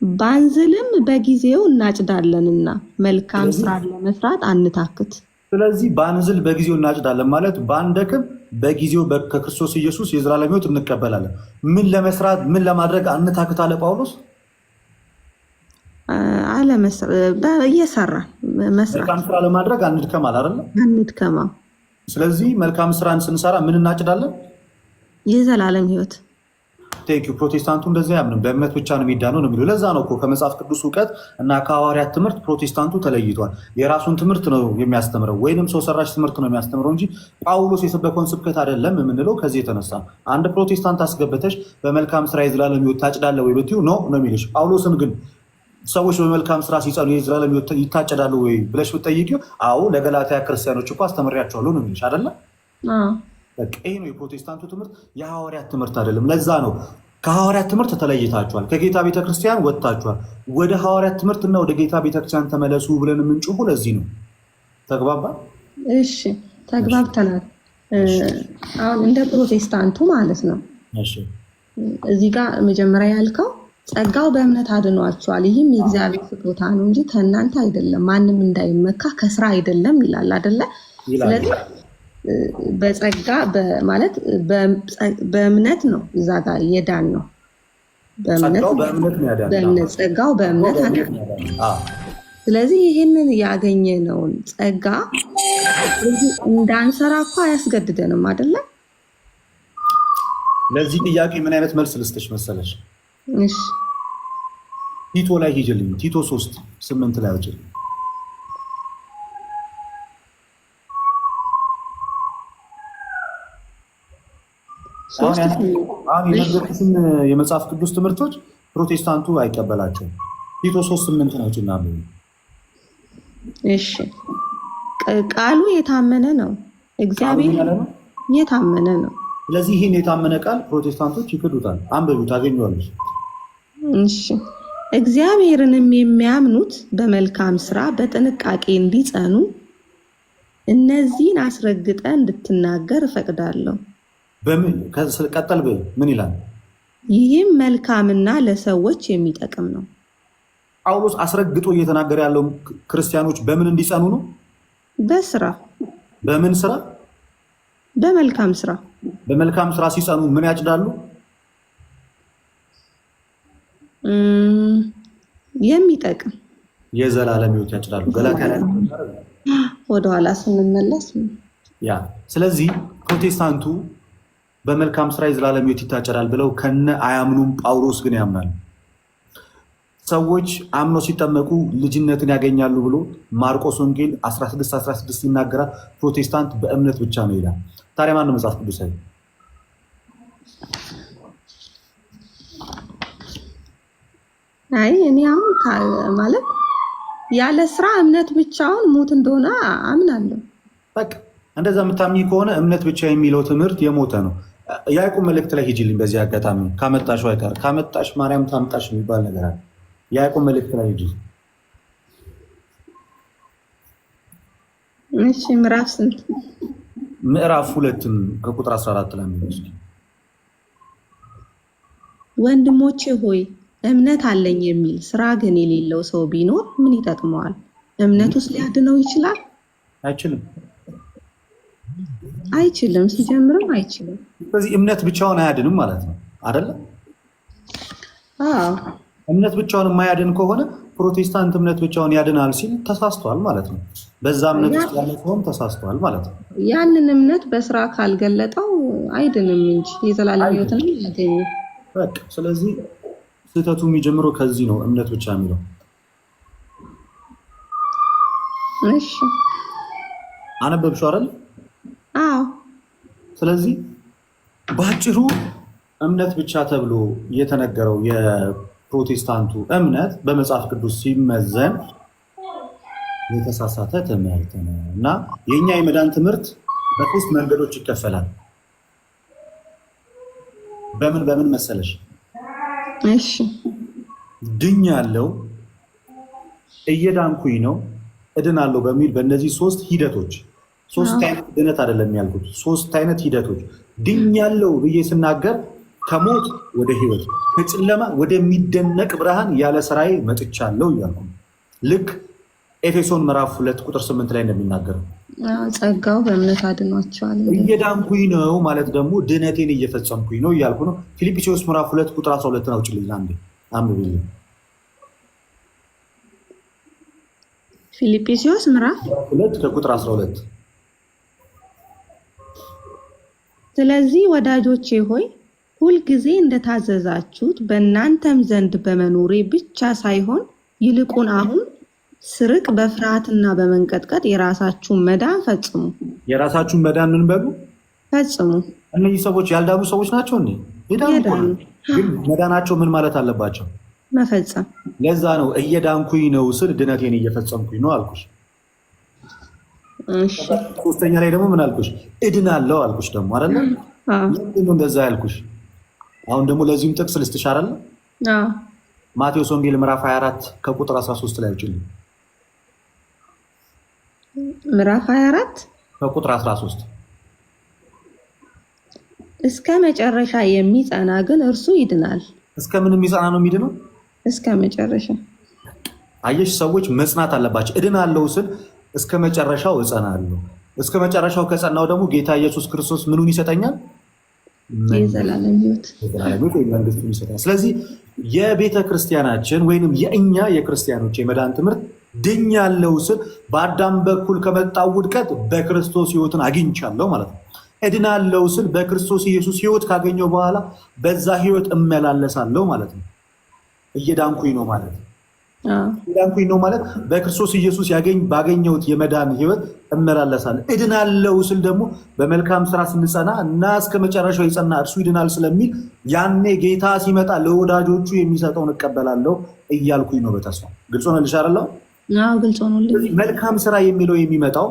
S8: ባንዝልም በጊዜው እናጭዳለንና መልካም ስራ ለመስራት አንታክት።
S2: ስለዚህ ባንዝል በጊዜው እናጭዳለን ማለት ባንደክም በጊዜው ከክርስቶስ ኢየሱስ የዘላለም ሕይወት እንቀበላለን። ምን ለመስራት ምን ለማድረግ አንታክት አለ ጳውሎስ?
S8: እየሰራን መስራት።
S2: መልካም ስራ ለማድረግ አንድከም አለ አይደለ?
S8: አንድከማ።
S2: ስለዚህ መልካም ስራን ስንሰራ ምን እናጭዳለን?
S8: የዘላለም ሕይወት።
S2: ቴንኪው። ፕሮቴስታንቱ እንደዚህ አያምንም። በእምነት ብቻ ነው የሚዳነው ነው የሚለው። ለዛ ነው እኮ ከመጽሐፍ ቅዱስ እውቀት እና ከሐዋርያት ትምህርት ፕሮቴስታንቱ ተለይቷል። የራሱን ትምህርት ነው የሚያስተምረው ወይንም ሰው ሰራሽ ትምህርት ነው የሚያስተምረው እንጂ ጳውሎስ የሰበከውን ስብከት አይደለም የምንለው ከዚህ የተነሳ ነው። አንድ ፕሮቴስታንት አስገብተሽ በመልካም ስራ የዘላለም ሕይወት ታጭዳለህ ወይ ብትይው ኖ ነው የሚልሽ። ጳውሎስን ግን ሰዎች በመልካም ስራ ሲጸኑ የዘላለም ሕይወት ይታጨዳሉ ወይ ብለሽ ብትጠይቂው አዎ ለገላትያ ክርስቲያኖች እኮ አስተምሬያቸዋለሁ ነው የሚልሽ አይደለ? ይሄ ነው የፕሮቴስታንቱ ትምህርት፣ የሐዋርያት ትምህርት አይደለም። ለዛ ነው ከሐዋርያት ትምህርት ተለይታችኋል፣ ከጌታ ቤተክርስቲያን ወጥታችኋል፣ ወደ ሐዋርያት ትምህርትና ወደ ጌታ ቤተክርስቲያን ተመለሱ ብለን የምንጮሁ ለዚህ ነው። ተግባባ?
S8: እሺ ተግባብተናል። አሁን እንደ ፕሮቴስታንቱ ማለት ነው። እዚህ ጋር መጀመሪያ ያልከው ጸጋው በእምነት አድኗቸዋል፣ ይህም የእግዚአብሔር ስጦታ ነው እንጂ ከእናንተ አይደለም፣ ማንም እንዳይመካ ከስራ አይደለም ይላል አይደለ? ስለዚህ በጸጋ ማለት በእምነት ነው። እዛ ጋር የዳን ነው ጸጋው በእምነት አድኗል። ስለዚህ ይህንን ያገኘነውን ጸጋ እንዳንሰራ እኮ አያስገድደንም አይደለ?
S2: ለዚህ ጥያቄ ምን አይነት መልስ ልስጥሽ መሰለሽ?
S8: እሺ
S2: ቲቶ ላይ ሂጅልኝ። ቲቶ 3:8 ላይ አውጪልኝ። አሁን የነገርኩሽን የመጽሐፍ ቅዱስ ትምህርቶች ፕሮቴስታንቱ አይቀበላቸውም። ቲቶ 3:8 ነው ጭና።
S8: እሺ ቃሉ የታመነ ነው፣ እግዚአብሔር የታመነ ነው።
S2: ስለዚህ ይህን የታመነ ቃል ፕሮቴስታንቶች ይክዱታል። አንብቡ ታገኘዋለሽ።
S8: እሺ እግዚአብሔርንም የሚያምኑት በመልካም ስራ በጥንቃቄ እንዲጸኑ እነዚህን አስረግጠ እንድትናገር እፈቅዳለሁ።
S2: ቀጠል ምን ይላል?
S8: ይህም መልካምና ለሰዎች የሚጠቅም ነው።
S2: ጳውሎስ አስረግጦ እየተናገረ ያለው ክርስቲያኖች በምን እንዲጸኑ ነው?
S8: በስራ።
S2: በምን ስራ?
S8: በመልካም ስራ።
S2: በመልካም ስራ ሲጸኑ ምን ያጭዳሉ?
S8: የሚጠቅም
S2: የዘላለም ሕይወት ያጭዳሉ። ገላትያ ላይ
S8: ወደኋላ ስንመለስ
S2: ያ። ስለዚህ ፕሮቴስታንቱ በመልካም ስራ የዘላለም ሕይወት ይታጨዳል ብለው ከነ አያምኑም። ጳውሎስ ግን ያምናል። ሰዎች አምኖ ሲጠመቁ ልጅነትን ያገኛሉ ብሎ ማርቆስ ወንጌል 16:16 ይናገራል። ፕሮቴስታንት በእምነት ብቻ ነው ይላል። ታዲያ ማን ነው መጽሐፍ ቅዱሳዊ?
S8: አይ እኔ አሁን ማለት ያለ ስራ እምነት ብቻውን ሙት እንደሆነ አምናለሁ።
S2: በቃ እንደዛ የምታምኚ ከሆነ እምነት ብቻ የሚለው ትምህርት የሞተ ነው። ያዕቆብ መልእክት ላይ ሂጂልኝ። በዚህ አጋጣሚ ካመጣሽው አይቀር ካመጣሽ ማርያም ታምጣሽ የሚባል ነገር አለ። ያዕቆብ መልእክት ላይ ሂጂ።
S8: እሺ ምዕራፍ ስንት?
S2: ምዕራፍ 2 ከቁጥር 14 ላይ ነው።
S8: ወንድሞቼ ሆይ እምነት አለኝ የሚል ስራ ግን የሌለው ሰው ቢኖር ምን ይጠቅመዋል? እምነቱስ ሊያድነው ይችላል?
S2: አይችልም።
S8: አይችልም። ሲጀምርም አይችልም።
S2: ስለዚህ እምነት ብቻውን አያድንም ማለት ነው አይደለ? እምነት ብቻውን የማያድን ከሆነ ፕሮቴስታንት እምነት ብቻውን ያድናል ሲል ተሳስቷል ማለት ነው። በዛ እምነት ውስጥ ያለ ሰውም ተሳስቷል ማለት ነው።
S8: ያንን እምነት በስራ ካልገለጠው አይድንም እንጂ የዘላለም ሕይወትን ያገኝ።
S2: በቃ ስለዚህ ስህተቱ የሚጀምረው ከዚህ ነው፣ እምነት ብቻ የሚለው።
S8: እሺ
S2: አነበብሽው አይደል?
S8: አዎ።
S2: ስለዚህ በአጭሩ እምነት ብቻ ተብሎ የተነገረው የፕሮቴስታንቱ እምነት በመጽሐፍ ቅዱስ ሲመዘን የተሳሳተ ትምህርት ነው እና የኛ የመዳን ትምህርት በሶስት መንገዶች ይከፈላል። በምን መሰለሽ?
S8: እሺ
S2: ድኛለሁ፣ እየዳንኩኝ ነው፣ እድናለሁ በሚል በእነዚህ ሶስት ሂደቶች፣ ሶስት አይነት ድነት አይደለም ያልኩት፣ ሶስት አይነት ሂደቶች። ድኛለሁ ብዬ ስናገር ከሞት ወደ ህይወት፣ ከጨለማ ወደሚደነቅ ብርሃን ያለ ስራዬ መጥቻለሁ እያልኩ ልክ ኤፌሶን ምዕራፍ 2 ቁጥር 8 ላይ እንደሚናገረው
S8: ጸጋው በእምነት አድኗቸዋል።
S2: እየዳንኩኝ ነው ማለት ደግሞ ድነቴን እየፈጸምኩኝ ነው እያልኩ ነው። ፊልጵስዩስ ምዕራፍ 2 ቁጥር 12 አውጪልኝ አንዴ አንብብልኝ።
S8: ፊልጵስዩስ ምዕራፍ
S2: 2 ከቁጥር 12
S8: ስለዚህ ወዳጆቼ ሆይ ሁልጊዜ እንደታዘዛችሁት በእናንተም ዘንድ በመኖሬ ብቻ ሳይሆን ይልቁን አሁን ስርቅ በፍርሃትና በመንቀጥቀጥ የራሳችሁን መዳን ፈጽሙ። የራሳችሁን መዳን ምን በሉ ፈጽሙ። እነዚህ ሰዎች ያልዳኑ ሰዎች ናቸው እንዴ? ይዳኑ። ግን መዳናቸው ምን ማለት አለባቸው? መፈጸም። ለዛ ነው እየዳንኩኝ ነው ስል ድነቴን እየፈጸምኩኝ ነው አልኩሽ። እሺ ሶስተኛ ላይ ደግሞ ምን አልኩሽ? እድናለሁ አልኩሽ ደግሞ አይደለ? ምንድነው እንደዛ ያልኩሽ? አሁን ደግሞ ለዚህም ጥቅስ ልስጥሽ አይደለ? ማቴዎስ ወንጌል ምዕራፍ 24 ከቁጥር 13 ላይ ውጪልኝ። ምዕራፍ 24 ከቁጥር 13 እስከ መጨረሻ የሚጸና ግን እርሱ ይድናል።
S2: እስከ ምን የሚጸና ነው የሚድነው?
S8: እስከ መጨረሻ።
S2: አየሽ፣ ሰዎች መጽናት አለባቸው። እድናለሁ ስል እስከ መጨረሻው እጸናለሁ። እስከ መጨረሻው ከጸናው ደግሞ ጌታ ኢየሱስ ክርስቶስ ምኑን ይሰጠኛል?
S8: የዘላለም ሕይወት
S2: መንግስቱን ይሰጠኛል። ስለዚህ የቤተ ክርስቲያናችን ወይንም የእኛ የክርስቲያኖች የመዳን ትምህርት ድኛለሁ ስል በአዳም በኩል ከመጣው ውድቀት በክርስቶስ ሕይወትን አግኝቻለሁ ማለት ነው። እድናለሁ ስል በክርስቶስ ኢየሱስ ሕይወት ካገኘው በኋላ በዛ ሕይወት እመላለሳለሁ ማለት ነው። እየዳንኩኝ ነው ማለት ነው። እየዳንኩኝ ነው ማለት በክርስቶስ ኢየሱስ ባገኘሁት የመዳን ሕይወት እመላለሳለሁ። እድናለሁ ስል ደግሞ በመልካም ስራ ስንጸና እና እስከ መጨረሻው የጸና እርሱ ይድናል ስለሚል ያኔ ጌታ ሲመጣ ለወዳጆቹ የሚሰጠውን እቀበላለሁ እያልኩኝ ነው በተስፋ። ግልጽ ሆነልሽ አይደል?
S8: ግልጽ ሆነልኝ።
S2: መልካም ስራ የሚለው የሚመጣው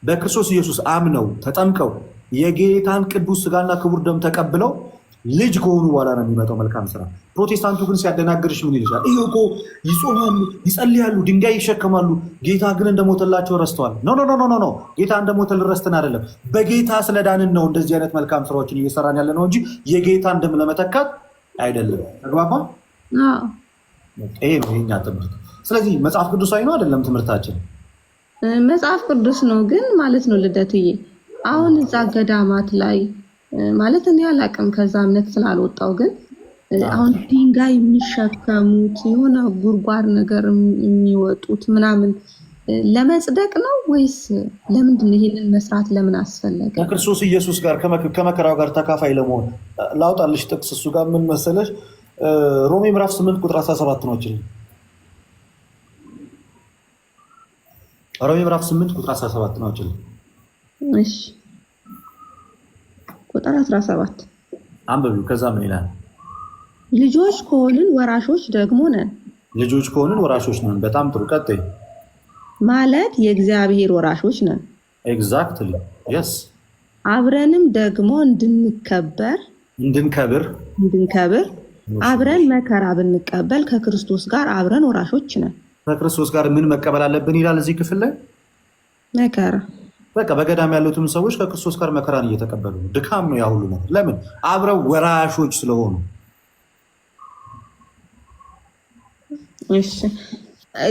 S2: በክርስቶስ ኢየሱስ አምነው ተጠምቀው የጌታን ቅዱስ ስጋና ክቡር ደም ተቀብለው ልጅ ከሆኑ በኋላ ነው የሚመጣው መልካም ስራ። ፕሮቴስታንቱ ግን ሲያደናግርሽ ምን ይልሻል? ይሄ እኮ ይጾማሉ፣ ይጸልያሉ፣ ድንጋይ ይሸከማሉ፣ ጌታ ግን እንደሞተላቸው ረስተዋል። ኖ ጌታ እንደሞተ ልረስተን አይደለም። በጌታ ስለዳንን ነው እንደዚህ አይነት መልካም ስራዎችን እየሰራን ያለ ነው እንጂ የጌታን ደም ለመተካት አይደለም። ተግባባ? ይሄ ነው የኛ ትምህርት። ስለዚህ መጽሐፍ ቅዱሳዊ ነው አይደለም ትምህርታችን?
S8: መጽሐፍ ቅዱስ ነው ግን ማለት ነው ልደትዬ። አሁን እዛ ገዳማት ላይ ማለት እኔ አላውቅም ከዛ እምነት ስላልወጣው፣ ግን አሁን ድንጋይ የሚሸከሙት የሆነ ጉድጓድ ነገር የሚወጡት ምናምን ለመጽደቅ ነው ወይስ ለምንድን ነው? ይሄንን መስራት ለምን አስፈለገ?
S2: ከክርስቶስ ኢየሱስ ጋር ከመከራው ጋር ተካፋይ ለመሆን። ላውጣልሽ ጥቅስ እሱ ጋር ምን መሰለሽ? ሮሜ ምዕራፍ 8 ቁጥር 17 ነው። ሮሜ ምዕራፍ 8 ቁጥር 17 ነው።
S8: እሺ ቁጥር 17
S2: አንብቢው። ከዛ ምን ይላል?
S8: ልጆች ከሆንን ወራሾች ደግሞ ነን።
S2: ልጆች ከሆንን ወራሾች ነን። በጣም ጥሩ። ቀጥይ።
S8: ማለት የእግዚአብሔር ወራሾች ነን።
S2: ኤግዛክትሊ የስ።
S8: አብረንም ደግሞ እንድንከብር አብረን መከራ ብንቀበል ከክርስቶስ ጋር አብረን ወራሾች ነን።
S2: ከክርስቶስ ጋር ምን መቀበል አለብን ይላል እዚህ ክፍል ላይ?
S8: መከራ።
S2: በቃ በገዳም ያሉትም ሰዎች ከክርስቶስ ጋር መከራን እየተቀበሉ ነው። ድካም ነው ያ ሁሉ ነገር። ለምን? አብረው ወራሾች ስለሆኑ።
S8: እሺ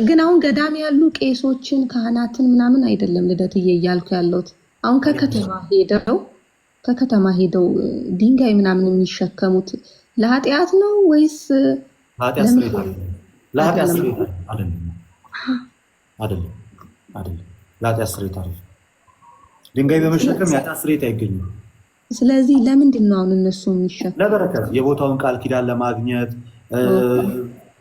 S8: ግን አሁን ገዳም ያሉ ቄሶችን ካህናትን ምናምን አይደለም ልደትዬ እያልኩ ያለሁት። አሁን ከከተማ ሄደው ከከተማ ሄደው ድንጋይ ምናምን የሚሸከሙት ለኃጢአት ነው ወይስ
S2: ለኃጢአት ስርየት አይደለም? ለኃጢአት ስርየት አይደለም። ድንጋይ በመሸከም የኃጢአት ስርየት አይገኝም።
S8: ስለዚህ ለምንድን ነው አሁን እነሱ የሚሸከሙት?
S2: ለበረከት፣ የቦታውን ቃል ኪዳን ለማግኘት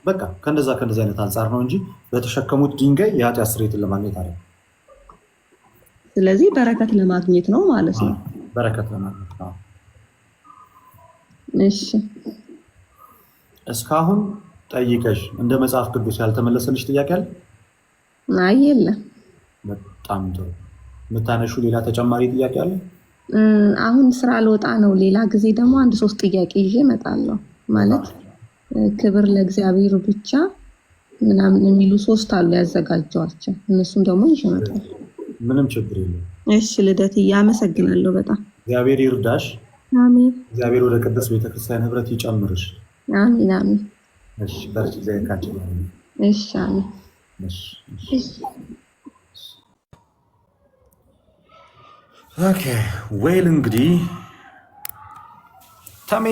S2: በቃ ከእንደዛ አይነት አንጻር ነው እንጂ በተሸከሙት ድንጋይ የኃጢአት ስርየትን ለማግኘት አይደለም።
S8: ስለዚህ በረከት ለማግኘት ነው ማለት ነው።
S2: በረከት ለማግኘት ነው።
S8: እሺ፣
S2: እስካሁን ጠይቀሽ እንደ መጽሐፍ ቅዱስ ያልተመለሰልሽ ጥያቄ አለ?
S8: አይ የለም።
S2: በጣም ጥሩ። የምታነሹ ሌላ ተጨማሪ ጥያቄ አለ?
S8: አሁን ስራ ልወጣ ነው። ሌላ ጊዜ ደግሞ 1-3 ጥያቄ ይዤ እመጣለሁ። ማለት ክብር ለእግዚአብሔር ብቻ ምናምን የሚሉ 3 አሉ ያዘጋጀዋቸው። እነሱም ደግሞ ይዤ እመጣለሁ።
S2: ምንም ችግር የለም።
S8: እሺ ልደትዬ፣ አመሰግናለሁ በጣም።
S2: እግዚአብሔር ይርዳሽ።
S8: አሜን።
S2: እግዚአብሔር ወደ ቅዱስ ቤተክርስቲያን ህብረት ይጨምርሽ።
S8: አሜን አሜን።
S2: እሺ በርቺ። እግዚአብሔር ካንቺ ጋር ይሁን።
S8: እሺ አሜን።
S2: እሺ ኦኬ። ዌል እንግዲህ ተሜ፣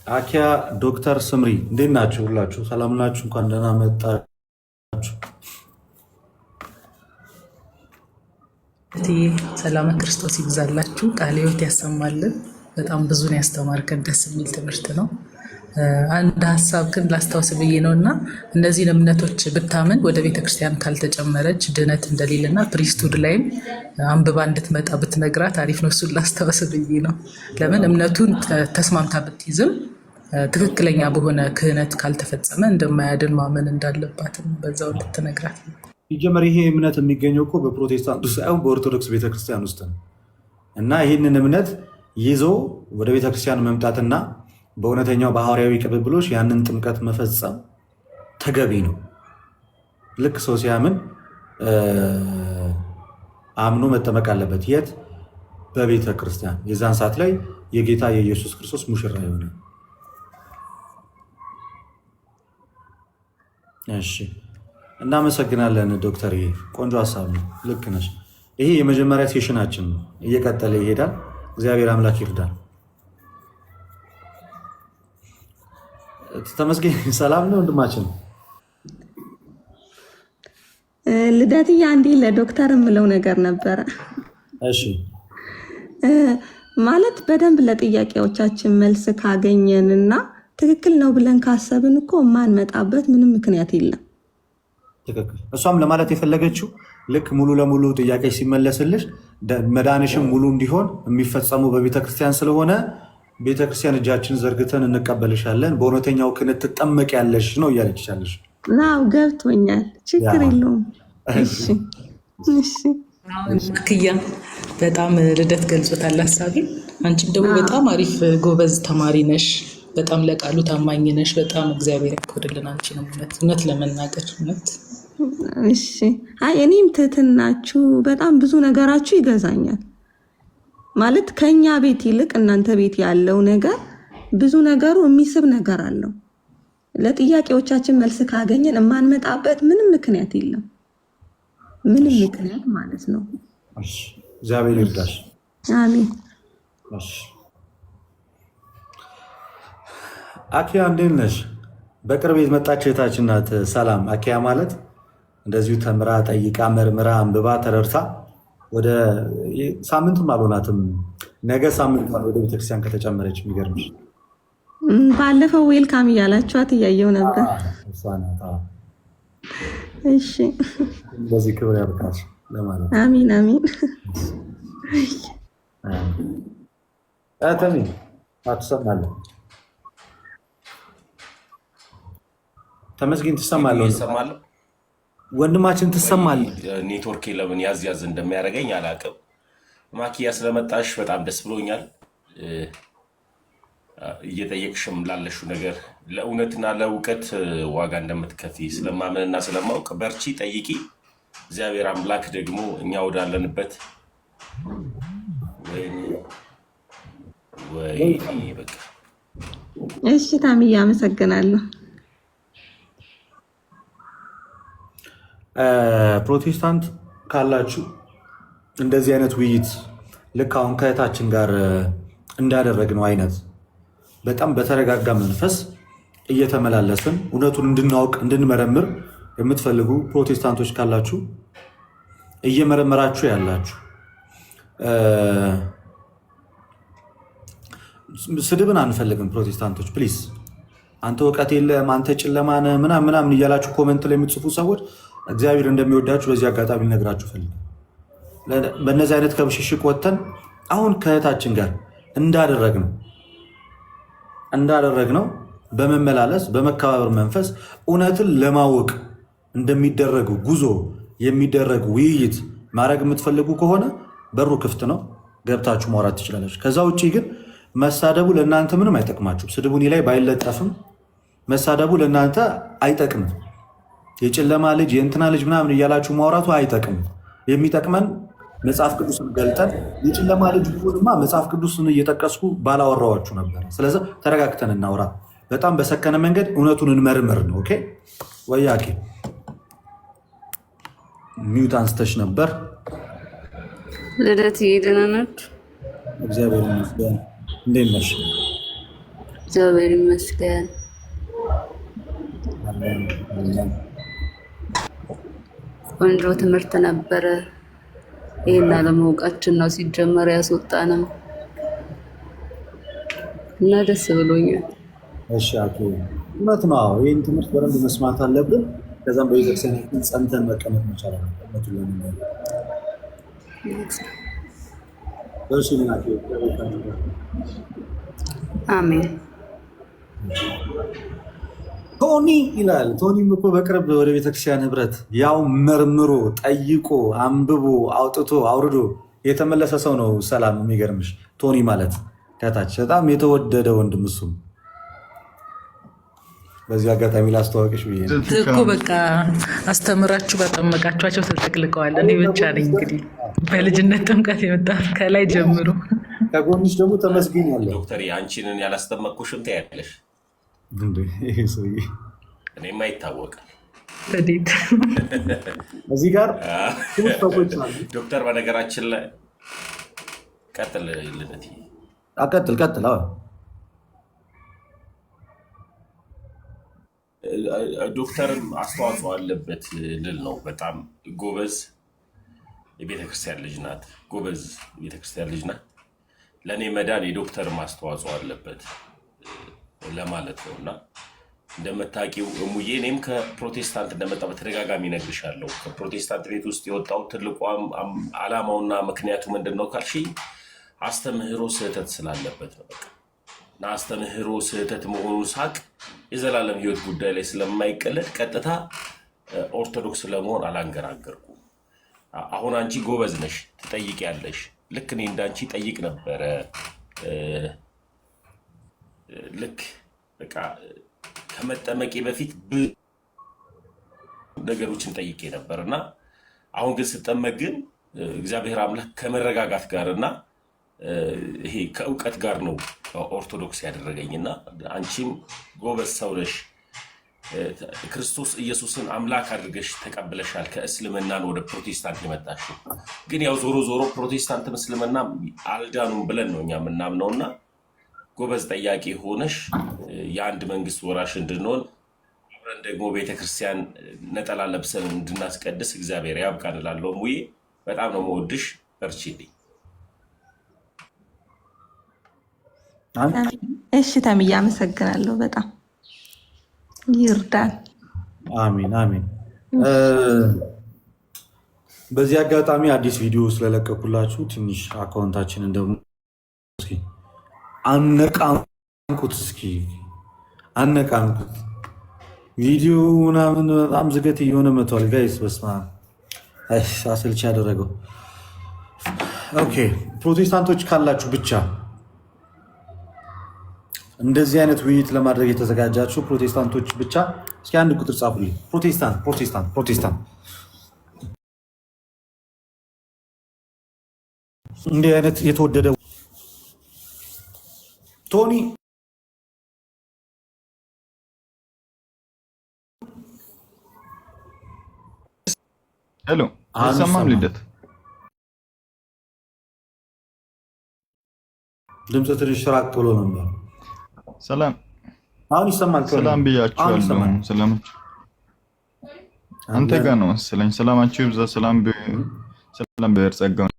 S2: አኪያ፣ ዶክተር ስምሪ እንዴት ናችሁ? ሁላችሁ ሰላም ናችሁ? እንኳን ደህና መጣችሁ።
S9: ሰላም ክርስቶስ ይብዛላችሁ። ቃለ ሕይወት ያሰማልን። በጣም ብዙን ያስተማርከን ደስ የሚል ትምህርት ነው። አንድ ሀሳብ ግን ላስታውስ ብዬ ነው እና እነዚህን እምነቶች ብታምን ወደ ቤተክርስቲያን ካልተጨመረች ድነት እንደሌለና ፕሪስቱድ ላይም አንብባ እንድትመጣ ብትነግራት አሪፍ ነው። እሱን ላስታውስ ብዬ ነው። ለምን እምነቱን ተስማምታ ብትይዝም ትክክለኛ በሆነ ክህነት ካልተፈጸመ እንደማያድን ማመን እንዳለባትም በዛው እንድትነግራት ነው።
S2: ሲጀመር ይሄ እምነት የሚገኘው እኮ በፕሮቴስታንቱ ሳይሆን በኦርቶዶክስ ቤተክርስቲያን ውስጥ ነው እና ይህንን እምነት ይዞ ወደ ቤተክርስቲያን መምጣትና በእውነተኛው በሐዋርያዊ ቅብብሎች ያንን ጥምቀት መፈጸም ተገቢ ነው። ልክ ሰው ሲያምን አምኖ መጠመቅ አለበት። የት? በቤተ ክርስቲያን። የዛን ሰዓት ላይ የጌታ የኢየሱስ ክርስቶስ ሙሽራ ይሆናል። እሺ፣ እናመሰግናለን ዶክተር። ይሄ ቆንጆ ሀሳብ ነው። ልክ ነሽ። ይሄ የመጀመሪያ ሴሽናችን ነው፣ እየቀጠለ ይሄዳል። እግዚአብሔር አምላክ ይርዳል። ተመስገን። ሰላም ነው ወንድማችን።
S8: ልደትዬ፣ አንዴ ለዶክተር የምለው ነገር ነበረ።
S2: እሺ፣
S8: ማለት በደንብ ለጥያቄዎቻችን መልስ ካገኘንና ትክክል ነው ብለን ካሰብን እኮ የማንመጣበት ምንም ምክንያት የለም።
S2: ትክክል። እሷም ለማለት የፈለገችው ልክ ሙሉ ለሙሉ ጥያቄ ሲመለስልሽ መዳንሽም ሙሉ እንዲሆን የሚፈጸሙ በቤተክርስቲያን ስለሆነ ቤተክርስቲያን እጃችን ዘርግተን እንቀበልሻለን፣ በእውነተኛው ክህነት ትጠመቂያለሽ ነው እያለችሻለሽ።
S8: ናው ገብቶኛል። ችግር የለውም።
S9: ክያ በጣም ልደት ገልጾታል ሀሳቤ። አንቺም ደግሞ በጣም አሪፍ ጎበዝ ተማሪ ነሽ። በጣም ለቃሉ ታማኝ ነሽ። በጣም እግዚአብሔር ያክብርልን። አንቺ ነው እውነት ለመናገር እውነት።
S8: እሺ፣ አይ እኔም ትህትናችሁ በጣም ብዙ ነገራችሁ ይገዛኛል። ማለት ከኛ ቤት ይልቅ እናንተ ቤት ያለው ነገር ብዙ ነገሩ የሚስብ ነገር አለው። ለጥያቄዎቻችን መልስ ካገኘን የማንመጣበት ምንም ምክንያት የለም። ምንም ምክንያት ማለት ነው።
S2: እግዚአብሔር ይርዳሽ።
S8: አሜን።
S2: አኪያ እንዴት ነሽ? በቅርብ የመጣች እህታችን ናት። ሰላም። አኪያ ማለት እንደዚሁ ተምራ ጠይቃ መርምራ አንብባ ተረድታ ወደ ሳምንትም አልሆናትም፣ ነገ ሳምንት ወደ ቤተክርስቲያን ከተጨመረች። የሚገርምሽ
S8: ባለፈው ዌልካም እያላችኋት እያየው ነበር። እሺ፣
S2: በዚህ ክብር ያብቃሽ ለማለት።
S8: አሚን አሚን።
S2: ተሚ አትሰማለህ? ተመስገን ትሰማለህ? ወንድማችን ትሰማለህ?
S10: ኔትወርክ ለምን ያዝ ያዝ እንደሚያደርገኝ አላውቅም። ማኪያ ስለመጣሽ በጣም ደስ ብሎኛል። እየጠየቅሽም ላለሽው ነገር ለእውነትና ለእውቀት ዋጋ እንደምትከፊ ስለማመንና ስለማውቅ በርቺ፣ ጠይቂ። እግዚአብሔር አምላክ ደግሞ እኛ ወዳለንበት ወይ በቃ።
S8: እሺ ታምዬ አመሰግናለሁ።
S2: ፕሮቴስታንት ካላችሁ እንደዚህ አይነት ውይይት ልክ አሁን ከእህታችን ጋር እንዳደረግነው አይነት በጣም በተረጋጋ መንፈስ እየተመላለስን እውነቱን እንድናውቅ እንድንመረምር የምትፈልጉ ፕሮቴስታንቶች ካላችሁ እየመረመራችሁ ያላችሁ ስድብን አንፈልግም። ፕሮቴስታንቶች ፕሊዝ፣ አንተ እውቀት የለም አንተ ጨለማ ነህ ምናምን እያላችሁ ኮመንት ላይ የምትጽፉ ሰዎች እግዚአብሔር እንደሚወዳችሁ በዚህ አጋጣሚ ልነግራችሁ ፈልግ። በእነዚህ አይነት ከብሽሽቅ ወጥተን አሁን ከእህታችን ጋር እንዳደረግነው በመመላለስ በመከባበር መንፈስ እውነትን ለማወቅ እንደሚደረግ ጉዞ የሚደረግ ውይይት ማድረግ የምትፈልጉ ከሆነ በሩ ክፍት ነው፣ ገብታችሁ ማውራት ትችላላችሁ። ከዛ ውጭ ግን መሳደቡ ለእናንተ ምንም አይጠቅማችሁም። ስድቡኒ ላይ ባይለጠፍም መሳደቡ ለእናንተ አይጠቅምም። የጨለማ ልጅ የእንትና ልጅ ምናምን እያላችሁ ማውራቱ አይጠቅምም። የሚጠቅመን መጽሐፍ ቅዱስን ገልጠን የጨለማ ልጅ ቢሆንማ መጽሐፍ ቅዱስን እየጠቀስኩ ባላወራዋችሁ ነበር። ስለዚህ ተረጋግተን እናውራ። በጣም በሰከነ መንገድ እውነቱን እንመርምር ነው። ኦኬ ወያቄ ሚዩት አንስተሽ ነበር።
S11: ልደት ደህና ናችሁ?
S2: እግዚአብሔር ይመስገን። እንዴት ነሽ?
S11: እግዚአብሔር ይመስገን። ቆንጆ ትምህርት ነበረ። ይሄን አለማወቃችን ነው ሲጀመር ያስወጣንም እና ደስ ብሎኛል።
S2: እሺ አቶ እውነት ነው። ይህን ትምህርት በደንብ መስማት አለብን። ከዛም በቤተክርስቲያን ጸንተን መቀመጥ መቻል አለብን።
S11: አሜን።
S2: ቶኒ ይላል። ቶኒም እኮ በቅርብ ወደ ቤተክርስቲያን ህብረት ያው መርምሮ ጠይቆ አንብቦ አውጥቶ አውርዶ የተመለሰ ሰው ነው። ሰላም የሚገርምሽ ቶኒ ማለት ከታች በጣም የተወደደ ወንድም እሱም በዚህ አጋጣሚ ላስተዋወቅሽ ብዬ
S9: እኮ በቃ አስተምራችሁ ባጠመቃችኋቸው ተጠቅልቀዋል። እኔ ብቻ ነኝ እንግዲህ በልጅነት ጥምቀት የመጣ ከላይ ጀምሮ።
S2: ከጎንሽ ደግሞ ተመስገኝ ያለ
S10: ዶክተር አንቺንን ያላስጠመቅኩሽም ትያለሽ። እኔም አይታወቅም።
S2: እዚህ ጋር
S10: ዶክተር በነገራችን ላይ ቀጥል ልነት
S2: ቀጥል
S10: ዶክተርም አስተዋጽኦ አለበት ልል ነው። በጣም ጎበዝ የቤተክርስቲያን ልጅ ናት። ጎበዝ የቤተክርስቲያን ልጅ ናት። ለእኔ መዳን የዶክተርም አስተዋጽኦ አለበት ለማለት ነው። እና እንደምታውቂው እሙዬ እኔም ከፕሮቴስታንት እንደመጣ በተደጋጋሚ እነግርሻለሁ። ከፕሮቴስታንት ቤት ውስጥ የወጣው ትልቁ ዓላማውና ምክንያቱ ምንድን ነው ካልሽኝ አስተምህሮ ስህተት ስላለበት ነው። በቃ እና አስተምህሮ ስህተት መሆኑን ሳቅ የዘላለም ሕይወት ጉዳይ ላይ ስለማይቀለድ ቀጥታ ኦርቶዶክስ ለመሆን አላንገራገርኩም። አሁን አንቺ ጎበዝ ነሽ፣ ትጠይቂያለሽ። ልክ እኔ እንዳንቺ ጠይቅ ነበረ። ልክ በቃ ከመጠመቄ በፊት ነገሮችን ጠይቄ ነበር እና አሁን ግን ስጠመቅ ግን እግዚአብሔር አምላክ ከመረጋጋት ጋር እና ይሄ ከእውቀት ጋር ነው ኦርቶዶክስ ያደረገኝና አንቺም ጎበዝ ሰው ነሽ። ክርስቶስ ኢየሱስን አምላክ አድርገሽ ተቀብለሻል። ከእስልምናን ወደ ፕሮቴስታንት የመጣሽው ግን ያው ዞሮ ዞሮ ፕሮቴስታንትም እስልምና አልዳኑም ብለን ነው እኛ የምናምነውና ጎበዝ ጠያቂ ሆነሽ የአንድ መንግስት ወራሽ እንድንሆን አብረን ደግሞ ቤተክርስቲያን ነጠላ ለብሰን እንድናስቀድስ እግዚአብሔር ያብቃን እላለሁ። ሙዬ በጣም ነው የምወድሽ። በርቺልኝ።
S8: እሺ ተምዬ አመሰግናለሁ። በጣም ይርዳል።
S2: አሜን አሜን። በዚህ አጋጣሚ አዲስ ቪዲዮ ስለለቀኩላችሁ ትንሽ አካውንታችንን ደግሞ አነቃንቁት። አነቃንቁት። ቪዲዮ ምናምን በጣም ዝገት እየሆነ መቷል ጋይስ። በስመ አብ አሰልቺ ያደረገው። ኦኬ ፕሮቴስታንቶች ካላችሁ ብቻ እንደዚህ አይነት ውይይት ለማድረግ የተዘጋጃችሁ ፕሮቴስታንቶች ብቻ እስኪ አንድ ቁጥር ጻፉልኝ። ፕሮቴስታንት እንዲህ አይነት የተወደደ ቶኒ
S12: ሄሎ፣ አይሰማም ልደት
S2: ድምፅ ትንሽ ራቅ ብሎ ነበር።
S12: ሰላም
S2: አሁን ይሰማል።
S12: ሰላም ብያችኋለሁ። ሰላማችሁ አንተ ጋር ነው መሰለኝ። ሰላማችሁ ይብዛ። ሰላም ብሔር ጸጋውን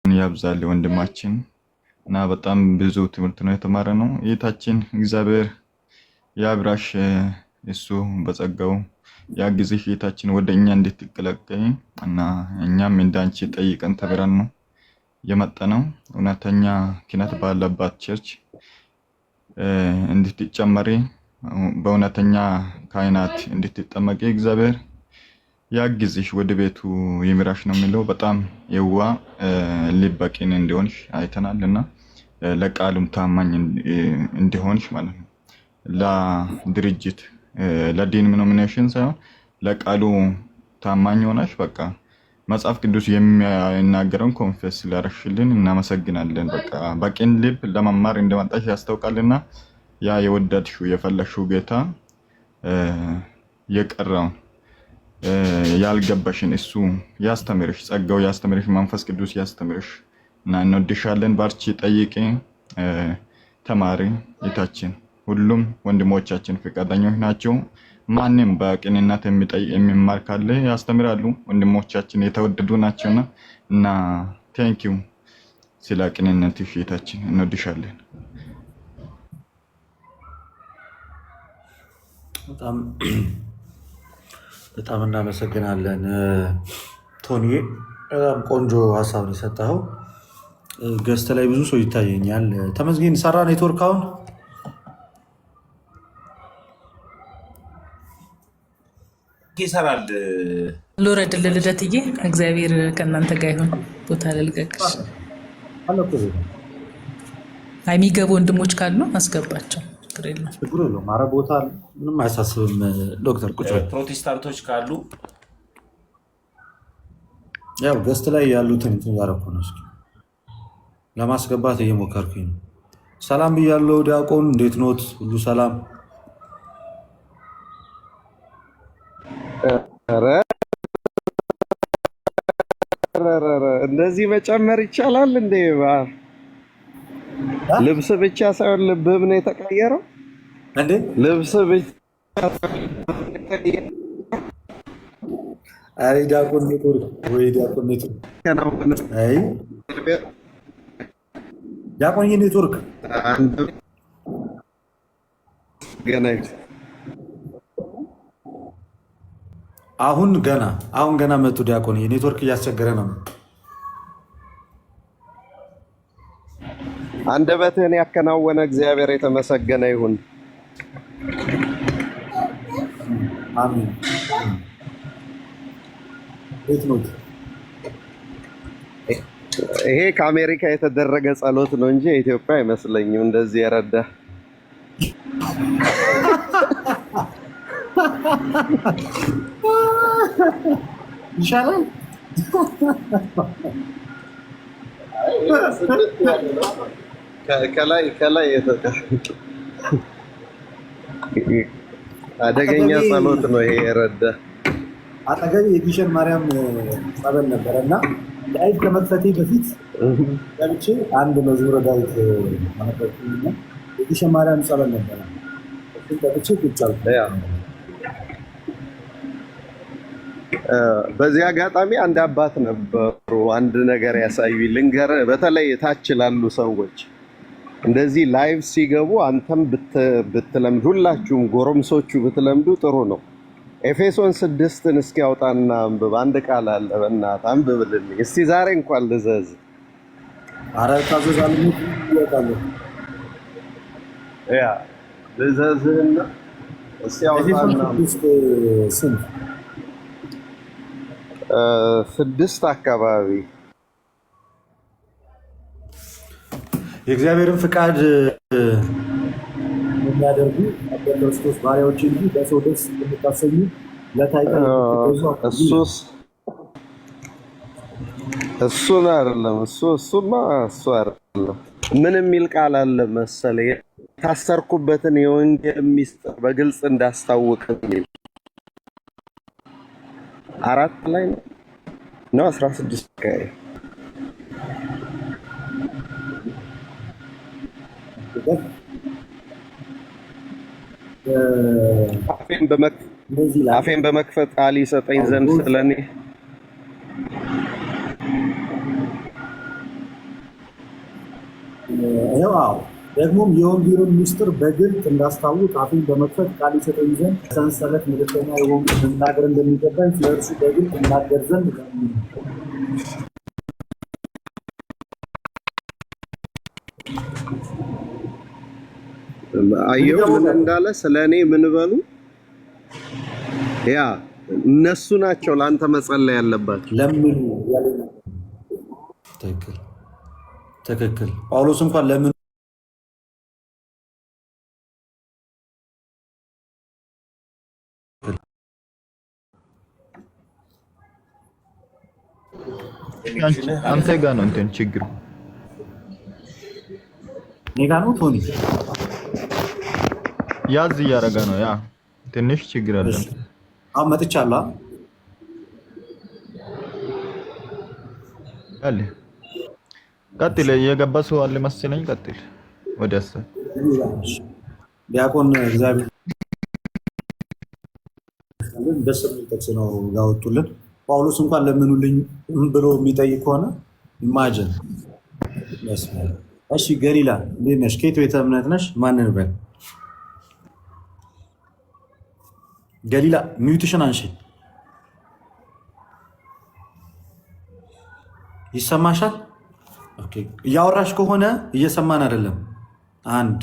S12: ያብዛል ወንድማችን እና በጣም ብዙ ትምህርት ነው የተማረ ነው። እይታችን እግዚአብሔር ያብራሽ፣ እሱ በጸጋው ያግዝሽ። እይታችን ወደኛ እንድትቀላቀይ እና እኛም እንዳንቺ ጠይቀን ተብረን ነው የመጣነው። እውነተኛ ክህነት ባለባት ቸርች እንድትጨመሪ በእውነተኛ ካህናት እንድትጠመቂ እግዚአብሔር ያግዝሽ፣ ወደ ቤቱ ይምራሽ ነው የሚለው። በጣም የዋ ልበቂን እንዲሆንሽ አይተናልና ለቃሉም ታማኝ እንዲሆንሽ ማለት ነው። ለድርጅት ለዲኖሚኔሽን ሳይሆን ለቃሉ ታማኝ ሆነሽ በቃ መጽሐፍ ቅዱስ የሚናገረውን ኮንፌስ ላረሽልን እናመሰግናለን። በቃ በቂን ልብ ለመማር እንደመጣሽ ያስታውቃልና ያ የወደድሽው የፈለግሽው ጌታ የቀረውን ያልገባሽን እሱ ያስተምርሽ፣ ጸጋው ያስተምርሽ፣ መንፈስ ቅዱስ ያስተምርሽ እና እንወድሻለን። ባርቺ፣ ጠይቂ፣ ተማሪ። እይታችን ሁሉም ወንድሞቻችን ፈቃደኞች ናቸው። ማንም በቅንነት የሚማር ካለ ያስተምራሉ። ወንድሞቻችን የተወደዱ ናቸውና እና ቴንኪው ስለ ቅንነትሽ እይታችን እንወድሻለን።
S2: በጣም እናመሰግናለን ቶኒ። በጣም ቆንጆ ሀሳብ ነው የሰጠኸው። ገስት ላይ ብዙ ሰው ይታየኛል። ተመስገን ሰራ ኔትወርክ አሁን
S10: ይሰራል።
S9: ልውረድ ልደትዬ፣ እግዚአብሔር ከእናንተ ጋር ይሁን። ቦታ ልልቀቅሽ። የሚገቡ ወንድሞች ካሉ አስገባቸው።
S2: ችግር የለውም። ኧረ ቦታ ምንም አያሳስብም። ዶክተር ቁጭ
S10: ፕሮቴስታንቶች ካሉ
S2: ያው ገስት ላይ ያሉትን እያደረኩ ነው። እስኪ ለማስገባት እየሞከርኩኝ ነው። ሰላም ብያለሁ። ዲያቆን እንዴት ኖት? ሁሉ ሰላም?
S13: እንደዚህ መጨመር ይቻላል እንዴ? ልብስ ብቻ ሳይሆን ልብህም ነው የተቀየረው
S2: እንዴ?
S13: ልብስ ብቻ
S2: አይ ዲያቆን ኔትወርክ ወይ ዲያቆን ኔትወርክ አይ ዲያቆን ኔትወርክ
S13: ገና
S2: አሁን ገና መጡ። ዲያቆን ኔትወርክ እያስቸገረ ነው።
S13: አንደበትህን ያከናወነ እግዚአብሔር የተመሰገነ ይሁን።
S2: አሜን።
S13: ይሄ ከአሜሪካ የተደረገ ጸሎት ነው እንጂ የኢትዮጵያ አይመስለኝም እንደዚህ የረዳ
S2: ይሻላል።
S13: ከላይ አደገኛ ጸሎት ነው ይሄ የረዳ።
S2: አጠገቤ የግሸን ማርያም ጸበል ነበረ እና ላይቭ ከመክፈቴ በፊት ገብቼ አንድ መዝሙረ ዳዊት ማነበብኩና የግሸን ማርያም ጸበል ነበረ። እሱን ገብቼ ቁጭ አልኩ።
S13: በዚህ አጋጣሚ አንድ አባት ነበሩ። አንድ ነገር ያሳዩ ልንገርህ። በተለይ ታች ላሉ ሰዎች እንደዚህ ላይቭ ሲገቡ አንተም ብትለምዱ፣ ሁላችሁም ጎረምሶቹ ብትለምዱ ጥሩ ነው። ኤፌሶን 6ን እስኪ ያውጣና አንብብ። አንድ ቃል አለ፣ በእናትህ አንብብልኝ እስቲ ዛሬ እንኳን ልዘዝ።
S2: ኧረ ታዘዛለህ ይወጣለህ።
S13: ያ ልዘዝህና እስቲ ያውጣና
S2: ስንት
S13: 6 አካባቢ
S2: የእግዚአብሔርን ፍቃድ የሚያደርጉ ክርስቶስ ባሪያዎች እንጂ በሰው ደስ የምታሰኙ ለታይታ
S13: እሱን አይደለም። እሱማ አይደለም። ምን የሚል ቃል አለ መሰለኝ? የታሰርኩበትን የወንጌል ሚስጥር በግልጽ እንዳስታውቅ የሚል 4 ላይ ነው 16 አፌን በመክፈት ቃል ይሰጠኝ ዘንድ ስለኔ
S14: ይኸው ደግሞም የወንጌልን ምስጢር በግልጥ እንዳስታውቅ አፌን በመክፈት ቃል ይሰጠኝ ዘንድ ሰንሰለት ምልክተኛ የወንጌል መናገር እንደሚገባኝ ስለ እርሱ በግልጥ እናገር ዘንድ
S13: አየሁ ምን እንዳለ ስለኔ ምን በሉ ያ እነሱ ናቸው ለአንተ መጸለይ ያለባቸው
S14: ለምኑ ያለ
S2: ትክክል ጳውሎስ እንኳን ለምን
S12: አንተ ጋር ነው እንትን ችግሩ
S14: እኔ ጋር ነው ቶኒ
S12: ያዝ እያደረገ ነው ያ ትንሽ ችግር አለ
S14: አሁን መጥቻለሁ
S12: አለ ቀጥል የገባ ሰው አለ መሰለኝ ቀጥል ወደስ
S14: ዲያቆን እግዚአብሔር ደስ የሚል ጥቅስ ነው ያወጡልን ጳውሎስ እንኳን ለምኑልኝ ብሎ የሚጠይቅ ከሆነ ኢማጂን እሺ ገሊላ እንዴት ነሽ ከየት ቤተ እምነት ነሽ ማንን በል ገሊላ ሚውትሽን አንሺ ይሰማሻል ኦኬ እያወራሽ ከሆነ እየሰማን አይደለም አንድ